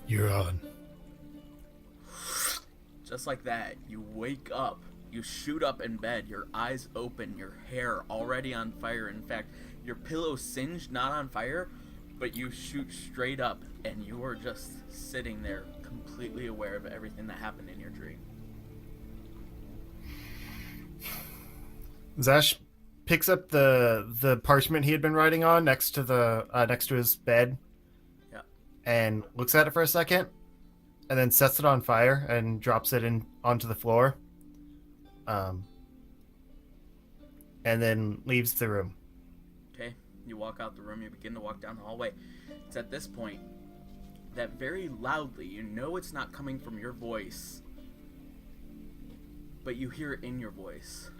You're on. Just like that, you wake up, you shoot up in bed, your eyes open, your hair already on fire. In fact, your pillow singed, not on fire, but you shoot straight up, and you are just sitting there, completely aware of everything that happened in your dream. Zash picks up the parchment he had been writing on next to his bed. Yeah. And looks at it for a second, and then sets it on fire and drops it onto the floor. And then leaves the room. Okay, you walk out the room, you begin to walk down the hallway. It's at this point that very loudly, you know it's not coming from your voice, but you hear it in your voice.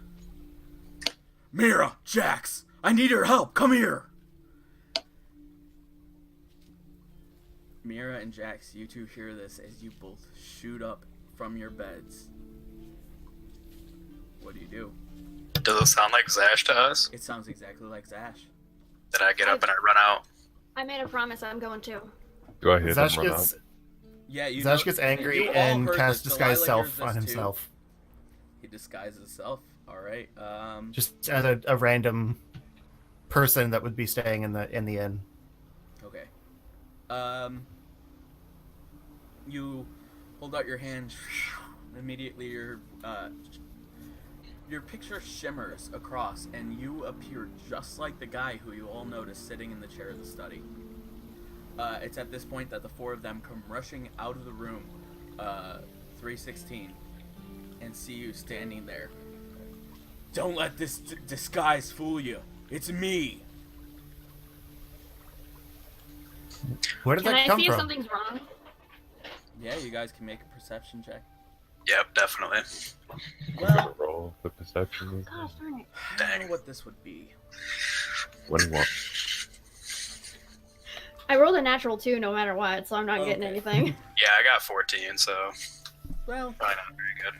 Mira, Jax, I need your help, come here! Mira and Jax, you two hear this as you both shoot up from your beds. What do? Does it sound like Zash to us? It sounds exactly like Zash. Then I get up and I run out. I made a promise I'm going to. Do I hear them Zash run gets out? Yeah, you Zash know- gets you angry all and heard casts this. disguise Delilah self hears on this too. himself. He disguises self. All right. Just as a random person that would be staying in the inn. Okay. You hold out your hand. Immediately, your picture shimmers across, and you appear just like the guy who you all noticed sitting in the chair of the study. It's at this point that the four of them come rushing out of the room, 316, and see you standing there. Don't let this disguise fool you. It's me. Where did Can that I come see if from? something's wrong? Yeah, you guys can make a perception check. Yep, definitely. I'm Well, gonna roll the perception. Gosh darn it. I don't know what this would be. 21. I rolled a natural 2 no matter what, so I'm not getting Okay. anything. Yeah, I got 14, so Well, probably not very good.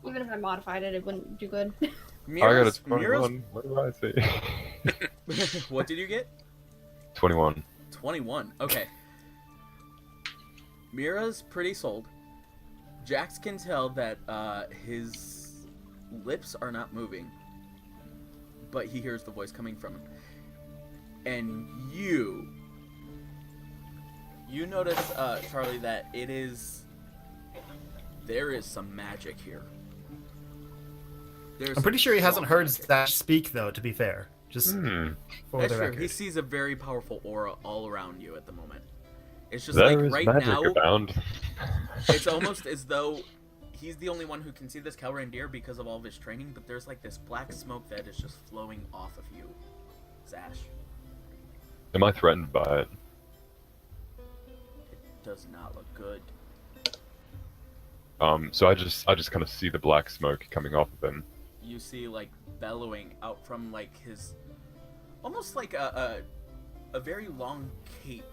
Even if I modified it, it wouldn't do good. I got a Mira's, 21. What do I say? what did you get? 21. 21. Okay. Mira's pretty sold. Jax can tell that his lips are not moving, but he hears the voice coming from him. And you notice, Charlie, that there is some magic here. There's I'm pretty sure he hasn't heard Zash speak, though, to be fair. Just for That's the true. record. He sees a very powerful aura all around you at the moment. It's just There like is right magic now, abound. it's almost as though he's the only one who can see this Kelrendir because of all of his training, but there's like this black smoke that is just flowing off of you, Zash. Am I threatened by it? It does not look good. So I just kind of see the black smoke coming off of him. You see like bellowing out from like his, almost like a very long cape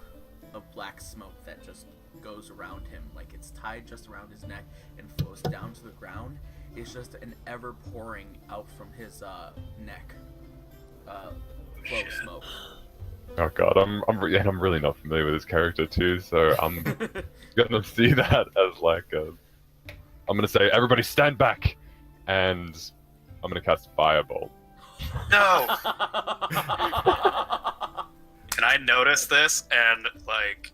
of black smoke that just goes around him, like it's tied just around his neck and flows down to the ground. It's just an ever pouring out from his neck flow of smoke. Oh god, I'm really not familiar with this character too, so I'm gonna see that as like I'm gonna say everybody stand back, and I'm gonna cast Firebolt. No! Can I notice this and, like,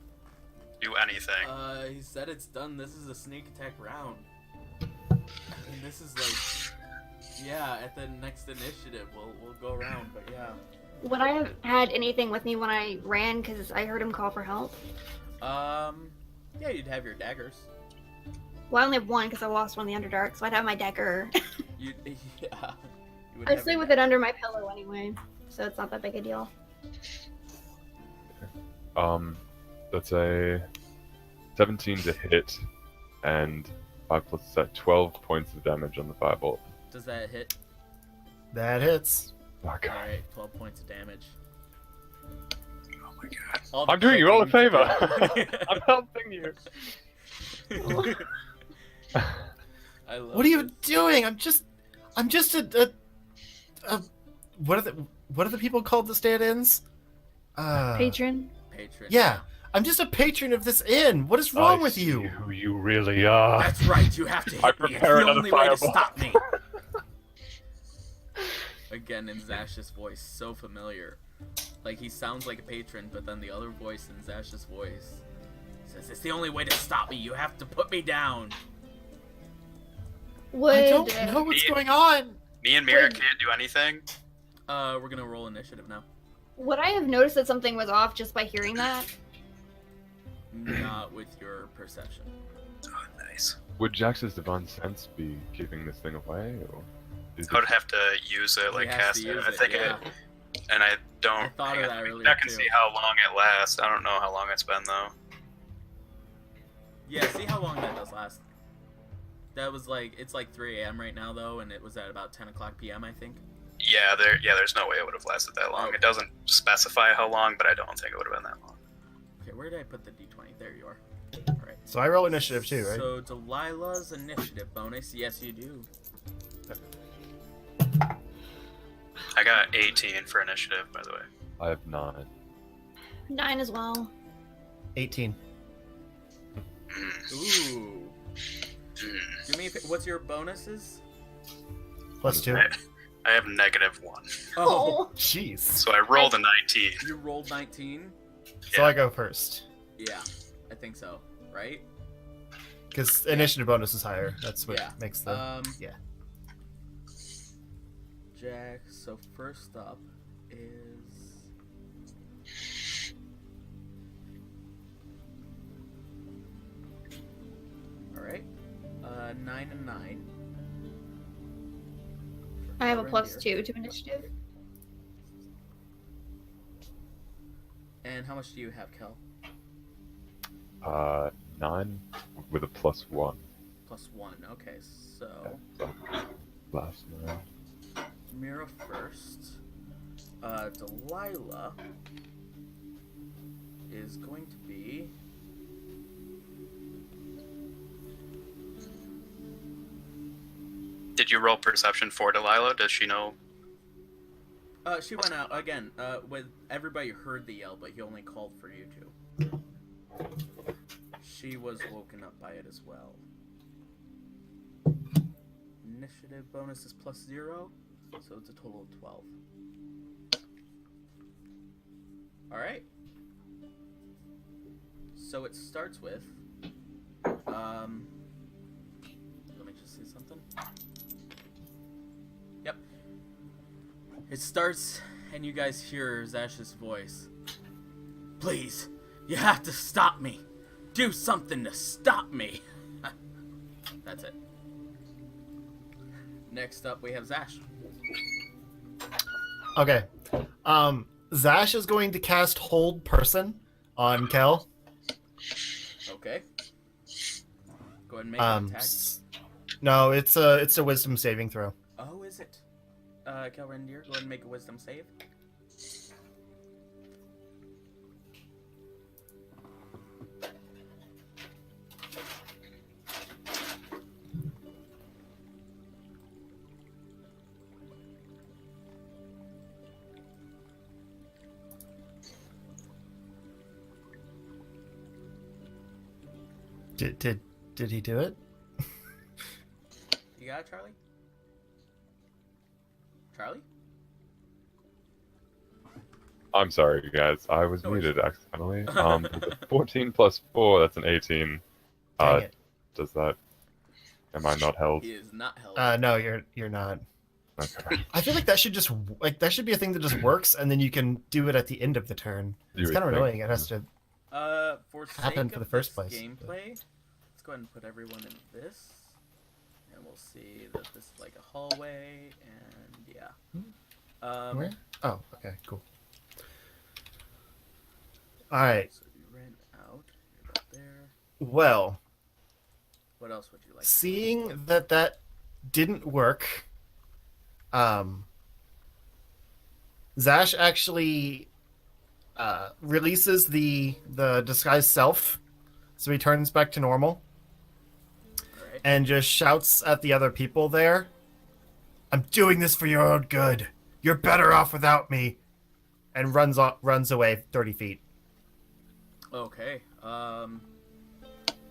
do anything? He said it's done. This is a sneak attack round. And this is like, yeah, at the next initiative, we'll go around, but yeah. Would I have had anything with me when I ran? Because I heard him call for help. Yeah, you'd have your daggers. Well, I only have one because I lost one in the Underdark, so I'd have my dagger. Yeah. You would I have sleep your with it under my pillow anyway, so it's not that big a deal. That's a 17 to hit, and 5 plus 12 points of damage on the Firebolt. Does that hit? That hits. Oh god. Alright, 12 points of damage. Oh my god. All the I'm doing you all a cooking- favor! I'm helping you! I love What are you this. doing? I'm just a what are the people called the stand-ins? Patron. Patron. Yeah, I'm just a patron of this inn. What is wrong I with see you? who you really are. That's right. You have to I hit me. It's prepare the another only way to fireball. stop me. Again, in Zash's voice, so familiar. Like, he sounds like a patron, but then the other voice in Zash's voice says, "It's the only way to stop me. You have to put me down." Would I don't know what's going on. Me and Mira Wait. can't do anything. We're gonna roll initiative now. would I have noticed that something was off just by hearing that? Not with your perception. Oh, nice. Would Jax's divine sense be giving this thing away, or is I would it... have to use it, like He has cast to it. use I think yeah. and I don't. I thought of hang that on, earlier, I can too. see how long it lasts. I don't know how long it's been though. Yeah, see how long that does last. That was like, it's like 3 a.m. right now though, and it was at about 10 o'clock p.m. I think. There's no way it would have lasted that long. It doesn't specify how long, but I don't think it would have been that long. Okay, where did I put the d20? There you are. Alright. So I roll initiative too, right? So Delilah's initiative bonus, yes you do. I got 18 for initiative, by the way. I have 9. 9 as well. 18. Ooh. Do me a what's your bonuses? Plus 2. I have -1. Oh, Jeez. So I rolled a 19. you rolled 19? So I go first. Yeah, I think so, right? Because initiative bonus is higher. That's what Yeah. makes the... yeah. Jack, so first up is... Alright. 9 and 9. I have a Over plus here. 2 to initiative. And how much do you have, Kel? 9 with a +1. Plus 1. Okay, so So, last 9. Mira first. Delilah is going to be... Did you roll perception for Delilah? Does she know? She went out again. With everybody heard the yell, but he only called for you two. She was woken up by it as well. Initiative bonus is +0, so it's a total of 12. All right. So it starts with. Let me just see something. Yep. It starts, and you guys hear Zash's voice. Please, you have to stop me. Do something to stop me. That's it. Next up, we have Zash. Okay. Zash is going to cast Hold Person on Kel. Okay. Go ahead and make an attack. No, it's a Wisdom saving throw. Oh, is it? Kel Rendier, go ahead and make a Wisdom save. Did he do it? You got it, Charlie? Charlie? I'm sorry, you guys. I was No worries. muted accidentally. With a 14 plus 4, that's an 18. Dang it. Does that... Am I not held? He is not held. No, you're not. Okay. I feel like that should just that should be a thing that just works, and then you can do it at the end of the turn. You It's would kind of think. annoying. It has to. For sake happened for of the first this place, gameplay, let's go ahead and put everyone in this, and we'll see that this is like a hallway, and yeah. Where? Oh, okay, cool. All right. So you ran out. You're up there. Well, What else would you like? seeing that didn't work, Zash actually releases the disguised self, so he turns back to normal. Alright. and just shouts at the other people there. I'm doing this for your own good. You're better off without me. And runs away 30 feet. Okay. Run 5, 10,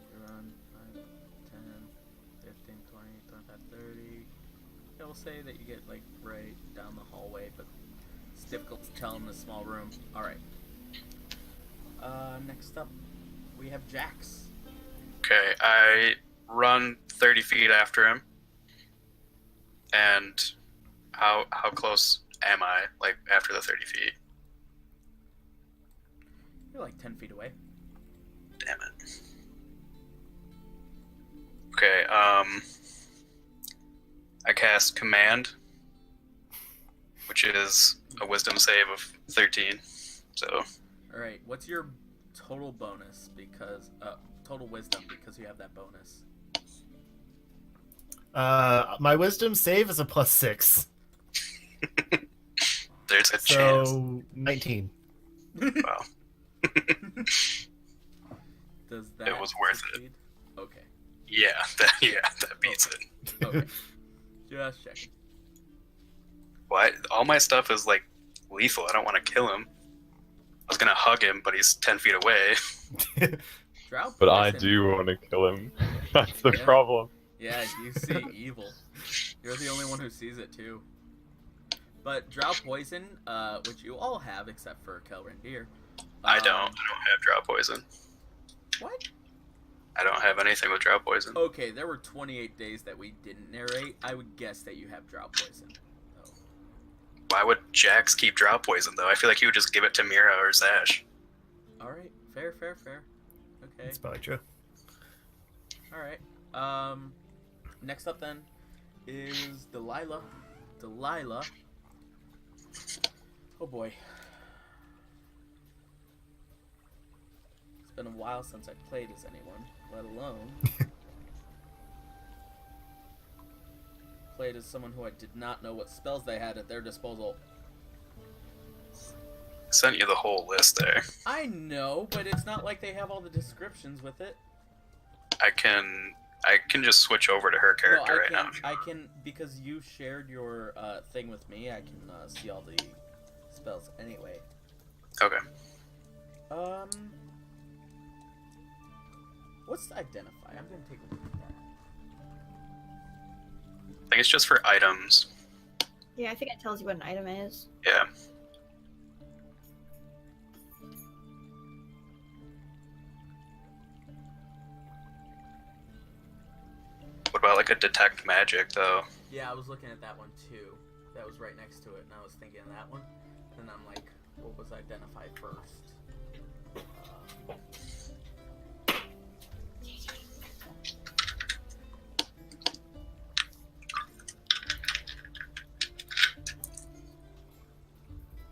15, 20, 25, 30. I will say that you get like right down the hallway, but it's difficult to tell in this small room. All right. Next up, we have Jax. Okay, I run 30 feet after him. And how close am I, like, after the 30 feet? You're like 10 feet away. Damn it. Okay, I cast Command, which is a Wisdom save of 13, so... Alright, what's your total bonus? Because, total wisdom, because you have that bonus. My wisdom save is a +6. There's a chance. So 19. Wow. Does that It was worth succeed? Okay. Yeah, that beats it. Okay. Just checking. Why? All my stuff is, like, lethal. I don't want to kill him. I was gonna hug him, but he's 10 feet away. Drow But I poison. do want to kill him. That's the Yeah. problem. Yeah, you see evil. You're the only one who sees it too. But Drow poison, which you all have except for Kelrendir. I don't have Drow poison. What? I don't have anything with Drow poison. Okay, there were 28 days that we didn't narrate. I would guess that you have Drow poison. Oh. Why would Jax keep Drow poison, though? I feel like he would just give it to Mira or Zash. Alright, fair. Okay. That's probably true. Alright. Next up then is Delilah. Oh boy. It's been a while since I played as anyone, let alone played as someone who I did not know what spells they had at their disposal. I sent you the whole list there. I know, but it's not like they have all the descriptions with it. I can just switch over to her character Well, right now. I can, because you shared your thing with me, I can see all the spells anyway. Okay. What's identify? I'm gonna take a look at that. I think it's just for items. Yeah, I think it tells you what an item is. Yeah. What about like a detect magic though? Yeah, I was looking at that one too. That was right next to it, and I was thinking of that one. And I'm like, what was identify first?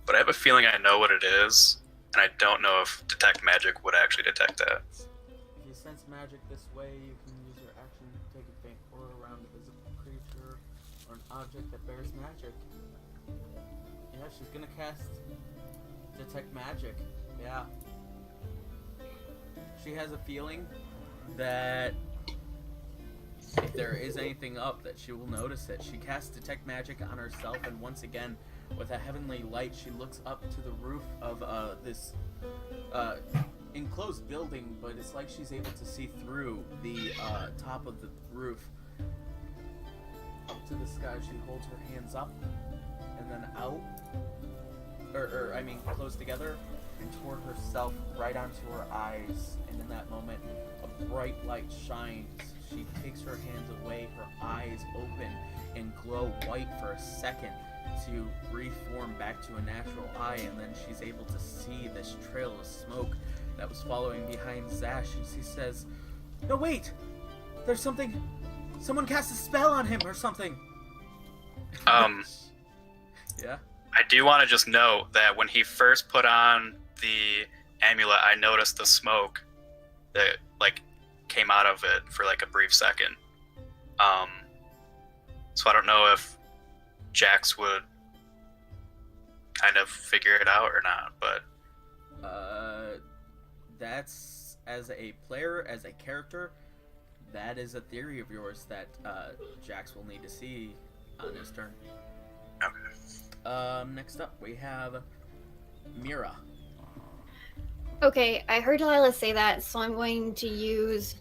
But I have a feeling I know what it is, and I don't know if detect magic would actually detect that. If you sense magic this way, you can use your action to take a faint aura around a visible creature or an object that bears magic. Yeah, she's gonna cast detect magic. Yeah. She has a feeling that if there is anything up, that she will notice it. She casts detect magic on herself, and once again, with a heavenly light, she looks up to the roof of this enclosed building, but it's like she's able to see through the top of the roof. Up to the sky, she holds her hands up, and then out, I mean close together, and toward herself, right onto her eyes. And in that moment, a bright light shines. She takes her hands away, her eyes open and glow white for a second to reform back to a natural eye, and then she's able to see this trail of smoke that was following behind Zash, and she says, "No, wait! There's something! Someone cast a spell on him or something!" Yeah? I do want to just note that when he first put on the amulet, I noticed the smoke that, like, came out of it for, like, a brief second. So I don't know if Jax would kind of figure it out or not, but... That's, as a player, as a character, that is a theory of yours that Jax will need to see on his turn. Okay. Next up, we have Mira. Okay, I heard Delilah say that, so I'm going to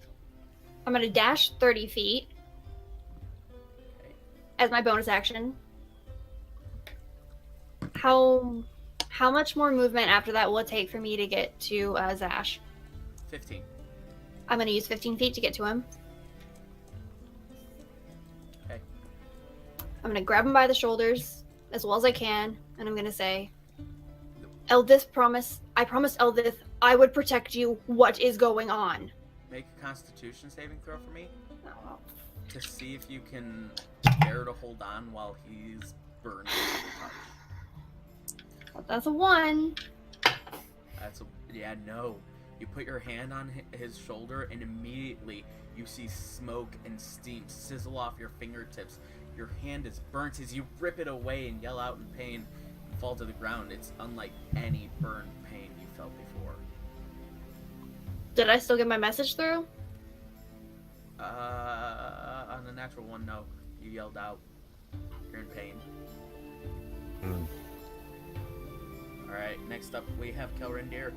dash 30 feet as my bonus action. How much more movement after that will it take for me to get to Zash? 15. I'm going to use 15 feet to get to him. Okay. I'm going to grab him by the shoulders as well as I can, and I'm going to say, Eldith, I promised Eldith I would protect you. What is going on? Make a Constitution saving throw for me Oh, to see if you can dare to hold on while he's burning your touch. that's a 1. No. You put your hand on his shoulder, and immediately you see smoke and steam sizzle off your fingertips. Your hand is burnt as you rip it away and yell out in pain and fall to the ground. It's unlike any burn pain you felt before. Did I still get my message through? On the natural one, no. You yelled out. You're in pain. Alright, next up we have Kelrindir.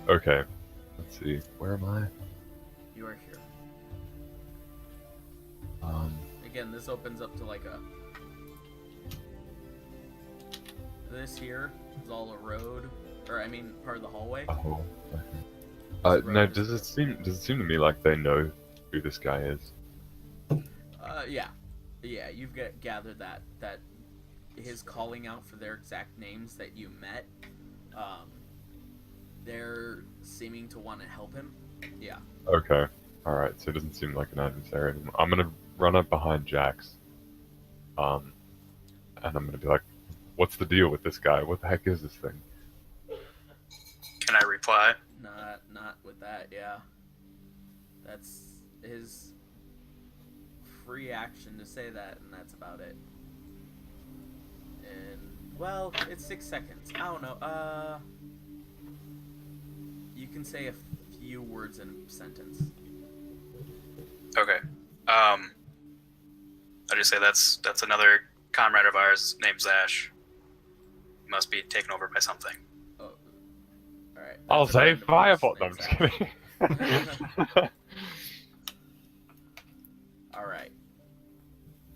Okay. Let's see. Where am I? You are here. Again, this opens up to like a... This here is all a road, or I mean, part of the hallway. Oh. Okay. Now, does it seem to me like they know who this guy is? Yeah, you've gathered that his calling out for their exact names that you met, they're seeming to want to help him. Yeah. Okay. Alright, so it doesn't seem like an adversary anymore. I'm gonna run up behind Jax. And I'm gonna be like, what's the deal with this guy? What the heck is this thing? Can I reply? Not with that, yeah. That's his free action to say that, and that's about it. And, well, it's 6 seconds. I don't know, you can say a few words in a sentence. Okay. I just say that's another comrade of ours named Zash. He must be taken over by something. Oh, alright. I'll say Firebot. No, I'm Thanks, just kidding. Alright.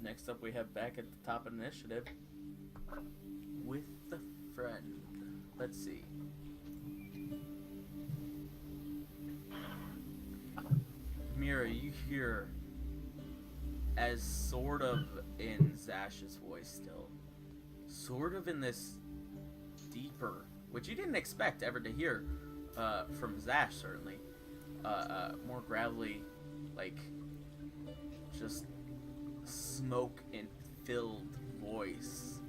Next up we have back at the top of initiative with the friend. Let's see. Mira, you hear as sort of in Zash's voice still, sort of in this deeper, which you didn't expect ever to hear from Zash, certainly, more gravelly, like just smoke and filled voice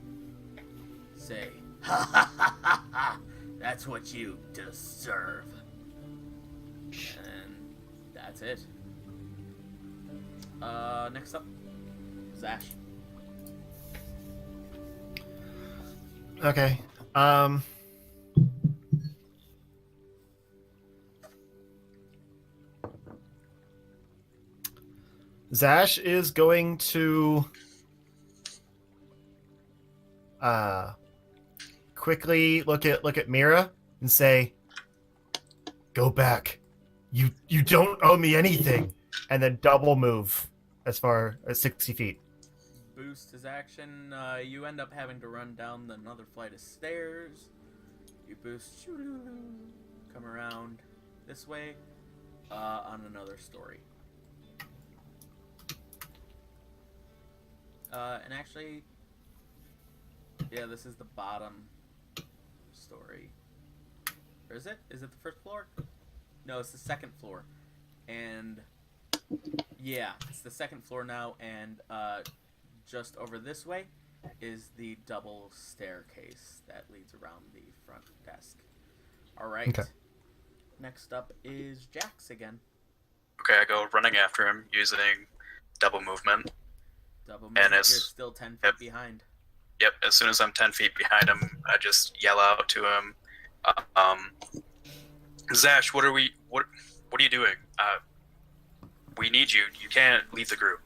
say, "Ha ha ha ha ha! That's what you deserve." And that's it. Next up, Zash. Okay. Zash is going to quickly look at Mira and say, "Go back. You don't owe me anything." And then double move as far as 60 feet. Boost his action. You end up having to run down another flight of stairs. You boost, come around this way on another story. And actually, yeah, this is the bottom story. Or is it? Is it the first floor? No, it's the second floor. And yeah, it's the second floor now, and just over this way is the double staircase that leads around the front desk. Alright. Okay. Next up is Jax again. Okay, I go running after him using double movement. Double movement, And you're it's- still 10 feet yep. behind. Yep, as soon as I'm 10 feet behind him, I just yell out to him, Zash, what are you doing? We need you. You can't leave the group.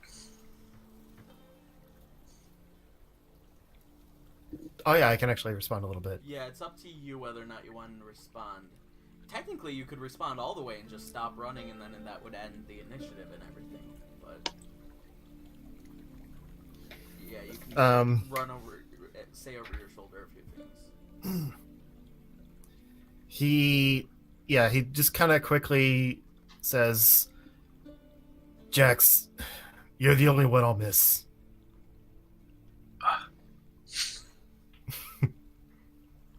Oh yeah, I can actually respond a little bit. Yeah, it's up to you whether or not you want to respond. Technically, you could respond all the way and just stop running, and then that would end the initiative and everything. But yeah, you can run over, say over your shoulder a few things. He just kind of quickly says, Jax, you're the only one I'll miss.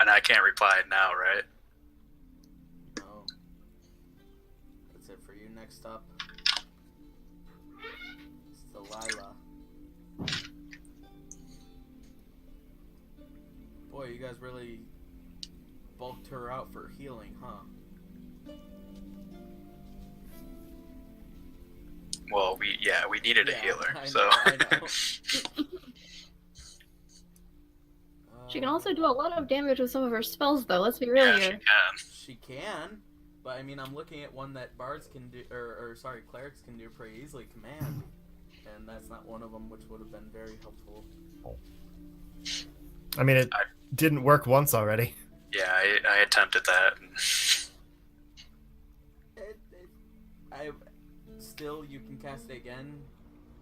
And I can't reply now, right? No. That's it for you. Next up, it's Delilah. Boy, you guys really bulked her out for healing, huh? Well, we needed a healer, I know, so. I know. She can also do a lot of damage with some of her spells, though. Let's be real Yeah, here. she can. She can, but I mean, I'm looking at one that bards can do, or sorry, clerics can do pretty easily. Command, and that's not one of them, which would have been very helpful. I mean, it didn't work once already. Yeah, I attempted that. Still, you can cast it again.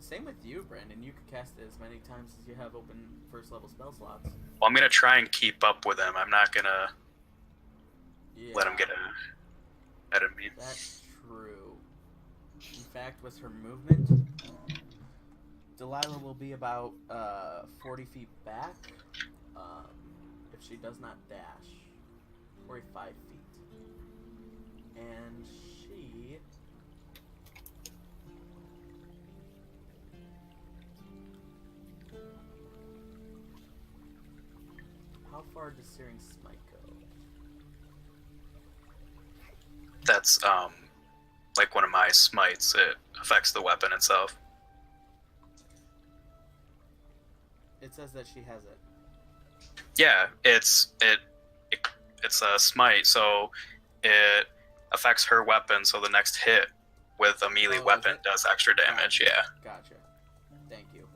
Same with you, Brandon. You can cast it as many times as you have open first level spell slots. Well, I'm gonna try and keep up with him. I'm not gonna let him get ahead of me. That's true. In fact, with her movement, Delilah will be about 40 feet back if she does not dash. 45 feet. And she... How far does Searing Smite go? That's like one of my smites. It affects the weapon itself. It says that she has it. Yeah, it's a smite, so it affects her weapon. So the next hit with a melee weapon does extra damage. Yeah. Gotcha. Thank you.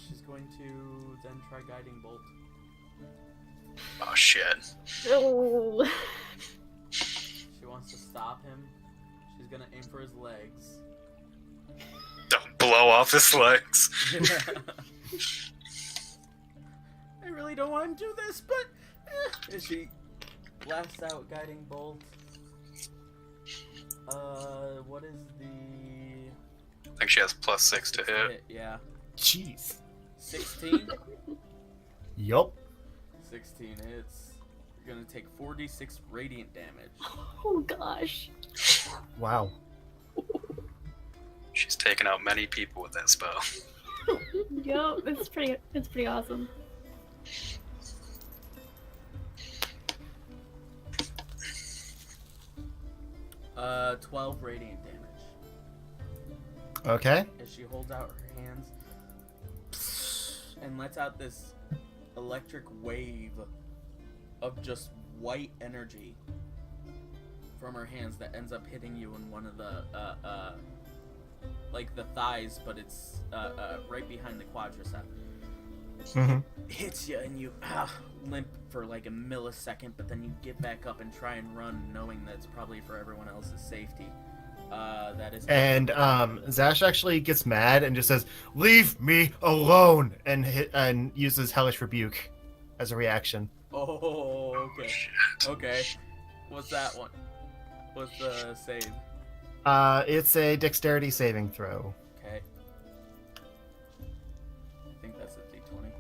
She's going to then try Guiding Bolt. Oh shit. Oh. She wants to stop him. She's gonna aim for his legs. Don't blow off his legs. I really don't want to do this, but and she blasts out Guiding Bolt. What is the... I think she has +6 to hit. Yeah. Jeez. 16? Yup. 16 hits. You're gonna take 46 radiant damage. Oh gosh. Wow. She's taken out many people with that spell. Yo, it's pretty awesome. Uh, 12 radiant damage. Okay. As she holds out her hands and lets out this electric wave of just white energy from her hands that ends up hitting you in one of the like the thighs, but it's right behind the quadricep. Mm-hmm. Hits you and you limp for like a millisecond, but then you get back up and try and run, knowing that's probably for everyone else's safety. That is. And Zash actually gets mad and just says, "Leave me alone!" and uses Hellish Rebuke as a reaction. Oh, okay. Okay. What's that one? What's the save? It's a Dexterity saving throw. Okay. I think that's a D20.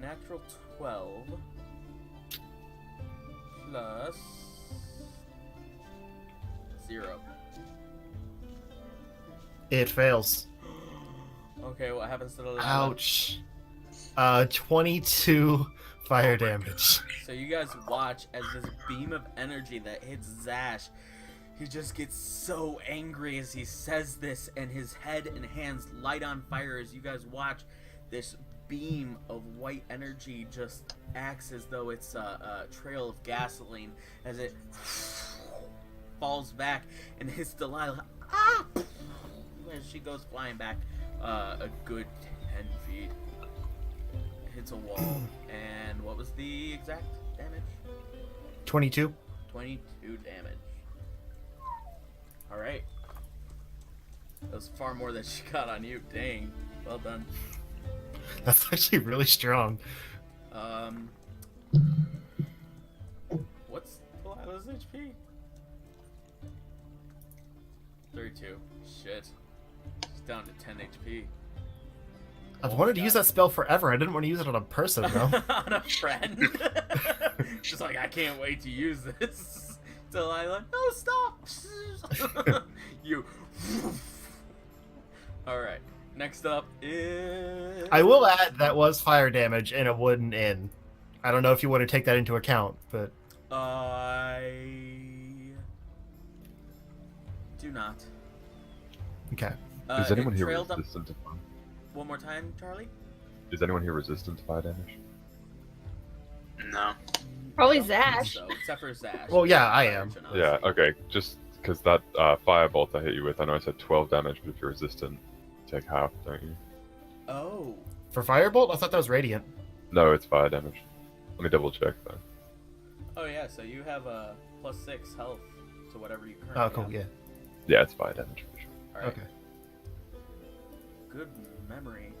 Natural 12 plus 0. It fails. Okay, what happens to the lava? Ouch. 22 fire damage. So you guys watch as this beam of energy that hits Zash, he just gets so angry as he says this, and his head and hands light on fire as you guys watch this beam of white energy just acts as though it's a trail of gasoline as it falls back and hits Delilah. Ah! As she goes flying back a good 10 feet. Hits a wall. And what was the exact damage? 22. 22 damage. Alright. That was far more than she got on you. Dang. Well done. That's actually really strong. What's Delilah's HP? 32. Shit. She's down to 10 HP. I've wanted to use that spell forever. I didn't want to use it on a person, though. On a friend. Just like, I can't wait to use this. Delilah, no, stop! You. Alright. Next up is... I will add that was fire damage in a wooden inn. I don't know if you want to take that into account, but... I do not. Okay. Is anyone it here trailed up- resistant to fire? One more time, Charlie? Is anyone here resistant to fire damage? No. Probably I don't think Zash. so, except for Zash. Well, yeah, I am. Yeah, okay. Just because that firebolt I hit you with, I know I said 12 damage, but if you're resistant, take half, don't you? Oh. For Firebolt, I thought that was Radiant. No, it's fire damage. Let me double check though. Oh yeah, so you have a +6 health to whatever you currently Oh, cool, have. yeah. Yeah, it's fire damage for sure. Alright. Okay. Good memory.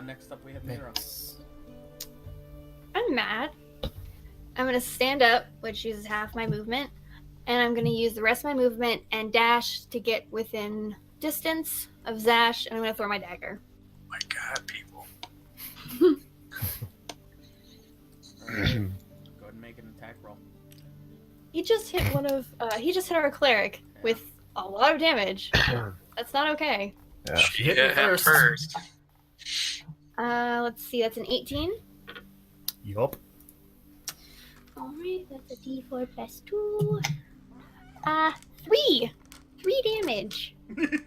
Next up we have Mira. Thanks. I'm mad. I'm gonna stand up, which uses half my movement, and I'm gonna use the rest of my movement and dash to get within distance of Zash, and I'm gonna throw my dagger. My God, people. Go ahead and make an attack roll. He just hit he just hit our cleric with a lot of damage. That's not okay. Yeah. She hit me hit him first. first. Let's see, that's an 18. Yup. Alright, that's a d4 plus 2. 3! 3 damage. Alright,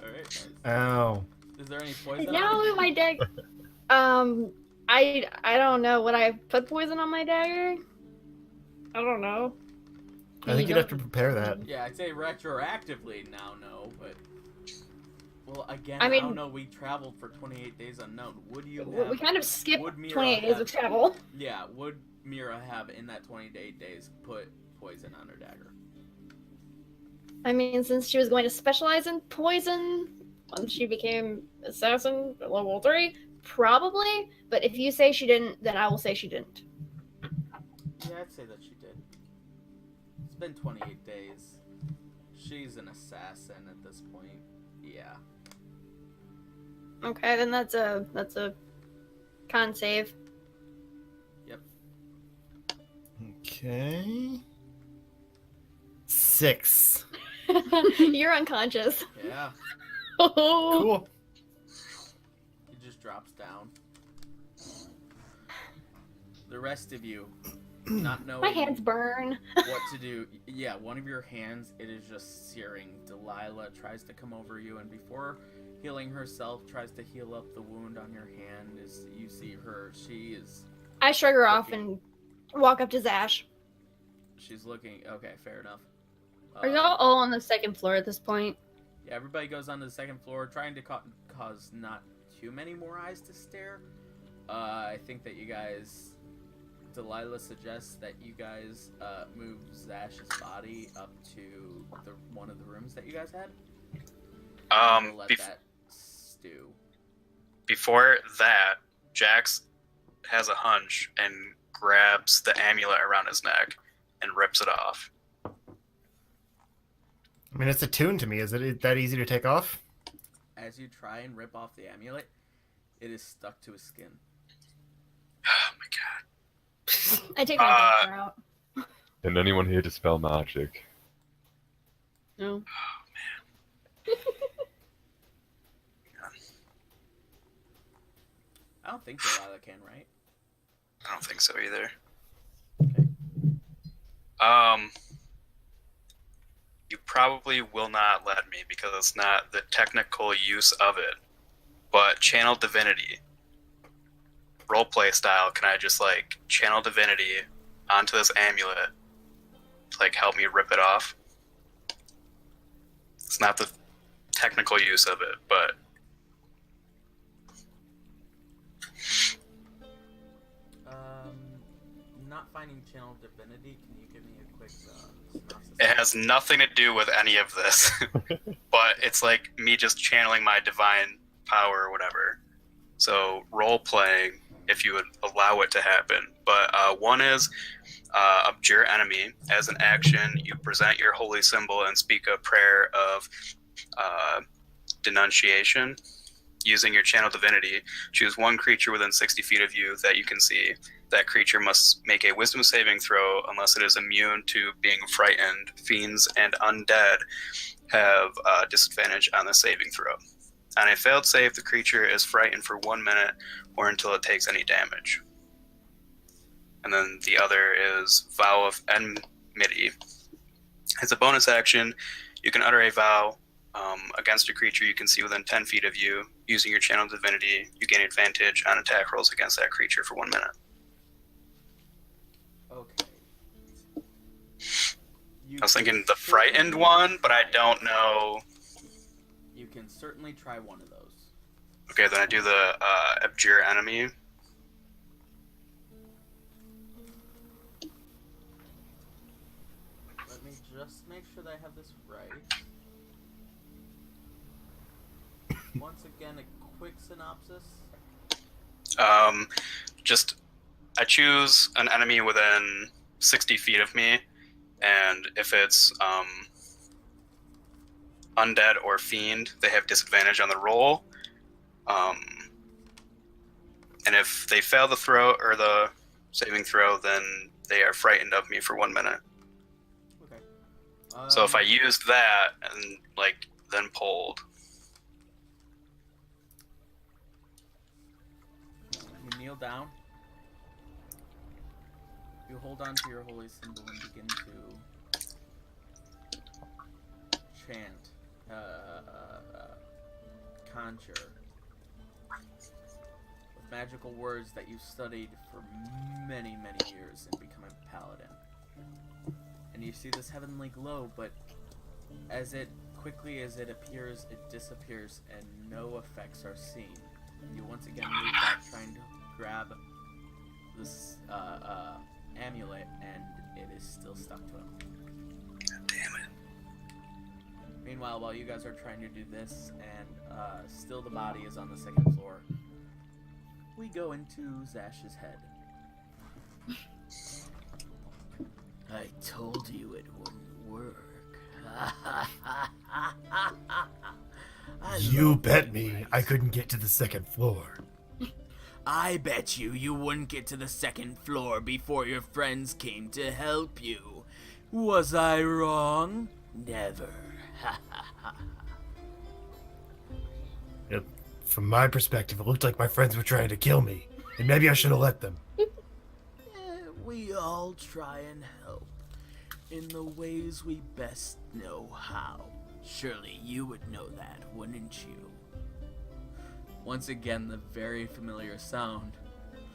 nice. Ow. Is there any poison? Now on it? my dagger. I don't know. Would I put poison on my dagger? I don't know. I think you'd have to prepare that. Yeah, I'd say retroactively now no, but well again I I mean- don't know, we traveled for 28 days unknown. Would you We have kind of skipped would Mira 28 days have- of travel. Yeah, would Mira have in that 28 days put poison on her dagger? I mean, since she was going to specialize in poison once she became assassin at level 3, probably. But if you say she didn't, then I will say she didn't. Yeah, I'd say that she did. It's been 28 days. She's an assassin at this point. Yeah. Okay, then that's a con save. Okay. 6. You're unconscious. Yeah. Oh. Cool. He just drops down. The rest of you, not knowing My hands burn. what to do. Yeah, one of your hands, it is just searing. Delilah tries to come over you, and before healing herself, tries to heal up the wound on your hand. As you see her, she is. I shrug her off and walk up to Zash. She's looking. Okay, fair enough. Are y'all all on the second floor at this point? Yeah, everybody goes on to the second floor, trying to cause not too many more eyes to stare. I think that you guys. Delilah suggests that you guys move Zash's body up to one of the rooms that you guys had. We'll let that stew. Before that, Jax has a hunch and grabs the amulet around his neck and rips it off. I mean, it's attuned to me. Is it that easy to take off? As you try and rip off the amulet, it is stuck to his skin. Oh my God. I take my dagger out. Can anyone here dispel magic? No. I don't think Delilah can, right? I don't think so either. Okay. You probably will not let me because it's not the technical use of it. But channel divinity. roleplay style, can I just like channel divinity onto this amulet to like help me rip it off? It's not the technical use of it, but not finding channel divinity. Can you give me a quick synopsis? it has nothing to do with any of this. But it's like me just channeling my divine power or whatever. So role playing, if you would allow it to happen. But one is abjure enemy. As an action, you present your holy symbol and speak a prayer of denunciation. Using your channel divinity, choose one creature within 60 feet of you that you can see. That creature must make a wisdom saving throw unless it is immune to being frightened. Fiends and undead have disadvantage on the saving throw. On a failed save, the creature is frightened for 1 minute or until it takes any damage. And then the other is Vow of Enmity. As a bonus action, you can utter a vow against a creature you can see within 10 feet of you. Using your channel divinity, you gain advantage on attack rolls against that creature for 1 minute. Okay. I was thinking the frightened one, but I don't know. You can certainly try one of those. Okay, then I do the abjure enemy. Let me just make sure that I have this right. Once again, a quick synopsis. Just I choose an enemy within 60 feet of me, and if it's undead or fiend, they have disadvantage on the roll. And if they fail the throw or the saving throw, then they are frightened of me for 1 minute. Okay. So if I used that and like then pulled. You kneel down. You hold on to your holy symbol and begin to chant, conjure, with magical words that you studied for many, many years in becoming a paladin. And you see this heavenly glow, but as quickly as it appears, it disappears, and no effects are seen. You once again move back, trying to grab this amulet, and it is still stuck to him. God damn it. Meanwhile, while you guys are trying to do this, and still the body is on the second floor, we go into Zash's head. I told you it wouldn't work. You bet me I couldn't get to the second floor. I bet you wouldn't get to the second floor before your friends came to help you. Was I wrong? Never. Yep. From my perspective, it looked like my friends were trying to kill me, and maybe I should have let them. We all try and help in the ways we best know how. Surely you would know that, wouldn't you? Once again, the very familiar sound.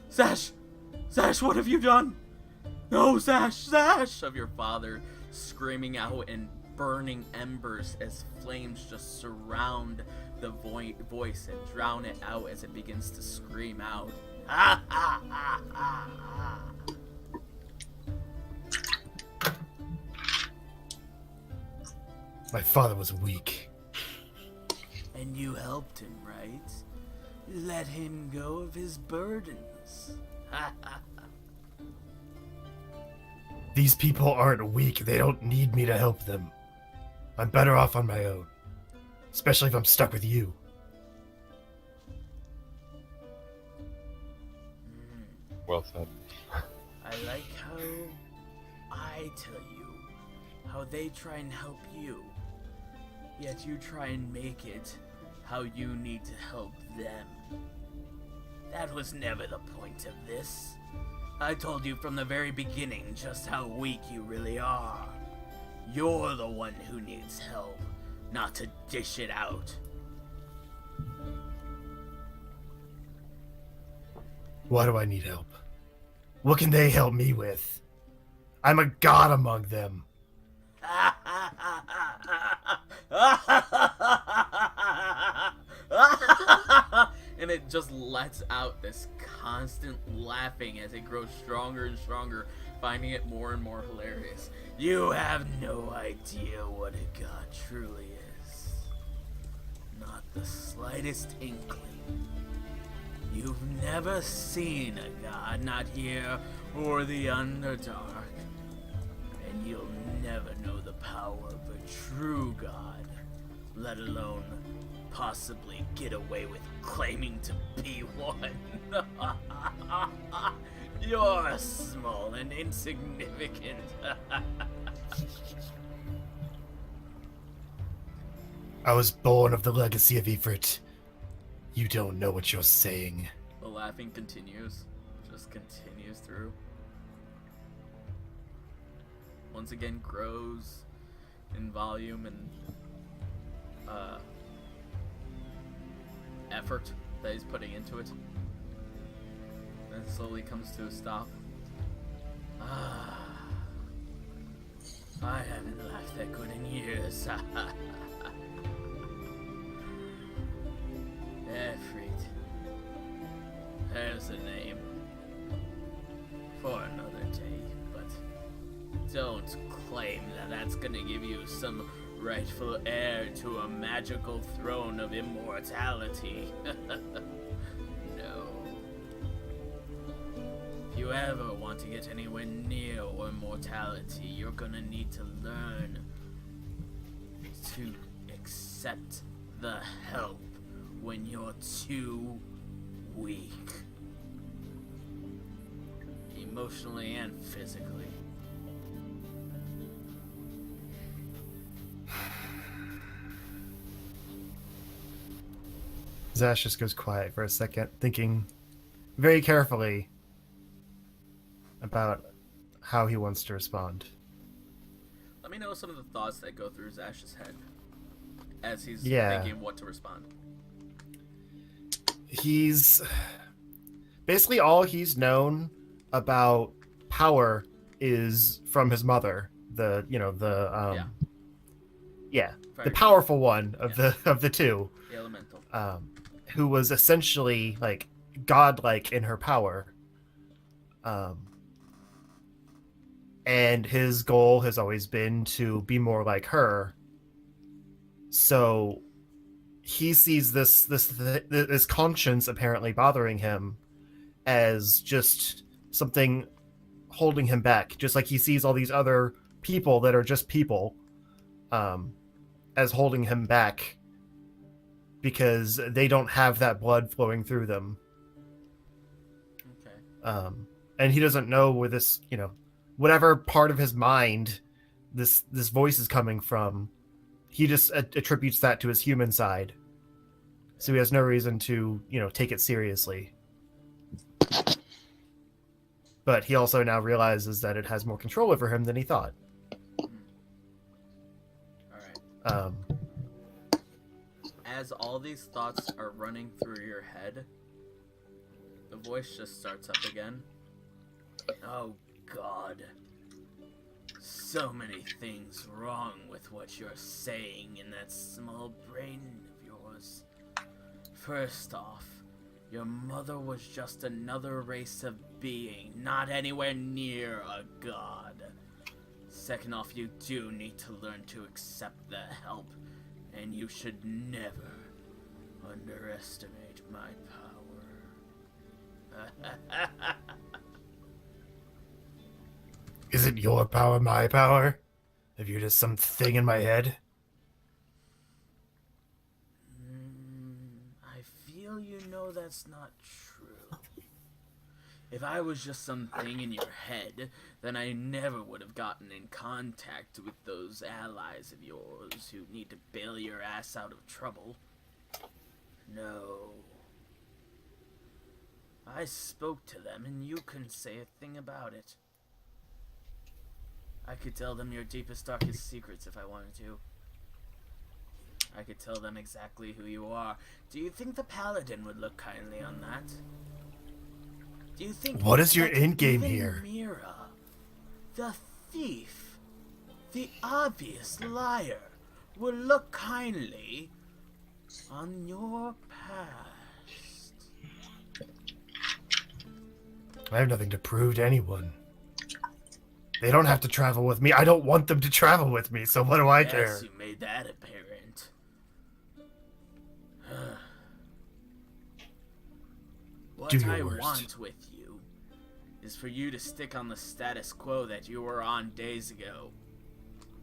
Zash! Zash, what have you done? No, Zash! Zash! Of your father screaming out and burning embers as flames just surround the voice and drown it out as it begins to scream out. Ha ha ha ha ha! My father was weak. And you helped him, right? Let him go of his burdens. Ha ha ha. These people aren't weak. They don't need me to help them. I'm better off on my own. Especially if I'm stuck with you. Well said. I like how I tell you how they try and help you, yet you try and make it how you need to help them. That was never the point of this. I told you from the very beginning just how weak you really are. You're the one who needs help, not to dish it out. Why do I need help? What can they help me with? I'm a god among them. And it just lets out this constant laughing as it grows stronger and stronger, finding it more and more hilarious. You have no idea what a god truly is. Not the slightest inkling. You've never seen a god, not here or the Underdark. And you'll never know the power of a true god, let alone possibly get away with claiming to be one. You're small and insignificant. I was born of the legacy of Ifrit. You don't know what you're saying. The laughing continues. Just continues through. Once again grows in volume and effort that he's putting into it. And it slowly comes to a stop. I haven't laughed that good in years. Efreet. There's a name. For another day, but don't claim that that's gonna give you some rightful heir to a magical throne of immortality. No. If you ever want to get anywhere near immortality, you're gonna need to learn to accept the help when you're too weak. Emotionally and physically. Zash just goes quiet for a second, thinking very carefully about how he wants to respond. Let me know some of the thoughts that go through Zash's head as he's Yeah. thinking what to respond. He's basically all he's known about power is from his mother, the Fire powerful one of the two, the elemental. who was essentially like godlike in her power. And his goal has always been to be more like her. So he sees this conscience apparently bothering him as just something holding him back, just like he sees all these other people that are just people as holding him back because they don't have that blood flowing through them. Okay. And he doesn't know where this, whatever part of his mind this voice is coming from, he just attributes that to his human side. So he has no reason to, take it seriously. But he also now realizes that it has more control over him than he thought. Alright. As all these thoughts are running through your head, the voice just starts up again. Oh God. So many things wrong with what you're saying in that small brain of yours. First off, your mother was just another race of being, not anywhere near a god. Second off, you do need to learn to accept the help, and you should never underestimate my power. Isn't your power my power? If you're just some thing in my head? I feel you know that's not true. If I was just something in your head, then I never would have gotten in contact with those allies of yours who need to bail your ass out of trouble. No. I spoke to them and you couldn't say a thing about it. I could tell them your deepest, darkest secrets if I wanted to. I could tell them exactly who you are. Do you think the Paladin would look kindly on that? Do you think What is your that end game even here? Mira, the thief, the obvious liar, will look kindly on your past? I have nothing to prove to anyone. They don't have to travel with me. I don't want them to travel with me, so what do I care? Yes, you made that apparent. What Do your I worst. want with you is for you to stick on the status quo that you were on days ago.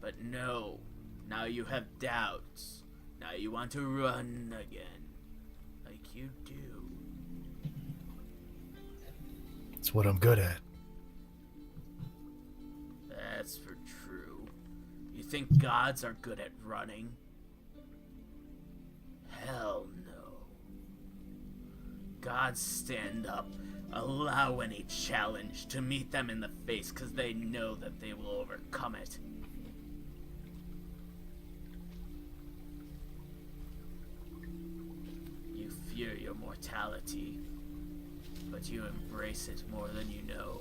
But no, now you have doubts. Now you want to run again, like you do. It's what I'm good at. That's for true. You think gods are good at running? Hell no. Gods stand up, allow any challenge to meet them in the face because they know that they will overcome it. You fear your mortality, but you embrace it more than you know.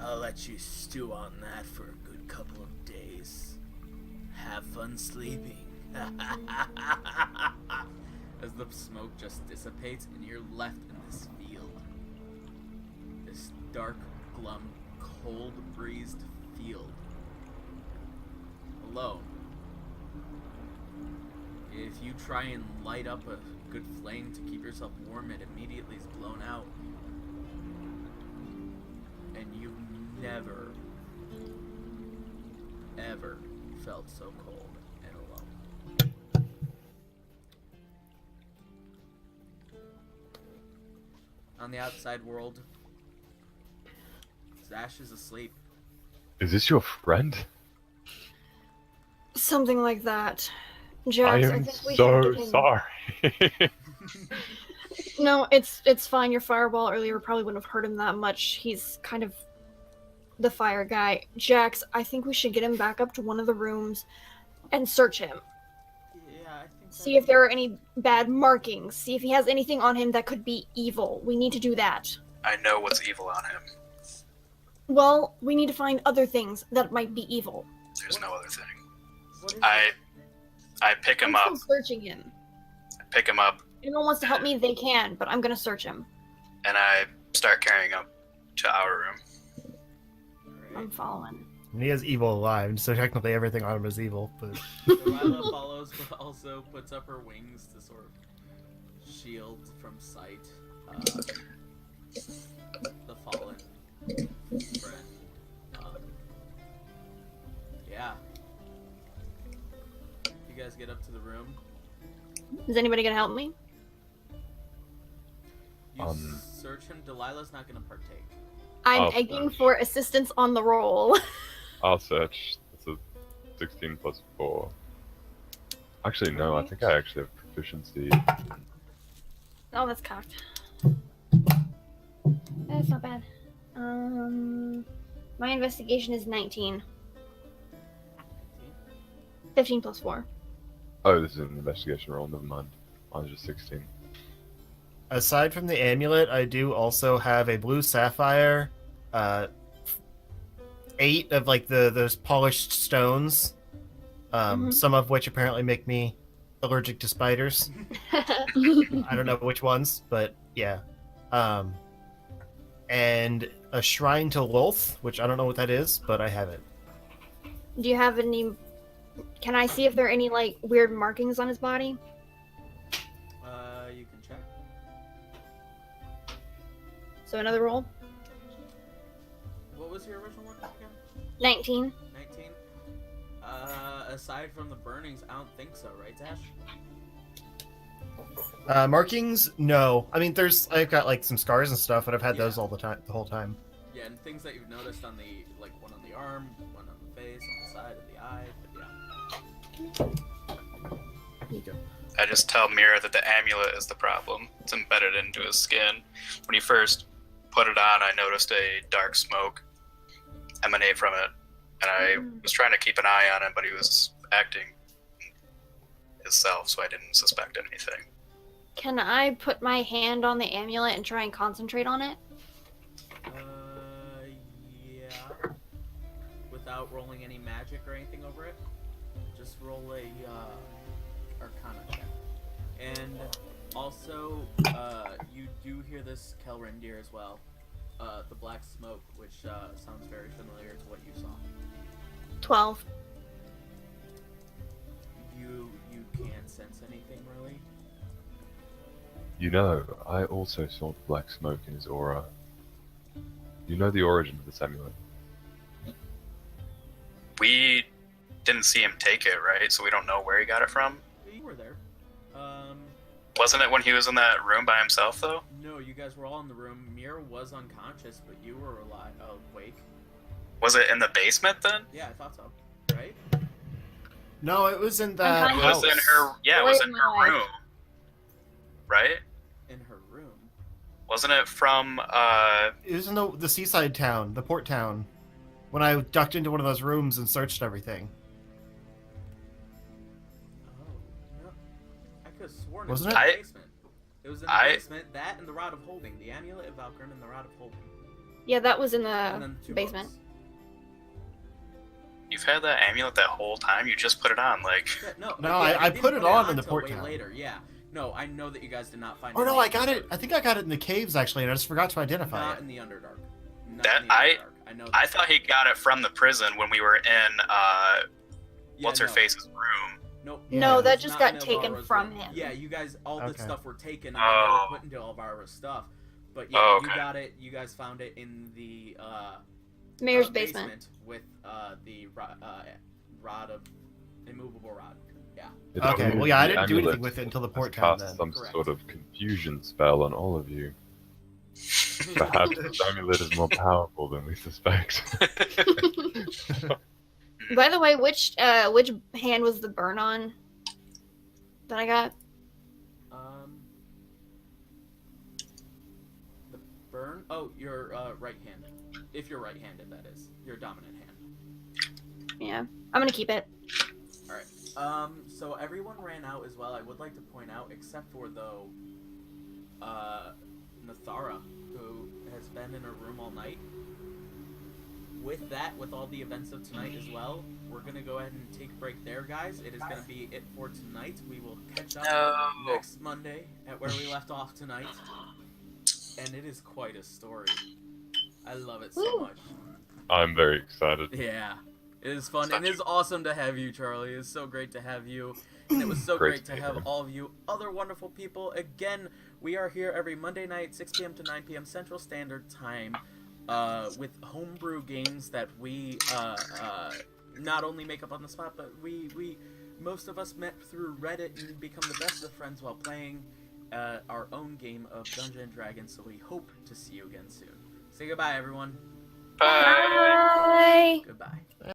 I'll let you stew on that for a good couple of days. Have fun sleeping. As the smoke just dissipates and you're left in this field. This dark, glum, cold-breezed field. Alone. If you try and light up a good flame to keep yourself warm, it immediately is blown out. And you've never, ever felt so cold and alone. On the outside world, Zash is asleep. Is this your friend? Something like that. I Jax, I am think we so should get him. sorry. No, it's fine. Your fireball earlier probably wouldn't have hurt him that much. He's kind of the fire guy. Jax, I think we should get him back up to one of the rooms and search him. Yeah, I think See if there are any bad markings. See if he has anything on him that could be evil. We need to do that. I know what's evil on him. Well, we need to find other things that might be evil. There's no other thing. What is I pick him I'm up. still searching him. I pick him up If anyone wants to help me, they can, but I'm gonna search him. and I start carrying him to our room. I'm following. And he has evil alive, so technically everything on him is evil. But Delilah follows, but also puts up her wings to sort of shield from sight the fallen friend. Yeah. You guys get up to the room. Is anybody gonna help me? You search him. Delilah's not going to partake. I'm I'll begging search. for assistance on the roll. I'll search. It's a 16 plus 4. Actually, no, I think I actually have proficiency. Oh, that's cocked. That's not bad. My investigation is 19. 15 plus 4. Oh, this is an investigation roll. Never mind. Mine's just 16. aside from the amulet, I do also have a blue sapphire, 8 of like those polished stones, some of which apparently make me allergic to spiders. I don't know which ones, but yeah. And a shrine to Lolth, which I don't know what that is, but I have it. Do you have any... Can I see if there are any, like, weird markings on his body? You can check. So another roll? What was your original one again? 19. 19? Aside from the burnings, I don't think so, right, Zash? Markings? No. I mean, I've got like some scars and stuff, but I've had those all the time, the whole time. Yeah, and things that you've noticed on the, like, one on the arm, one on the face, on the side of the eye, but yeah. I just tell Mira that the amulet is the problem. It's embedded into his skin. When he first put it on, I noticed a dark smoke emanate from it, And I was trying to keep an eye on him, but he was acting himself, so I didn't suspect anything. Can I put my hand on the amulet and try and concentrate on it? Yeah. Without rolling any magic or anything over it, just roll a Arcana check. And also, you do hear this Kelrendir as well. The black smoke, which sounds very familiar to what you saw. 12. You can't sense anything really. You know, I also saw the black smoke in his aura. You know the origin of this amulet? We didn't see him take it, right? So we don't know where he got it from. You were there. Wasn't it when he was in that room by himself, though? No, you guys were all in the room. Mir was unconscious, but you were alive, awake. Was it in the basement then? Yeah, I thought so. Right? No, it was in that It house. was in her. Yeah, it was in her room. Right? In her room. Wasn't it from? It was in the seaside town, the port town. When I ducked into one of those rooms and searched everything. Oh, no. I could have sworn Wasn't it was it? in the basement. It was in the basement, that and the Rod of Holding. The Amulet of Valkyrie and the Rod of Holding. Yeah, that was in And the then 2 basement. books. You've had that amulet that whole time. You just put it on, like. Yeah, No, yeah, I you didn't put it on in the until port way town. later. Yeah. No, I know that you guys did not find Oh it. no, in I the got it. Underdark. I think I got it in the caves actually, and I just forgot to identify Not it. in the Underdark. Not That- in the Underdark. I know. I that. thought he got it from the prison when we were in Yeah, what's her no. face's room. Nope. Yeah. No, It that was just not got in taken Elvira's from room. him. Yeah, you guys, all the Okay. stuff were taken and then they Oh. were put into Elvira's stuff. But yeah, Oh, you okay. got it. You guys found it in the Mayor's basement. with the rod of immovable rod. Yeah. It Okay, appears well yeah, I the didn't do anything amulet with it until the has port town cast then. some Correct. sort of confusion spell on all of you. Perhaps this amulet is more powerful than we suspect. By the way, which hand was the burn on that I got? The burn. Oh, your right hand. If you're right-handed, that is your dominant hand. Yeah, I'm gonna keep it. All right. So everyone ran out as well. I would like to point out, except for though, Nathara, who has been in her room all night. With that, with all the events of tonight as well, we're gonna go ahead and take a break there, guys. It is gonna be it for tonight. We will catch up No. next Monday at where we left off tonight, and it is quite a story. I love it so much. I'm very excited. Yeah, it is fun, and it is awesome to have you, Charlie. It's so great to have you, and it was so Great great to to be have here. all of you other wonderful people. Again, we are here every Monday night, 6 p.m. to 9 p.m. Central Standard Time, with homebrew games that we not only make up on the spot, but we most of us met through Reddit and become the best of friends while playing our own game of Dungeons and Dragons. So we hope to see you again soon. Say goodbye, everyone. Bye. Bye. Goodbye.